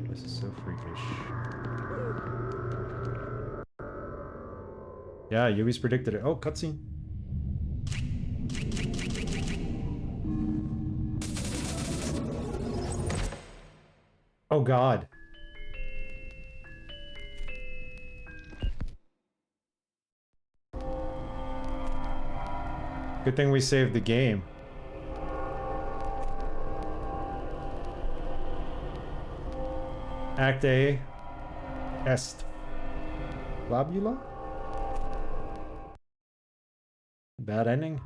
This is so freakish. Yeah, Yui's predicted it. Oh, cutscene. Oh god. Good thing we saved the game. Act A. Est. Labula? Bad ending?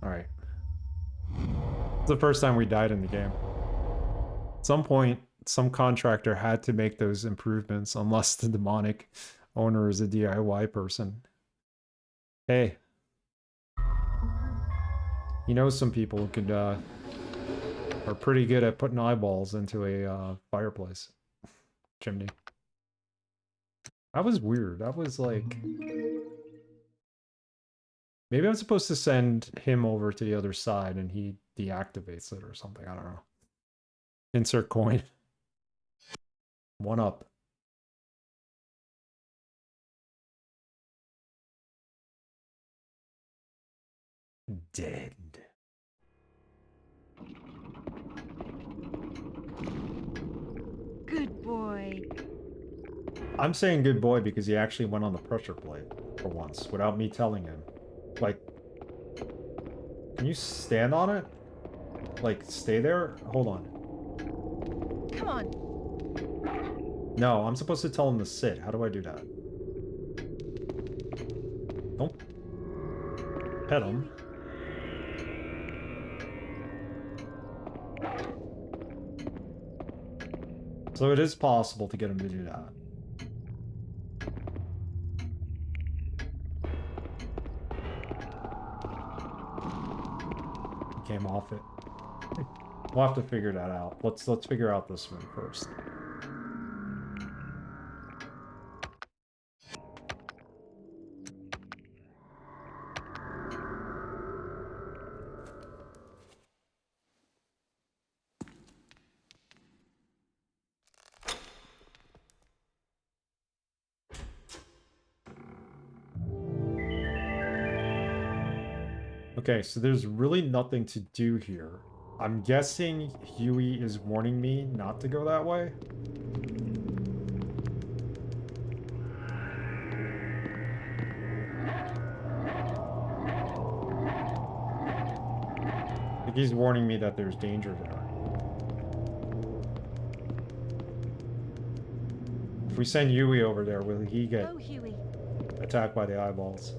Alright. It's the first time we died in the game. At some point, some contractor had to make those improvements, unless the demonic owner is a DIY person. Hey. You know some people who could, are pretty good at putting eyeballs into a fireplace. Chimney. That was weird. That was like... Maybe I'm supposed to send him over to the other side and he deactivates it or something. I don't know. Insert coin. 1 up. Dead. Good boy. I'm saying good boy because he actually went on the pressure plate for once without me telling him. Like, can you stand on it? Like, stay there? Hold on. Come on. No, I'm supposed to tell him to sit. How do I do that? Don't pet him. So it is possible to get him to do that. He came off it. We'll have to figure that out. Let's figure out this one first. Okay, so there's really nothing to do here. I'm guessing Hewie is warning me not to go that way. I think he's warning me that there's danger there. If we send Hewie over there, will he get Go, Hewie. attacked by the eyeballs?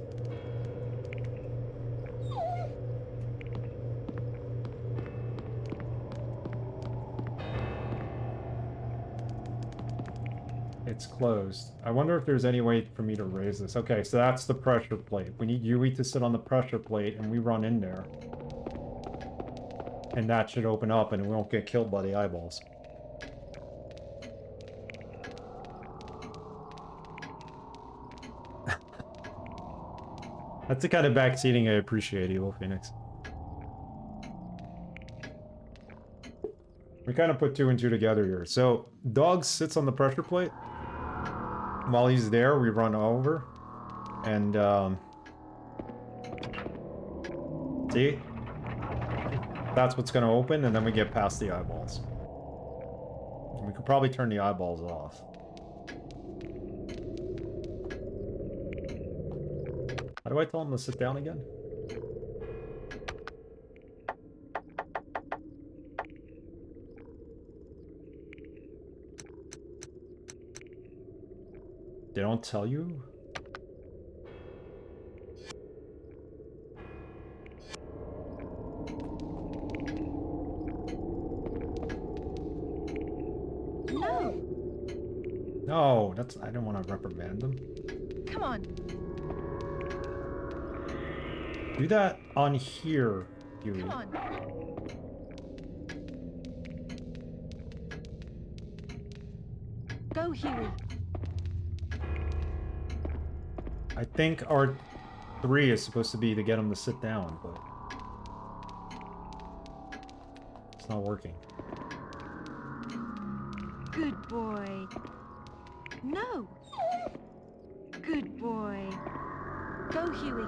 It's closed. I wonder if there's any way for me to raise this. Okay, so that's the pressure plate. We need Hewie to sit on the pressure plate and we run in there. And that should open up and we won't get killed by the eyeballs. That's the kind of backseating I appreciate, Evil Phoenix. We kind of put 2 and 2 together here. So, dog sits on the pressure plate. While he's there, we run over. And, see? That's what's going to open, and then we get past the eyeballs. We could probably turn the eyeballs off. How do I tell him to sit down again? They don't tell you? No. No, that's... I don't want to reprimand them. Come on. Do that on here, Hewie. Come on. Go, Hewie. I think our 3 is supposed to be to get him to sit down, but it's not working. Good boy. No. Good boy. Go, Hewie.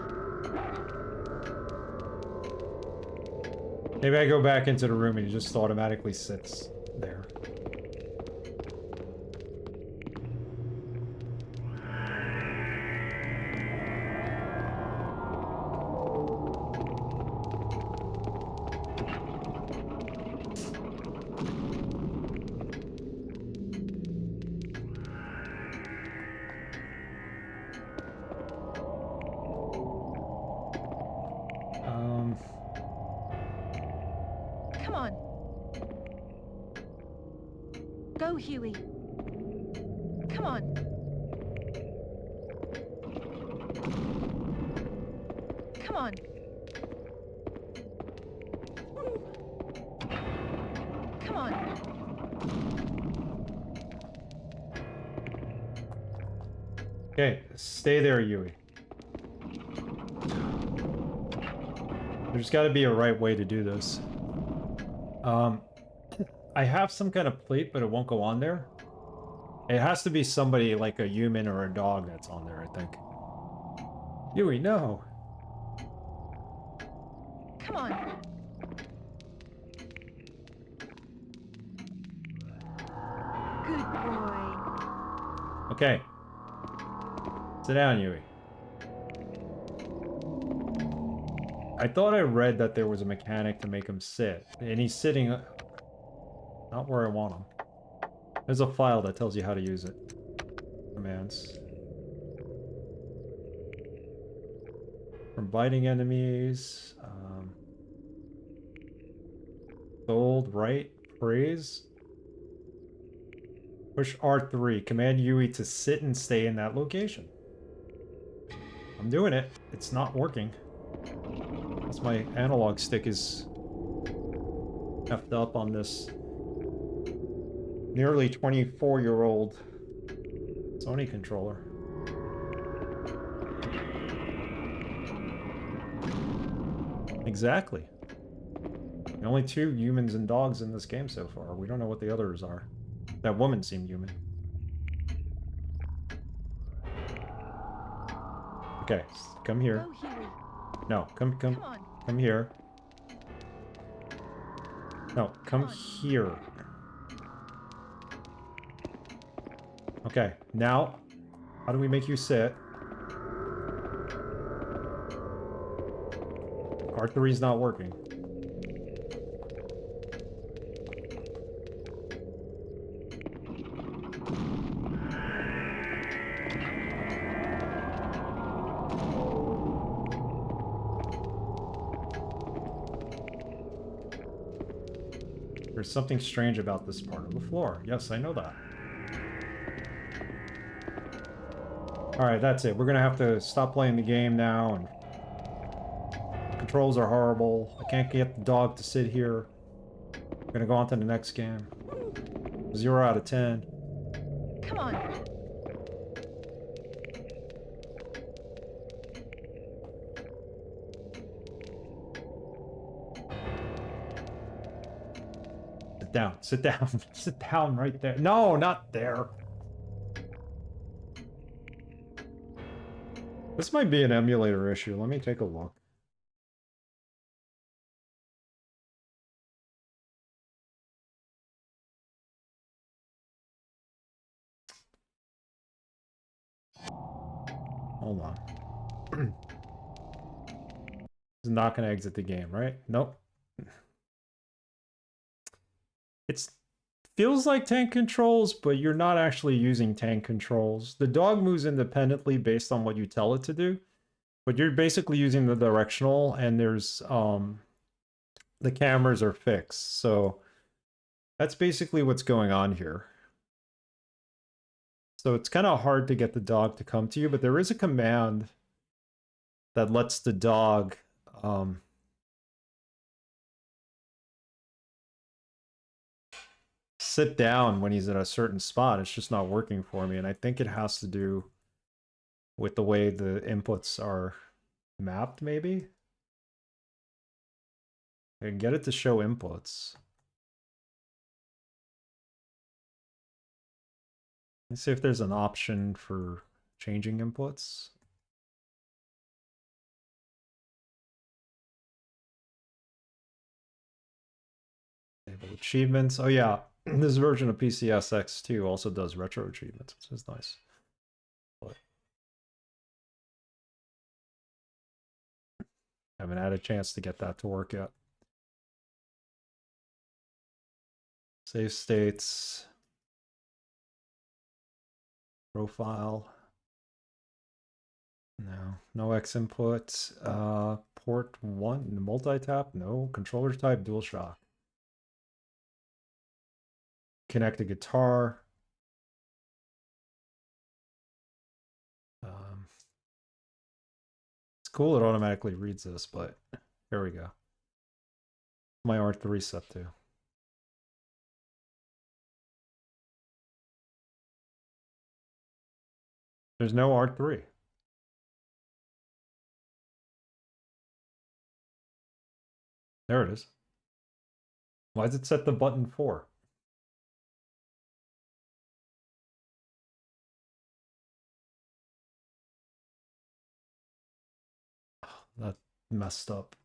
Maybe I go back into the room and he just automatically sits there. Come on. Go, Hewie. Come on. Come on. Come on. Okay, stay there, Hewie. There's got to be a right way to do this. I have some kind of plate, but it won't go on there. It has to be somebody like a human or a dog that's on there, I think. Hewie, no. Come on. Good boy. Okay. Sit down, Hewie. I thought I read that there was a mechanic to make him sit, and he's sitting not where I want him. There's a file that tells you how to use it. Commands. From biting enemies. Gold, right? Praise. Push R3. Command Hewie to sit and stay in that location. I'm doing it. It's not working. That's my analog stick is effed up on this nearly 24-year-old Sony controller. Exactly. The only 2 humans and dogs in this game so far. We don't know what the others are. That woman seemed human. Okay, come here. Go, Hewie. No, come on. come here. No, come on. here. Okay, now, how do we make you sit? R3's not working. There's something strange about this part of the floor. Yes, I know that. Alright, that's it. We're gonna have to stop playing the game now, and controls are horrible. I can't get the dog to sit here. We're gonna go on to the next game. 0 out of 10. Come on. Sit down, sit down, sit down right there. No, not there. This might be an emulator issue. Let me take a look. Hold on. It's not going to exit the game, right? Nope. It feels like tank controls, but you're not actually using tank controls. The dog moves independently based on what you tell it to do, but you're basically using the directional, and there's the cameras are fixed. So that's basically what's going on here. So it's kind of hard to get the dog to come to you, but there is a command that lets the dog sit down when he's in a certain spot. It's just not working for me, and I think it has to do with the way the inputs are mapped, maybe? I can get it to show inputs. Let's see if there's an option for changing inputs. Enable achievements. Oh yeah, this version of PCSX2 also does retro achievements, which is nice. But I haven't had a chance to get that to work yet. Save states. Profile. No X input. Port 1, multi-tap, no. Controller type, DualShock. Connect a guitar. It's cool it automatically reads this, but here we go. My R3 set to. There's no R3. There it is. Why does it set the button 4? That messed up.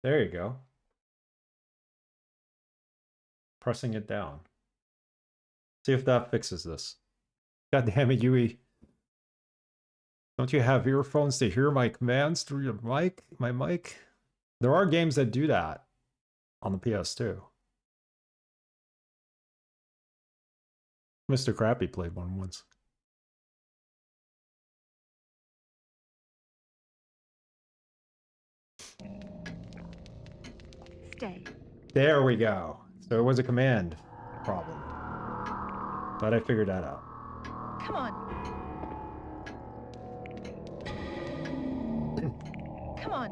There you go. Pressing it down. See if that fixes this. God damn it, Hewie. Don't you have earphones to hear my commands through your mic? My mic? There are games that do that on the PS2. Mr. Crappy played one once. Stay. There we go. So it was a command problem. But I figured that out. Come on. Come on.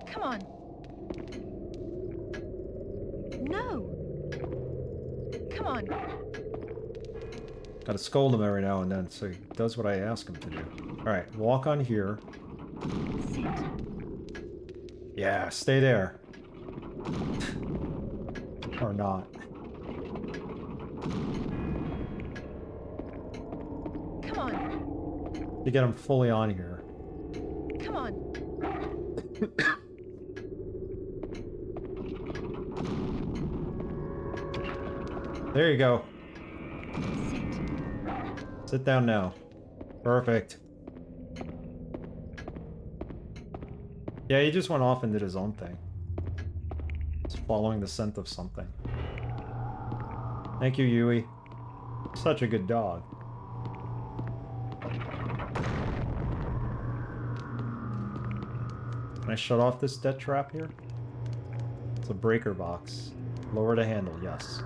Come on. No. Come on. Gotta scold him every now and then so he does what I ask him to do. Alright, walk on here. Sit. Yeah, stay there. Or not. Come on. To get him fully on here. Come on. There you go. Sit. Sit down now. Perfect. Yeah, he just went off and did his own thing. He's following the scent of something. Thank you, Hewie. Such a good dog. Can I shut off this death trap here? It's a breaker box. Lower the handle, yes.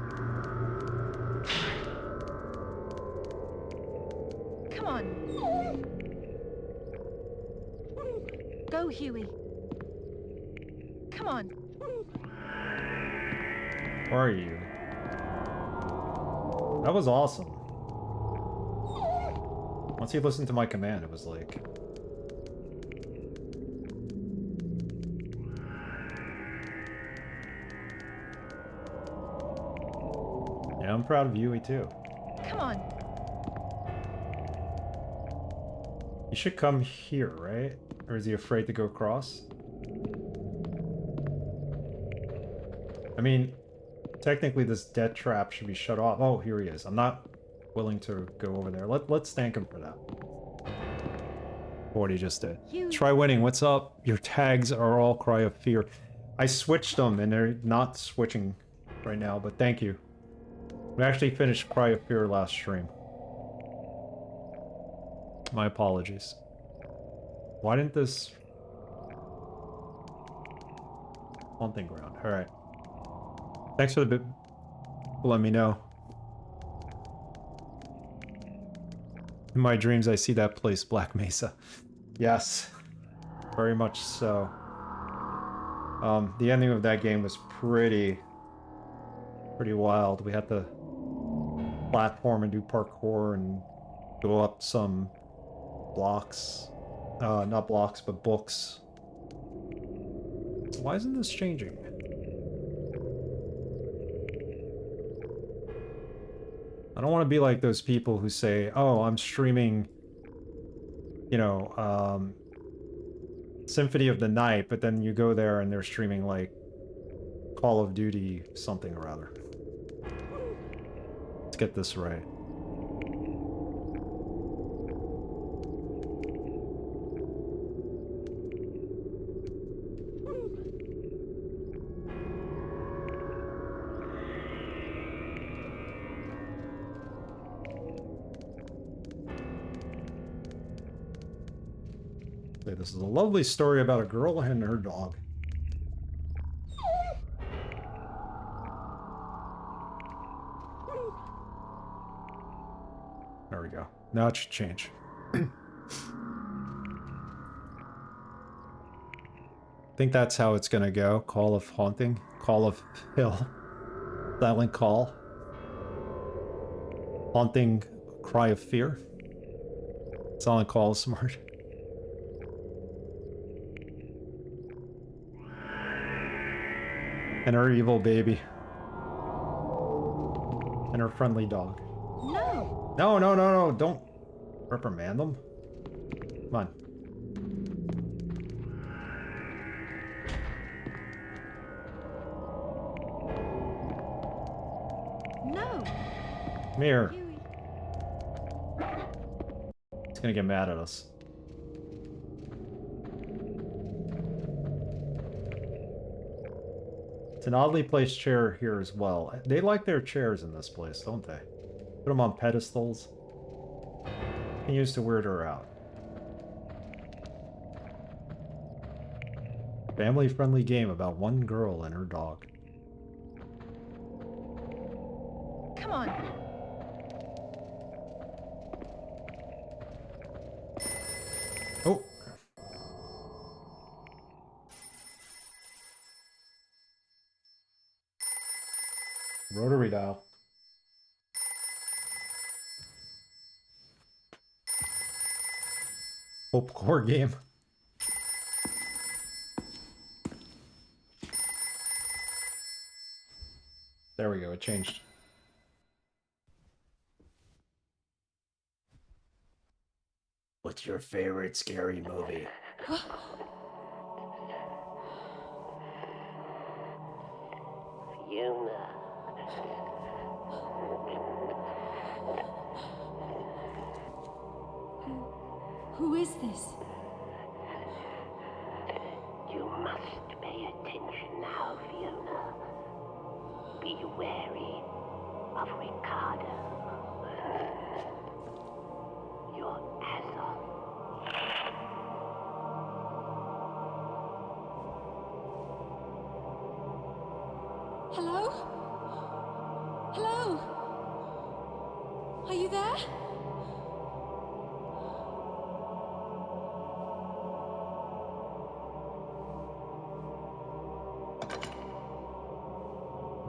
Come on. Go, Hewie. Come on. Where are you? That was awesome. Once he listened to my command, it was like... Yeah, I'm proud of Hewie too. Come on. He should come here, right? Or is he afraid to go across? I mean, technically this death trap should be shut off. Oh, here he is. I'm not willing to go over there. Let's thank him for that. For what he just did. Try winning. What's up? Your tags are all Cry of Fear. I switched them and they're not switching right now, but thank you. We actually finished Cry of Fear last stream. My apologies. Why didn't this... Haunting Ground. Alright. Thanks for the bit. Let me know. In my dreams, I see that place, Black Mesa. Yes. Very much so. The ending of that game was pretty Pretty wild. We had to platform and do parkour and go up some blocks. Not blocks, but books. Why isn't this changing? I don't want to be like those people who say, oh, I'm streaming, you know, Symphony of the Night, but then you go there and they're streaming, like, Call of Duty something or other. Let's get this right. This is a lovely story about a girl and her dog. There we go. Now it should change. I think that's how it's gonna go. Call of Haunting. Call of Hill. Silent Call. Haunting Cry of Fear. Silent Call is smart. And her evil baby. And her friendly dog. No! No, no, no, no, don't reprimand them. Come on. No! Come here. Hewie. It's gonna get mad at us. It's an oddly placed chair here as well. They like their chairs in this place, don't they? Put them on pedestals. Can use to weird her out. Family-friendly game about one girl and her dog. Come on. Oh! Rotary dial. Hope core game. There we go, it changed. What's your favorite scary movie? Fiona. Who is this? You must pay attention now, Fiona. Be wary of Ricardo. Your Azov. Hello? Hello? Are you there?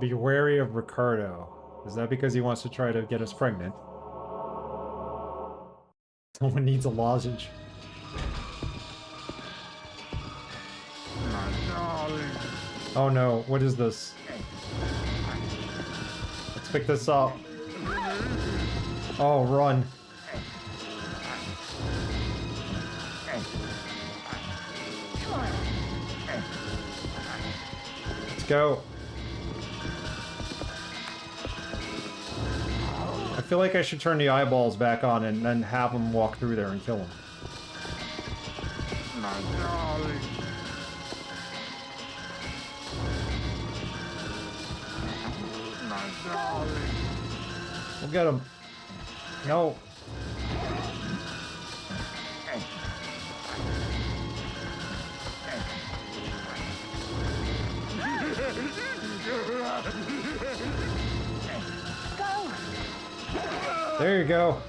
Be wary of Ricardo. Is that because he wants to try to get us pregnant? Someone needs a lozenge. Oh no, what is this? Let's pick this up. Oh, run. Come on. Let's go. I feel like I should turn the eyeballs back on and then have him walk through there and kill him. We'll get him. No. Go! There you go.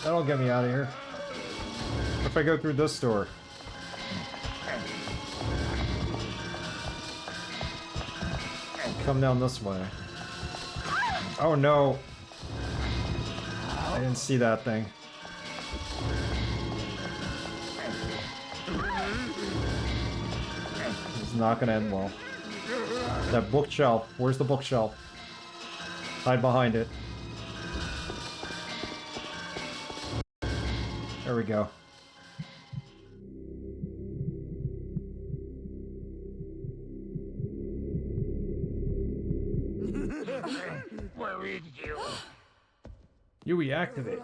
That'll get me out of here. What if I go through this door? Come down this way. Oh no. I didn't see that thing. It's not gonna end well. That bookshelf. Where's the bookshelf? Hide behind it. There we go. Where is you? Hewie, activate.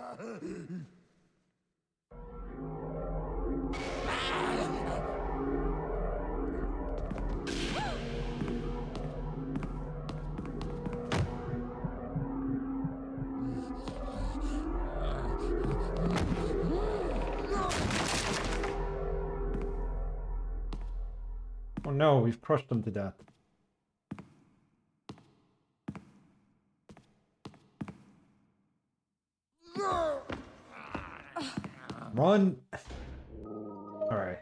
Oh no, we've crushed him to death. Run! Alright.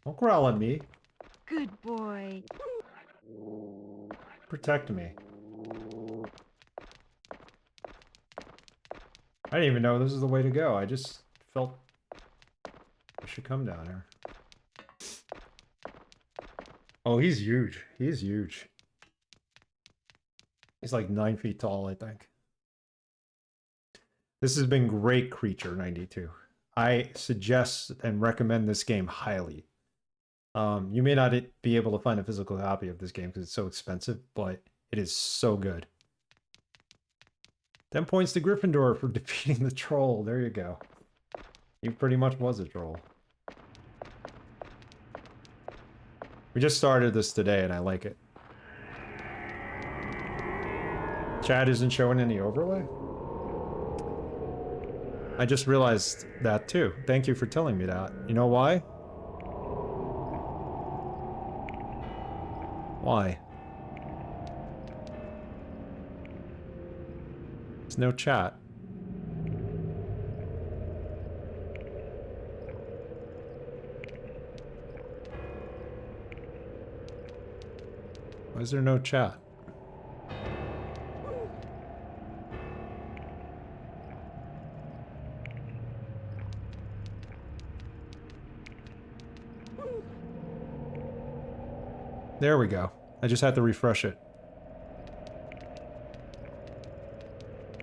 Don't growl at me. Good boy. Protect me. I didn't even know this is the way to go. I just felt I should come down here. Oh, he's huge. He's huge. He's like 9 feet tall, I think. This has been great, Creature 92. I suggest and recommend this game highly. You may not be able to find a physical copy of this game because it's so expensive, but it is so good. 10 points to Gryffindor for defeating the troll. There you go. He pretty much was a troll. We just started this today and I like it. Chat isn't showing any overlay? I just realized that too. Thank you for telling me that. You know why? Why? There's no chat. Why is there no chat? There we go. I just had to refresh it.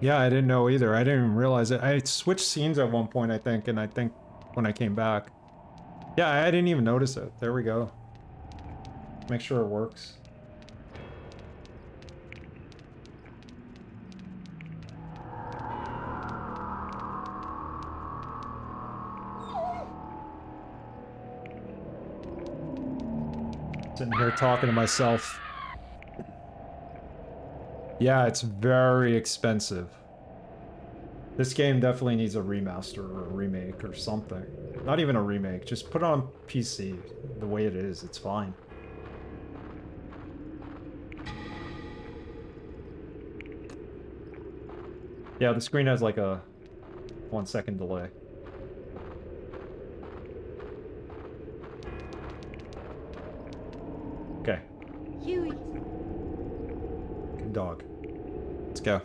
Yeah, I didn't know either. I didn't even realize it. I switched scenes at one point, I think, and I think when I came back. Yeah, I didn't even notice it. There we go. Make sure it works. Sitting here talking to myself. Yeah, it's very expensive. This game definitely needs a remaster or a remake or something. Not even a remake, just put it on PC the way it is, it's fine. Yeah, the screen has like a 1 second delay. Okay. Hewie. Good dog. Let's go.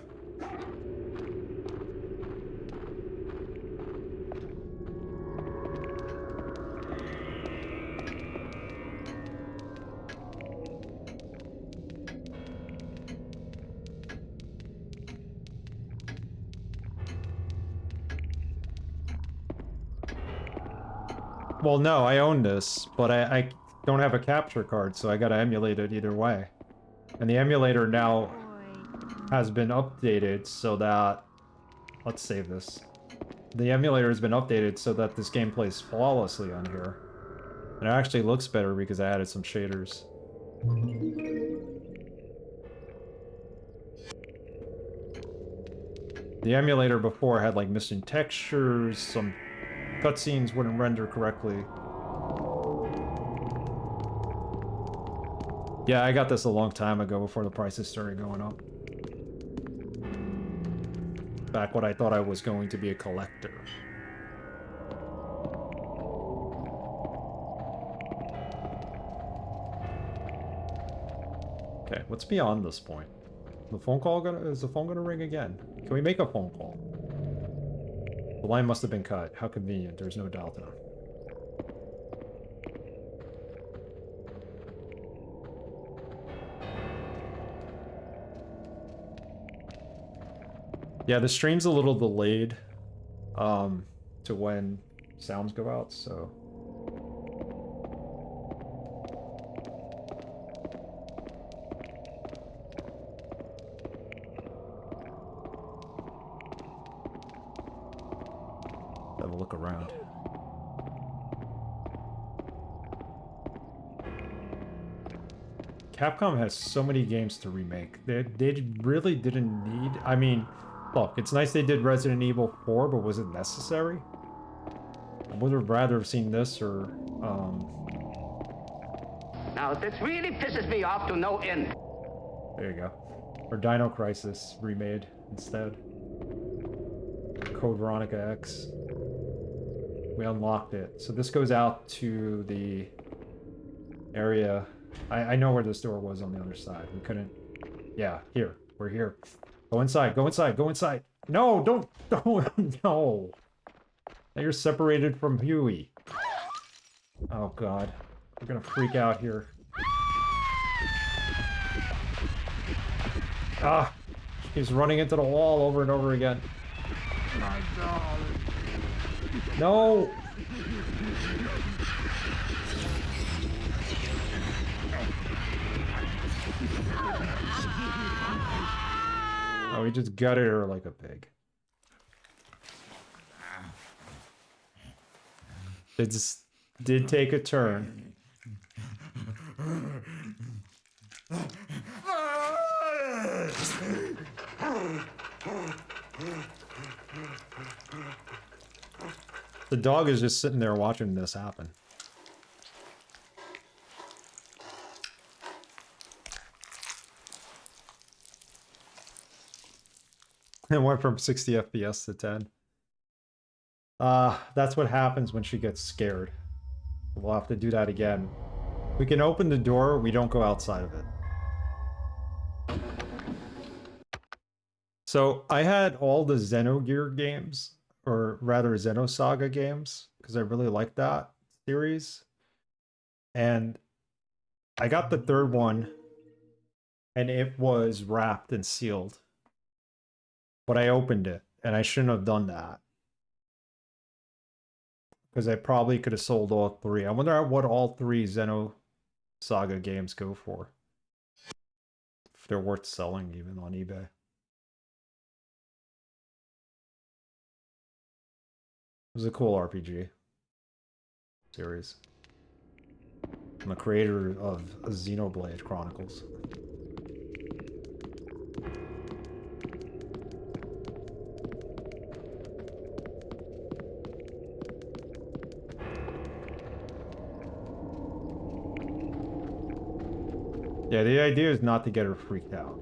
Well, no, I own this, but I don't have a capture card, so I gotta emulate it either way. And the emulator now has been updated so that... Let's save this. The emulator has been updated so that this game plays flawlessly on here. And it actually looks better because I added some shaders. The emulator before had like missing textures, some cutscenes wouldn't render correctly. Yeah, I got this a long time ago before the prices started going up. Back when I thought I was going to be a collector. Okay, what's beyond this point? The phone call is the phone gonna ring again? Can we make a phone call? The line must have been cut. How convenient. There's no delta. Yeah, the stream's a little delayed to when sounds go out, so have a look around. Capcom has so many games to remake. They really didn't need... I mean, look, it's nice they did Resident Evil 4, but was it necessary? I would have rather have seen this or, Now, this really pisses me off to no end. there you go. Or Dino Crisis remade instead. Code Veronica X. We unlocked it. So this goes out to the area. I know where this door was on the other side. We couldn't... Yeah, here. We're here. Go inside, go inside, go inside. No, don't, no. Now you're separated from Hewie. Oh god. We're gonna freak out here. Ah! He's running into the wall over and over again. No! Oh, he just gutted her like a pig. It just did take a turn. The dog is just sitting there watching this happen. It went from 60 FPS to 10. That's what happens when she gets scared. We'll have to do that again. We can open the door, we don't go outside of it. So, I had all the Xenogear games, or rather Xenosaga games, because I really liked that series. And I got the third one, and it was wrapped and sealed. But I opened it, and I shouldn't have done that. Because I probably could have sold all three. I wonder what all three Xenosaga games go for. If they're worth selling even on eBay. It was a cool RPG series. I'm the creator of Xenoblade Chronicles. Yeah, the idea is not to get her freaked out.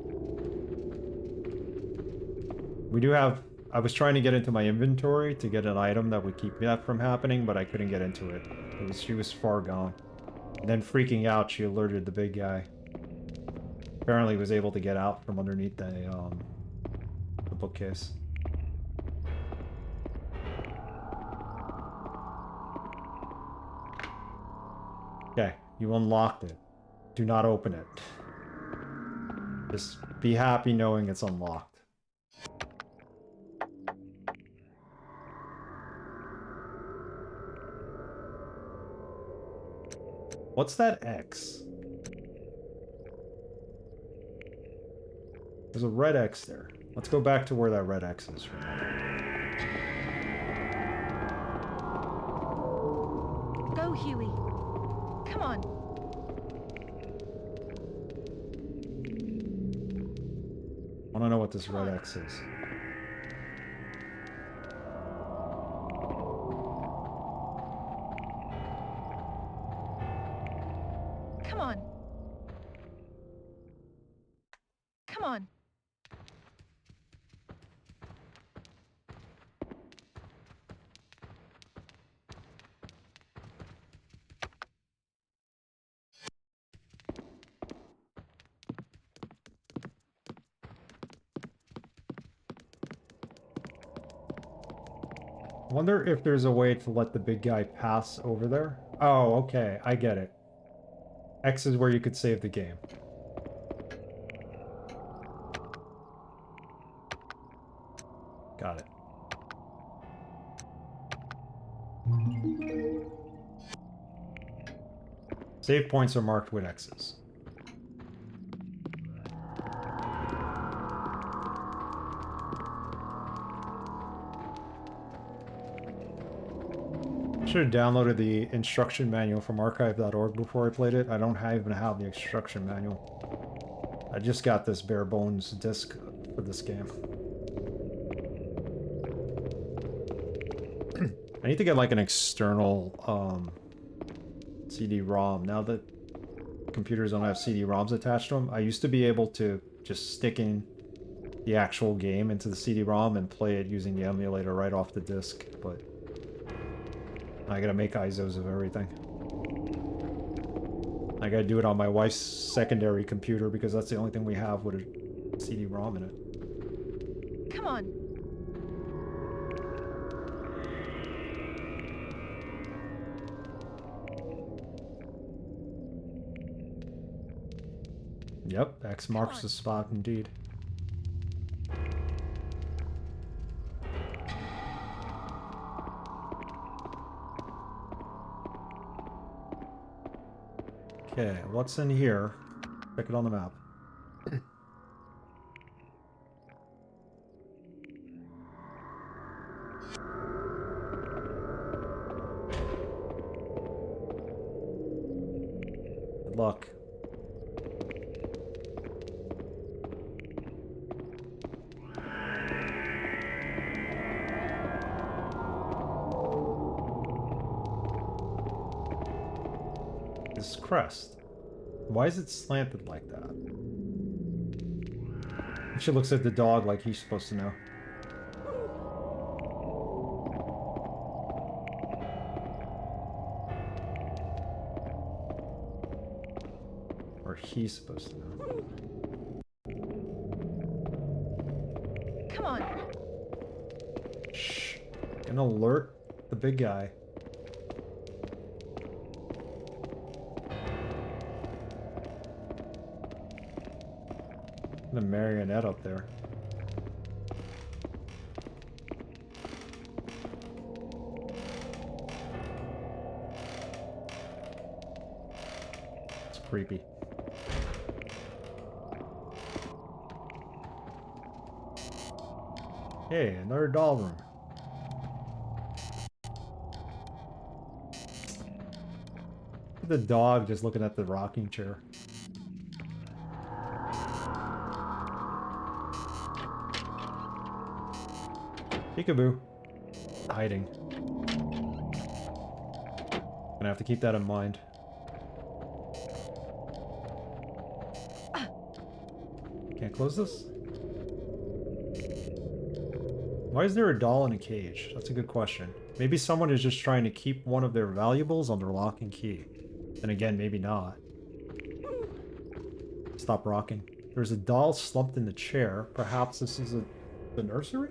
We do have... I was trying to get into my inventory to get an item that would keep that from happening, but I couldn't get into it. She was far gone. And then freaking out, she alerted the big guy. Apparently was able to get out from underneath the bookcase. Okay, you unlocked it. Do not open it. Just be happy knowing it's unlocked. What's that X? There's a red X there. Let's go back to where that red X is for a minute. Go, Hewie. Come on. I don't know what this red X is. Come on. Come on. I wonder if there's a way to let the big guy pass over there. Oh, okay, I get it. X is where you could save the game. Got it. Save points are marked with X's. Should have downloaded the instruction manual from archive.org before I played it. I don't even have the instruction manual. I just got this bare bones disc for this game. I need to get like an external CD-ROM. Now that computers don't have CD-ROMs attached to them, I used to be able to just stick in the actual game into the CD-ROM and play it using the emulator right off the disc, but I gotta make ISOs of everything. I gotta do it on my wife's secondary computer because that's the only thing we have with a CD-ROM in it. Come on. Yep, X marks the spot indeed. Okay, what's in here? Check it on the map. Good luck. This crest. Why is it slanted like that? She looks at the dog like he's supposed to know. Or he's supposed to know. Come on. Shh. Gonna alert the big guy. The marionette up there. It's creepy. Hey, another doll room. The dog just looking at the rocking chair. Peekaboo. Hiding. Gonna have to keep that in mind. Can't close this? Why is there a doll in a cage? That's a good question. Maybe someone is just trying to keep one of their valuables under lock and key. Then again, maybe not. Stop rocking. There's a doll slumped in the chair. Perhaps this is the nursery?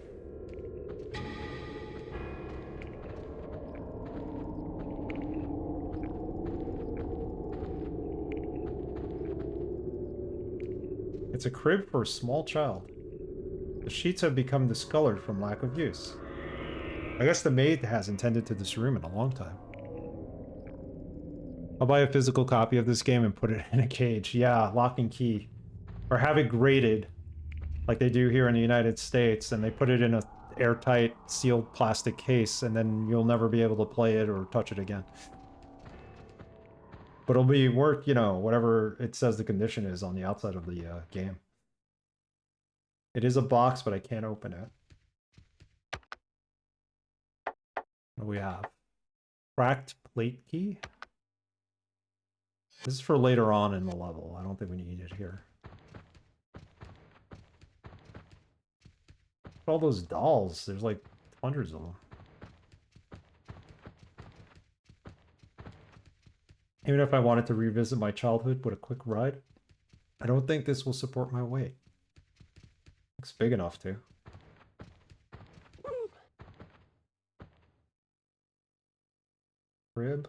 It's a crib for a small child. The sheets have become discolored from lack of use. I guess the maid hasn't tended to this room in a long time. I'll buy a physical copy of this game and put it in a cage. Yeah, lock and key. Or have it graded, like they do here in the United States, and they put it in a airtight, sealed plastic case, and then you'll never be able to play it or touch it again. But it'll be worth, you know, whatever it says the condition is on the outside of the game. It is a box, but I can't open it. What do we have? Cracked plate key? This is for later on in the level. I don't think we need it here. All those dolls. There's like hundreds of them. Even if I wanted to revisit my childhood with a quick ride, I don't think this will support my weight. Looks big enough to. crib.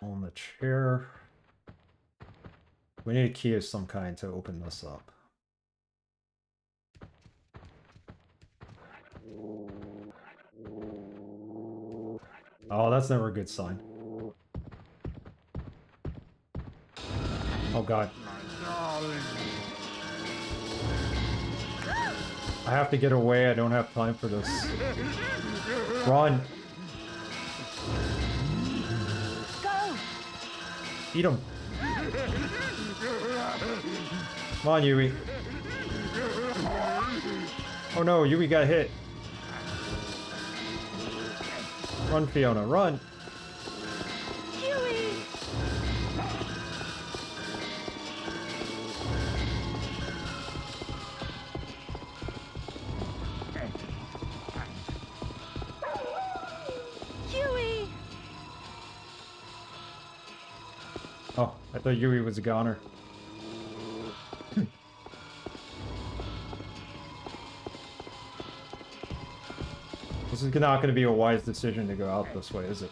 On the chair. We need a key of some kind to open this up. Oh, that's never a good sign. Oh god. I have to get away, I don't have time for this. Run! Go! Eat him! Come on, Hewie. Oh no, Hewie got hit. Run, Fiona, run! Hewie! Hewie! Oh, I thought Hewie was a goner. This is not going to be a wise decision to go out this way, is it?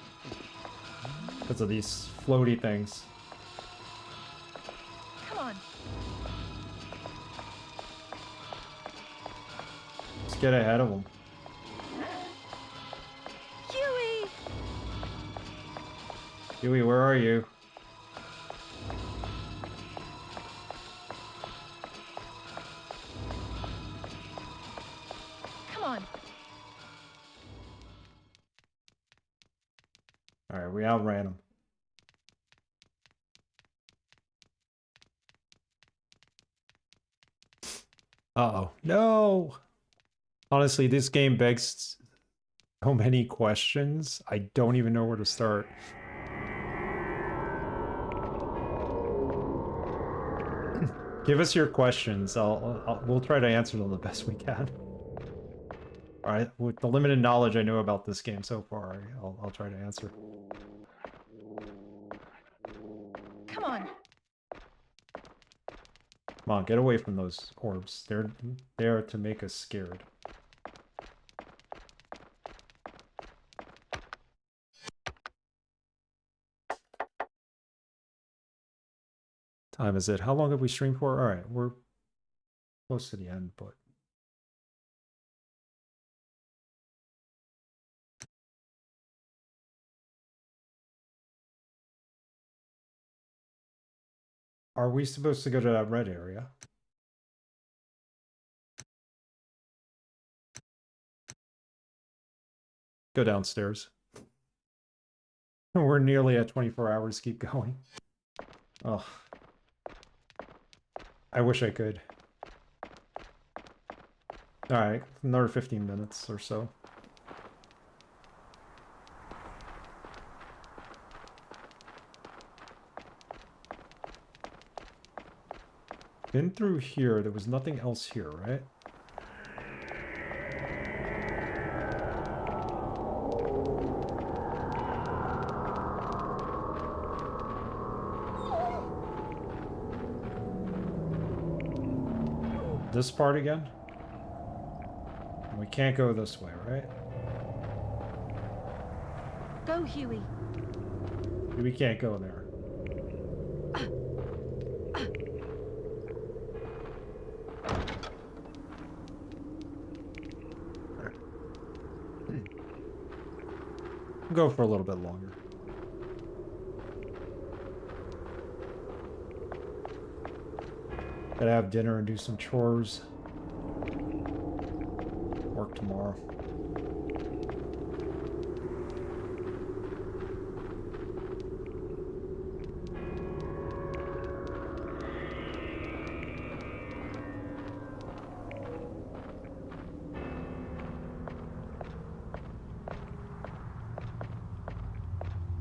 Because of these floaty things. Come on. Let's get ahead of them. Hewie! Hewie, where are you? Come on. Alright, we outran him. Uh-oh. No! Honestly, this game begs so many questions. I don't even know where to start. Give us your questions. We'll try to answer them the best we can. Alright, with the limited knowledge I know about this game so far, I'll try to answer. Come on. Come on, get away from those orbs. They're there to make us scared. Time is it? How long have we streamed for? Alright, we're close to the end, but... Are we supposed to go to that red area? Go downstairs. We're nearly at 24 hours. Keep going. Oh. I wish I could. Alright, another 15 minutes or so. Been through here. There was nothing else here, right? This part again? We can't go this way, right? Go, Hewie. We can't go there. Go for a little bit longer. Gotta have dinner and do some chores. Work tomorrow.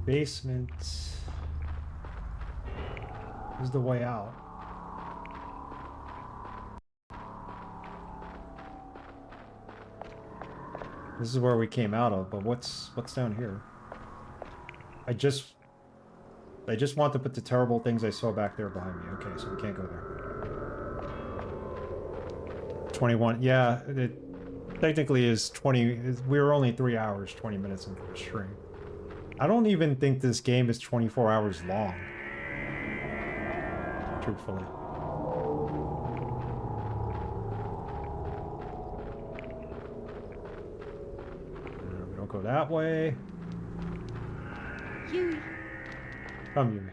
Basement. Is the way out. This is where we came out of, but what's down here? I just want to put the terrible things I saw back there behind me. Okay, so we can't go there. 21. Yeah, Technically is 20, we were only 3 hours, 20 minutes into the stream. I don't even think this game is 24 hours long. Truthfully. We don't go that way. Hewie. Come, Yumi.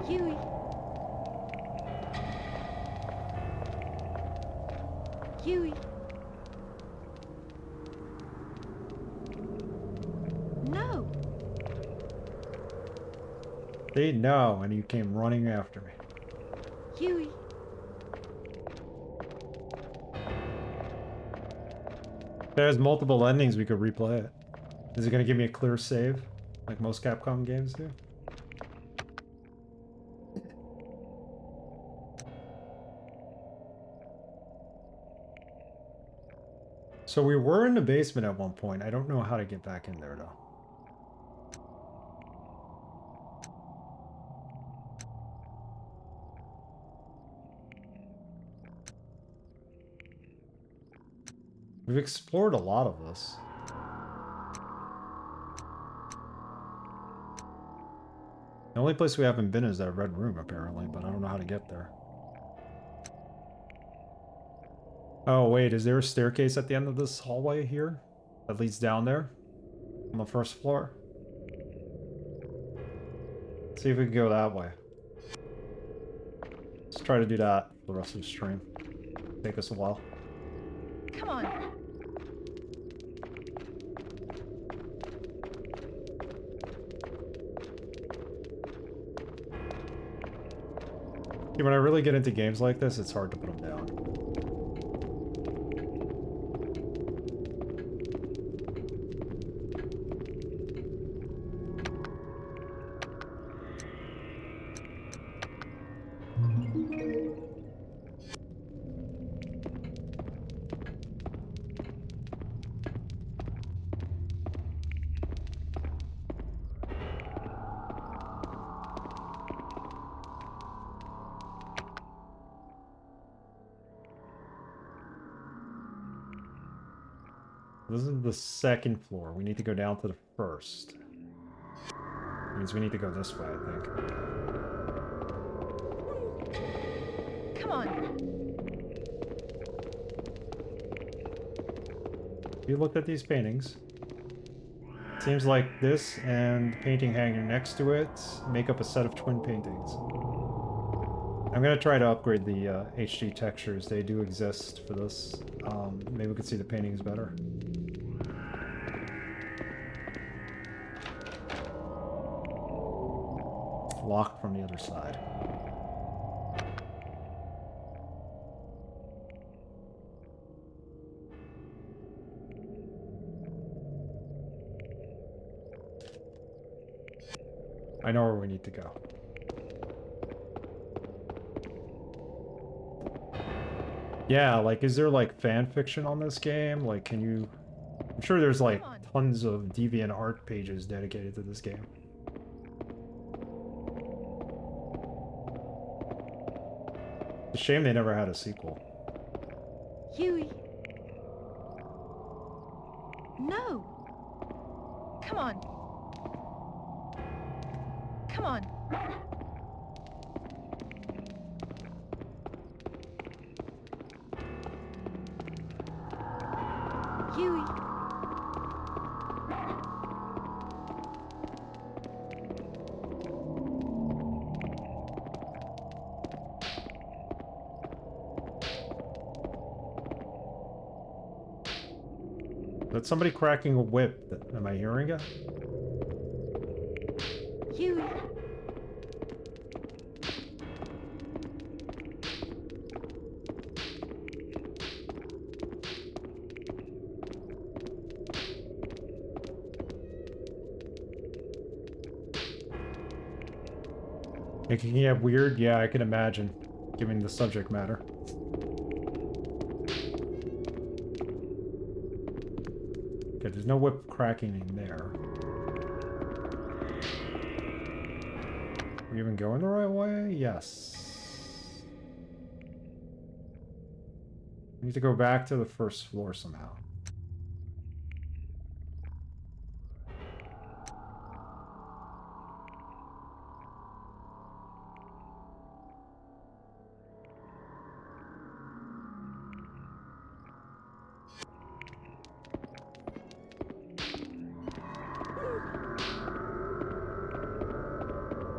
Hewie. Hewie. No. They know, and you came running after me. Hewie. If there's multiple endings, we could replay it. Is it going to give me a clear save, like most Capcom games do? So we were in the basement at one point. I don't know how to get back in there, though. We've explored a lot of this. The only place we haven't been is that red room, apparently, but I don't know how to get there. Oh, wait, is there a staircase at the end of this hallway here? That leads down there? On the first floor? See if we can go that way. Let's try to do that for the rest of the stream. Take us a while. Come on. Yeah, when I really get into games like this, it's hard to put them down. This is the second floor. We need to go down to the first. Means we need to go this way, I think. Come on. You looked at these paintings. Seems like this and the painting hanging next to it make up a set of twin paintings. I'm gonna try to upgrade the HD textures. They do exist for this. Maybe we could see the paintings better. Locked from the other side. I know where we need to go. Yeah, like, is there like fan fiction on this game? Like, can you... I'm sure there's like tons of deviant art pages dedicated to this game. It's a shame they never had a sequel. Hewie. No. Come on. Come on. Hewie. That's somebody cracking a whip. Am I hearing it? Hewie. It can get weird? Yeah, I can imagine, given the subject matter. Okay, there's no whip cracking in there. Are we even going the right way? Yes. We need to go back to the first floor somehow.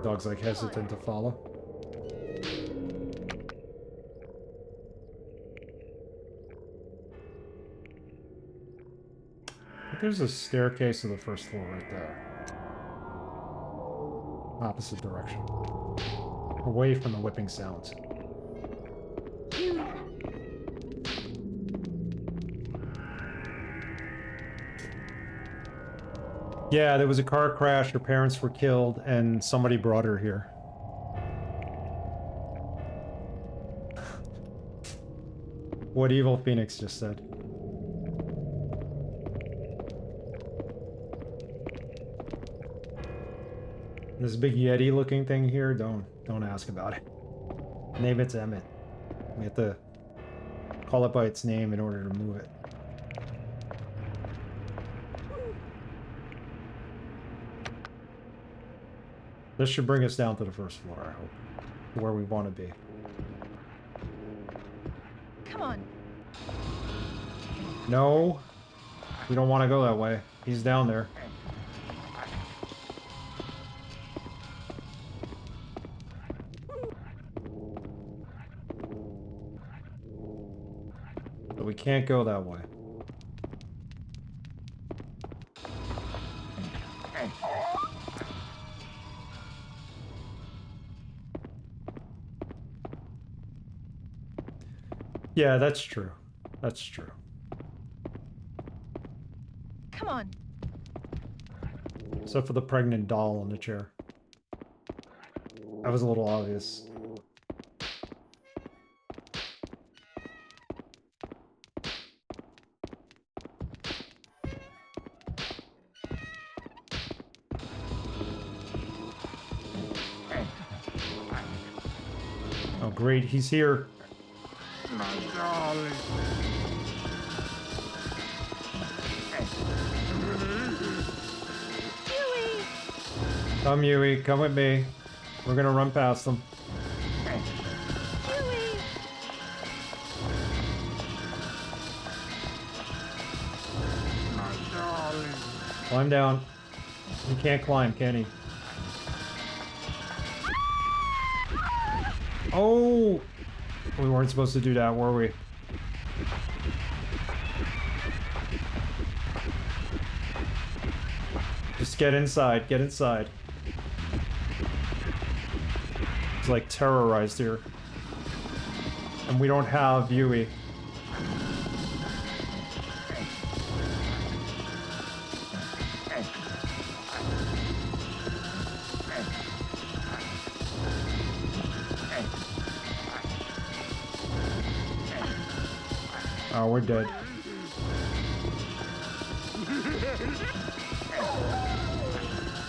Dog's like hesitant to follow. I think there's a staircase to the first floor right there. Opposite direction. Away from the whipping sounds. Yeah, there was a car crash, her parents were killed, and somebody brought her here. What Evil Phoenix just said. This big Yeti looking thing here, don't ask about it. Name it's Emmett. We have to call it by its name in order to move it. This should bring us down to the first floor, I hope. Where we want to be. Come on. No. We don't want to go that way. He's down there. But we can't go that way. Yeah, that's true. That's true. Come on. Except for the pregnant doll in the chair. That was a little obvious. Oh, great, he's here. My darling. Hewie! Come, Hewie, come with me. We're gonna run past them. Hewie! My darling. Climb down. He can't climb, can he? Oh! We weren't supposed to do that, were we? Just get inside, get inside. It's like terrorized here. And we don't have Hewie. Oh, we're dead.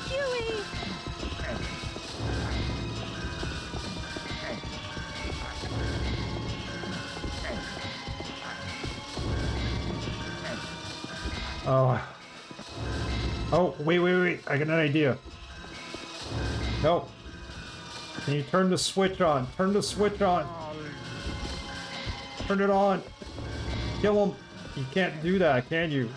Hewie! Oh. Oh, wait. I got an idea. No. Can you turn the switch on? Turn the switch on. Turn it on. Kill him. You can't do that, can you?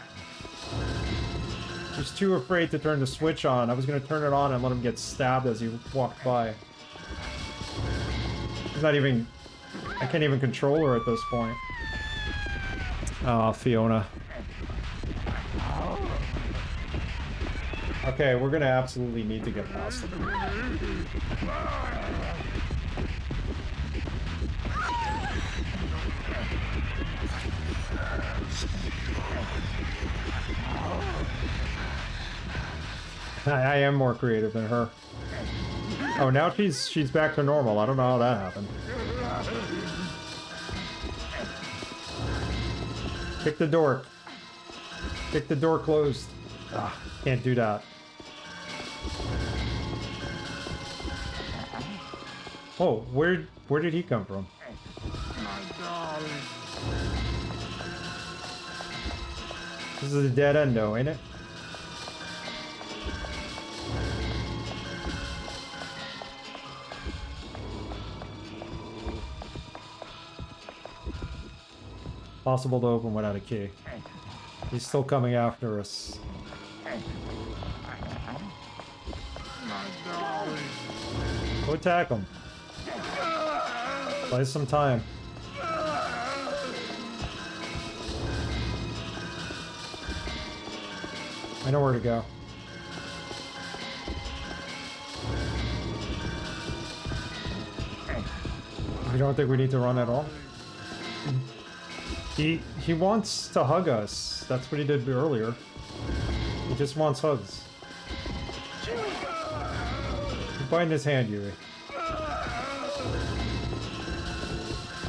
He's too afraid to turn the switch on. I was gonna turn it on and let him get stabbed as he walked by. He's not even... I can't even control her at this point. Oh, Fiona. Okay, we're gonna absolutely need to get past him. I am more creative than her. Oh, now she's back to normal. I don't know how that happened. Kick the door. Kick the door closed. Ah, can't do that. Oh, where did he come from? My darling. This is a dead end though, ain't it? Possible to open without a key. He's still coming after us. My darling. Go attack him. Buy some time. I know where to go. You don't think we need to run at all? He wants to hug us. That's what he did earlier. He just wants hugs. You're biting his hand, Hewie.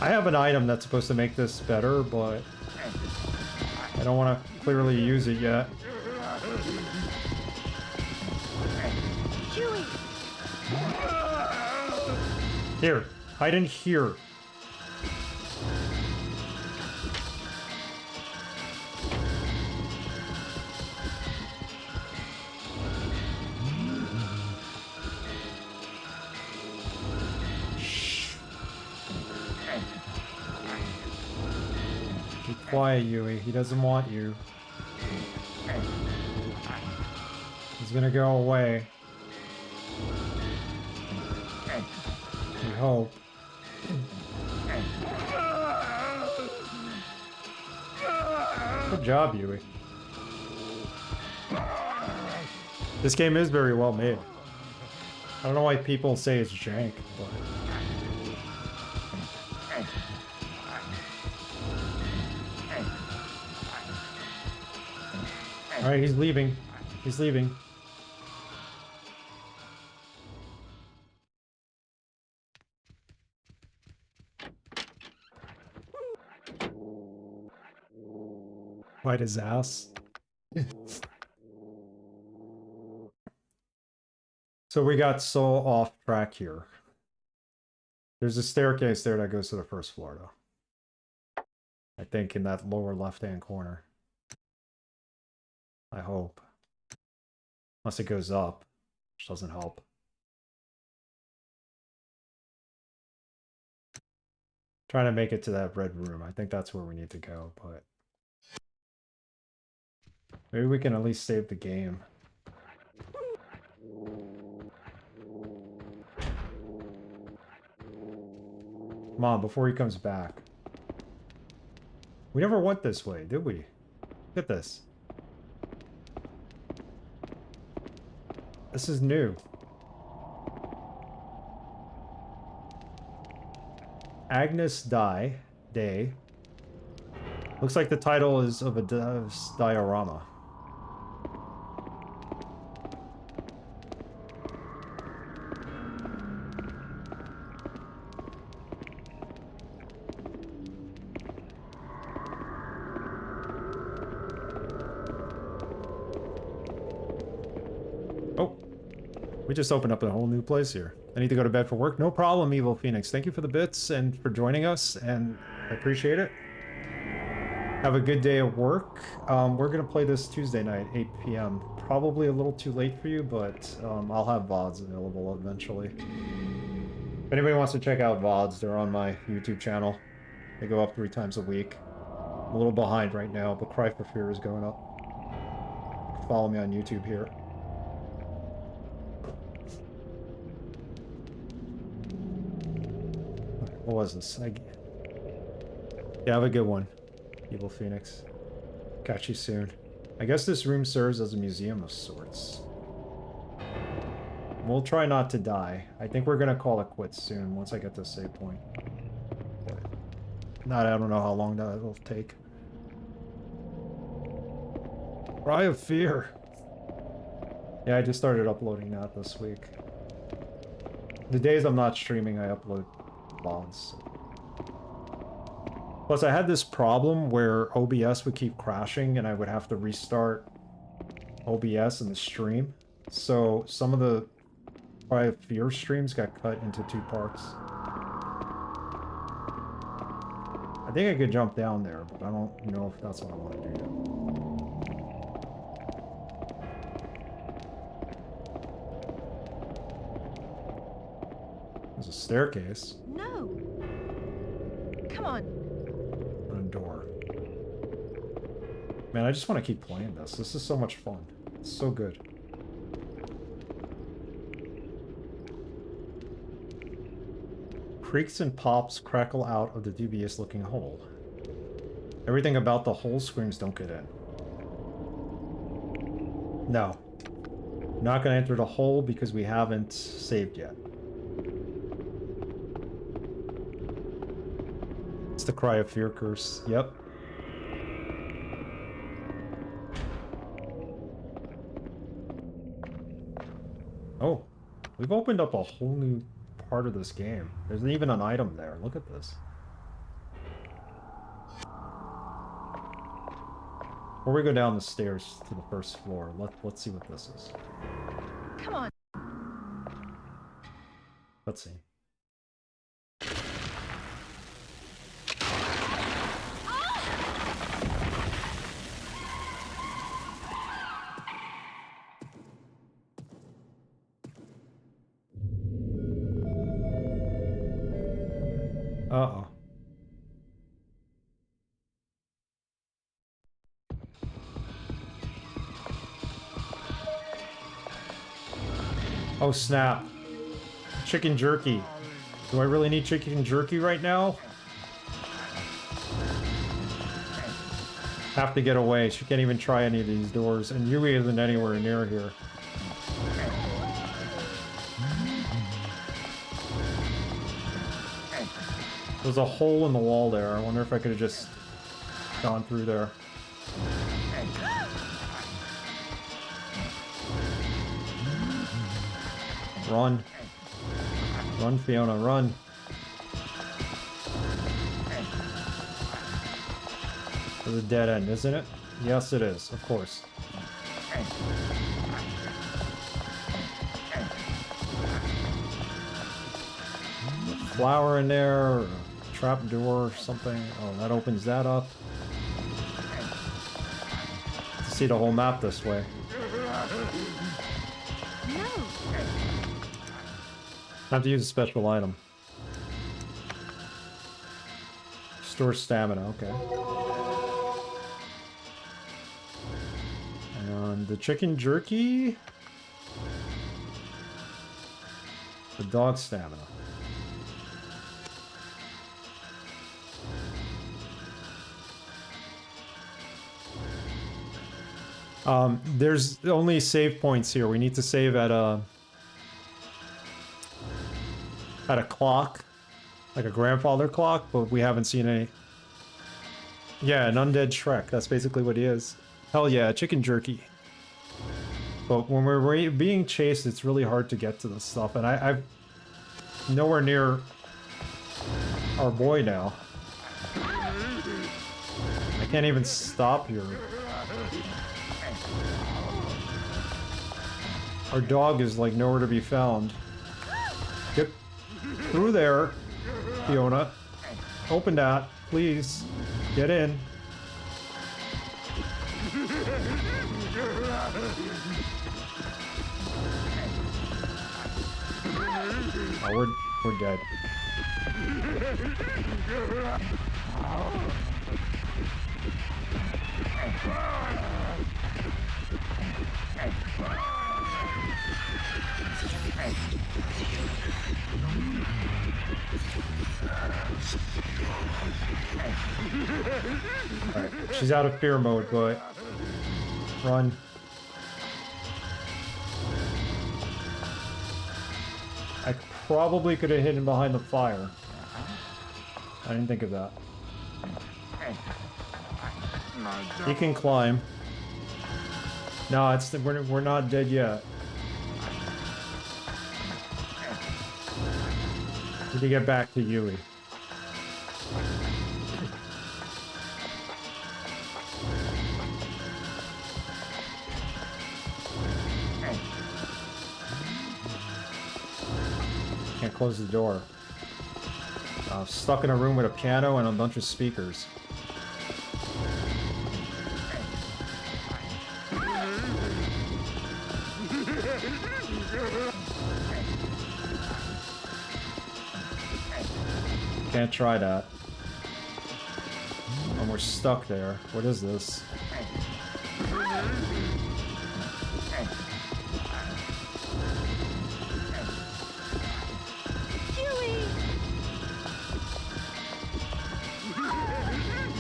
I have an item that's supposed to make this better, but I don't want to clearly use it yet. Hewie! Here, hide in here. Be quiet, Hewie. He doesn't want you. He's gonna go away. We hope. Good job, Hewie. This game is very well made. I don't know why people say it's jank, but... Alright, he's leaving. He's leaving. Bite his ass. So we got so off track here. There's a staircase there that goes to the first floor, though. I think in that lower left-hand corner. I hope. Unless it goes up, which doesn't help. Trying to make it to that red room. I think that's where we need to go, but... maybe we can at least save the game. Come on, before he comes back. We never went this way, did we? Look at this. This is new. Agnes Day. Looks like the title is of a diorama. We just opened up a whole new place here. I need to go to bed for work. No problem, Evil Phoenix. Thank you for the bits and for joining us, and I appreciate it. Have a good day at work. We're going to play this Tuesday night, 8 p.m. Probably a little too late for you, but I'll have VODs available eventually. If anybody wants to check out VODs, they're on my YouTube channel. They go up 3 times a week. I'm a little behind right now, but Cry for Fear is going up. Follow me on YouTube here. What was this? Yeah, have a good one, Evil Phoenix. Catch you soon. I guess this room serves as a museum of sorts. We'll try not to die. I think we're gonna call it quits soon once I get to a save point. Not, I don't know how long that will take. Cry of Fear. Yeah, I just started uploading that this week. The days I'm not streaming, I upload VODs. Plus, I had this problem where OBS would keep crashing and I would have to restart OBS in the stream. So some of the Cry of Fear streams got cut into 2 parts. I think I could jump down there, but I don't know if that's what I want to do staircase. No. Come on. On a door. Man, I just want to keep playing this. This is so much fun. It's so good. Creaks and pops crackle out of the dubious-looking hole. Everything about the hole screams don't get in. No. Not gonna enter the hole because we haven't saved yet. It's the cry of fear curse. Yep. Oh, we've opened up a whole new part of this game. There's even an item there. Look at this. Before we go down the stairs to the first floor, let's see what this is. Come on. Let's see. Uh-oh. Oh snap. Chicken jerky. Do I really need chicken jerky right now? Have to get away. She can't even try any of these doors, and Hewie isn't anywhere near here. There's a hole in the wall there. I wonder if I could have just gone through there. Run. Run, Fiona, run. There's a dead end, isn't it? Yes, it is, of course. Flower in there, or a trap door or something. Oh, that opens that up. To see the whole map this way. No. Have to use a special item. Store stamina, okay. And the chicken jerky. The dog stamina. There's only save points here. We need to save at a clock, like a grandfather clock, but we haven't seen any. Yeah, an undead Shrek. That's basically what he is. Hell yeah, chicken jerky. But when we're being chased, it's really hard to get to this stuff, and I'm nowhere near our boy now. I can't even stop here. Our dog is like nowhere to be found. Get through there, Fiona. Open that, please. Get in. Oh, we're dead. Alright, she's out of fear mode, but run. I probably could have hidden behind the fire. I didn't think of that. He can climb. No, it's we're not dead yet. Need to get back to Hewie. Can't close the door. Stuck in a room with a piano and a bunch of speakers. can't try that. And we're stuck there. What is this? Hewie!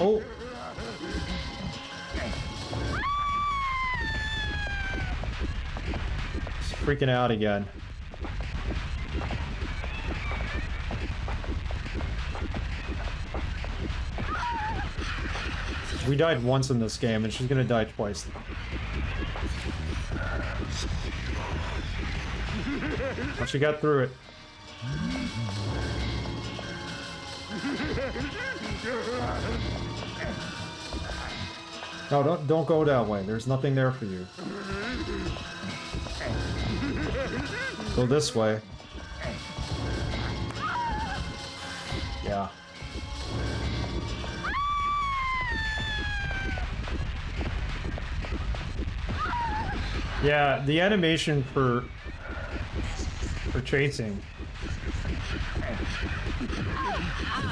Oh! He's freaking out again. We died once in this game, and she's gonna die twice. Well, she got through it. No, don't go that way. There's nothing there for you. Go this way. Yeah. Yeah, the animation for chasing.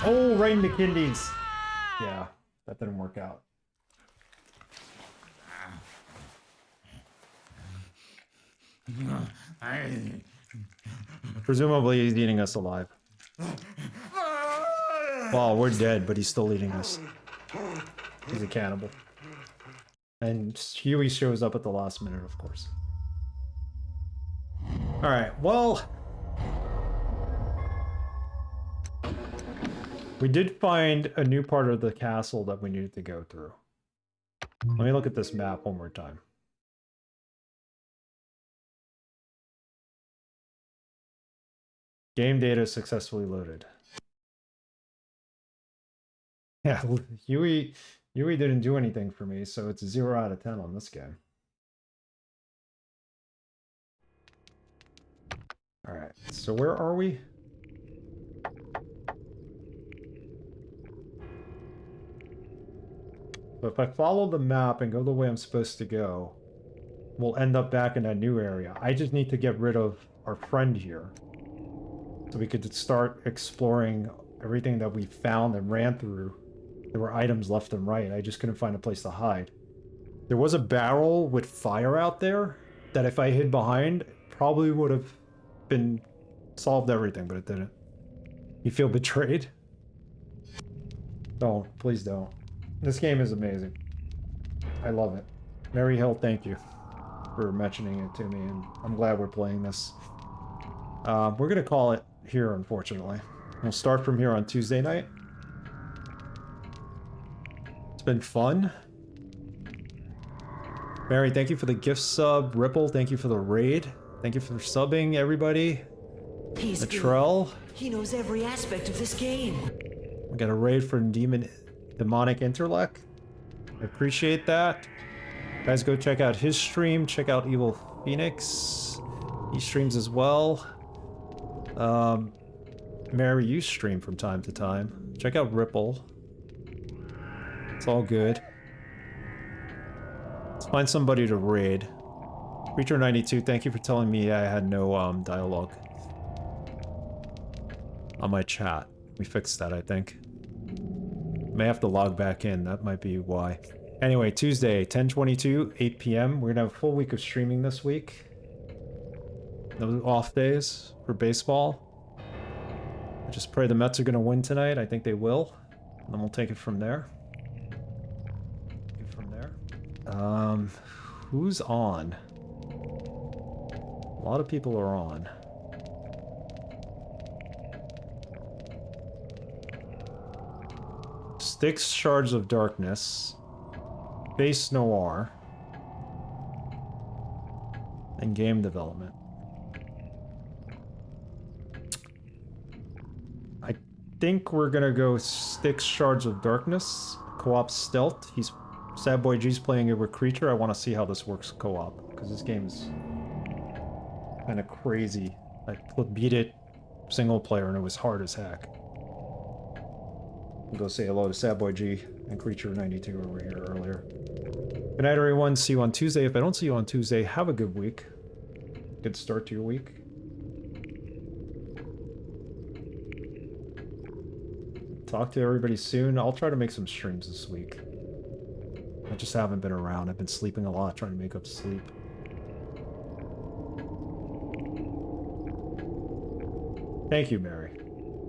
Oh, right in the kidneys. Yeah, that didn't work out. Presumably he's eating us alive. Well, we're dead, but he's still eating us. He's a cannibal. And Hewie shows up at the last minute, of course. Alright, well... we did find a new part of the castle that we needed to go through. Let me look at this map one more time. Game data successfully loaded. Yeah, Hewie didn't do anything for me, so it's a 0 out of 10 on this game. Alright, so where are we? So if I follow the map and go the way I'm supposed to go, we'll end up back in that new area. I just need to get rid of our friend here, so we could start exploring everything that we found and ran through. There were items left and right. I just couldn't find a place to hide. There was a barrel with fire out there that if I hid behind, probably would have been solved everything, but it didn't. You feel betrayed? Don't. Please don't. This game is amazing. I love it. Mary Hill, thank you for mentioning it to me, and I'm glad we're playing this. We're gonna call it here, unfortunately. We'll start from here on Tuesday night. It's been fun. Mary, thank you for the gift sub. Ripple, thank you for the raid. Thank you for subbing, everybody. He's Latrell. He knows every aspect of this game. We got a raid for Demonic Interlock. I appreciate that. Guys, go check out his stream. Check out Evil Phoenix. He streams as well. Mary, you stream from time to time. Check out Ripple. It's all good. Let's find somebody to raid. Creature92, thank you for telling me I had no dialogue on my chat. We fixed that, I think. May have to log back in. That might be why. Anyway, Tuesday, 10/22, 8 p.m. We're gonna have a full week of streaming this week. No off days for baseball. I just pray the Mets are gonna win tonight. I think they will. And then we'll take it from there. Who's on? A lot of people are on. Styx Shards of Darkness, Base Noir, and Game Development. I think we're gonna go Styx Shards of Darkness, co-op stealth. Sad Boy G's playing it with Creature. I want to see how this works co-op, because this game is kind of crazy. I beat it single player and it was hard as heck. I'll go say hello to Sad Boy G and Creature92 over here earlier. Good night, everyone. See you on Tuesday. If I don't see you on Tuesday, have a good week. Good start to your week. talk to everybody soon. I'll try to make some streams this week. I just haven't been around. I've been sleeping a lot, trying to make up sleep. Thank you, Mary.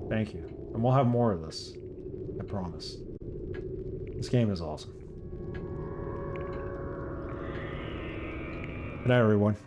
Thank you. And we'll have more of this. I promise. This game is awesome. Good night, everyone.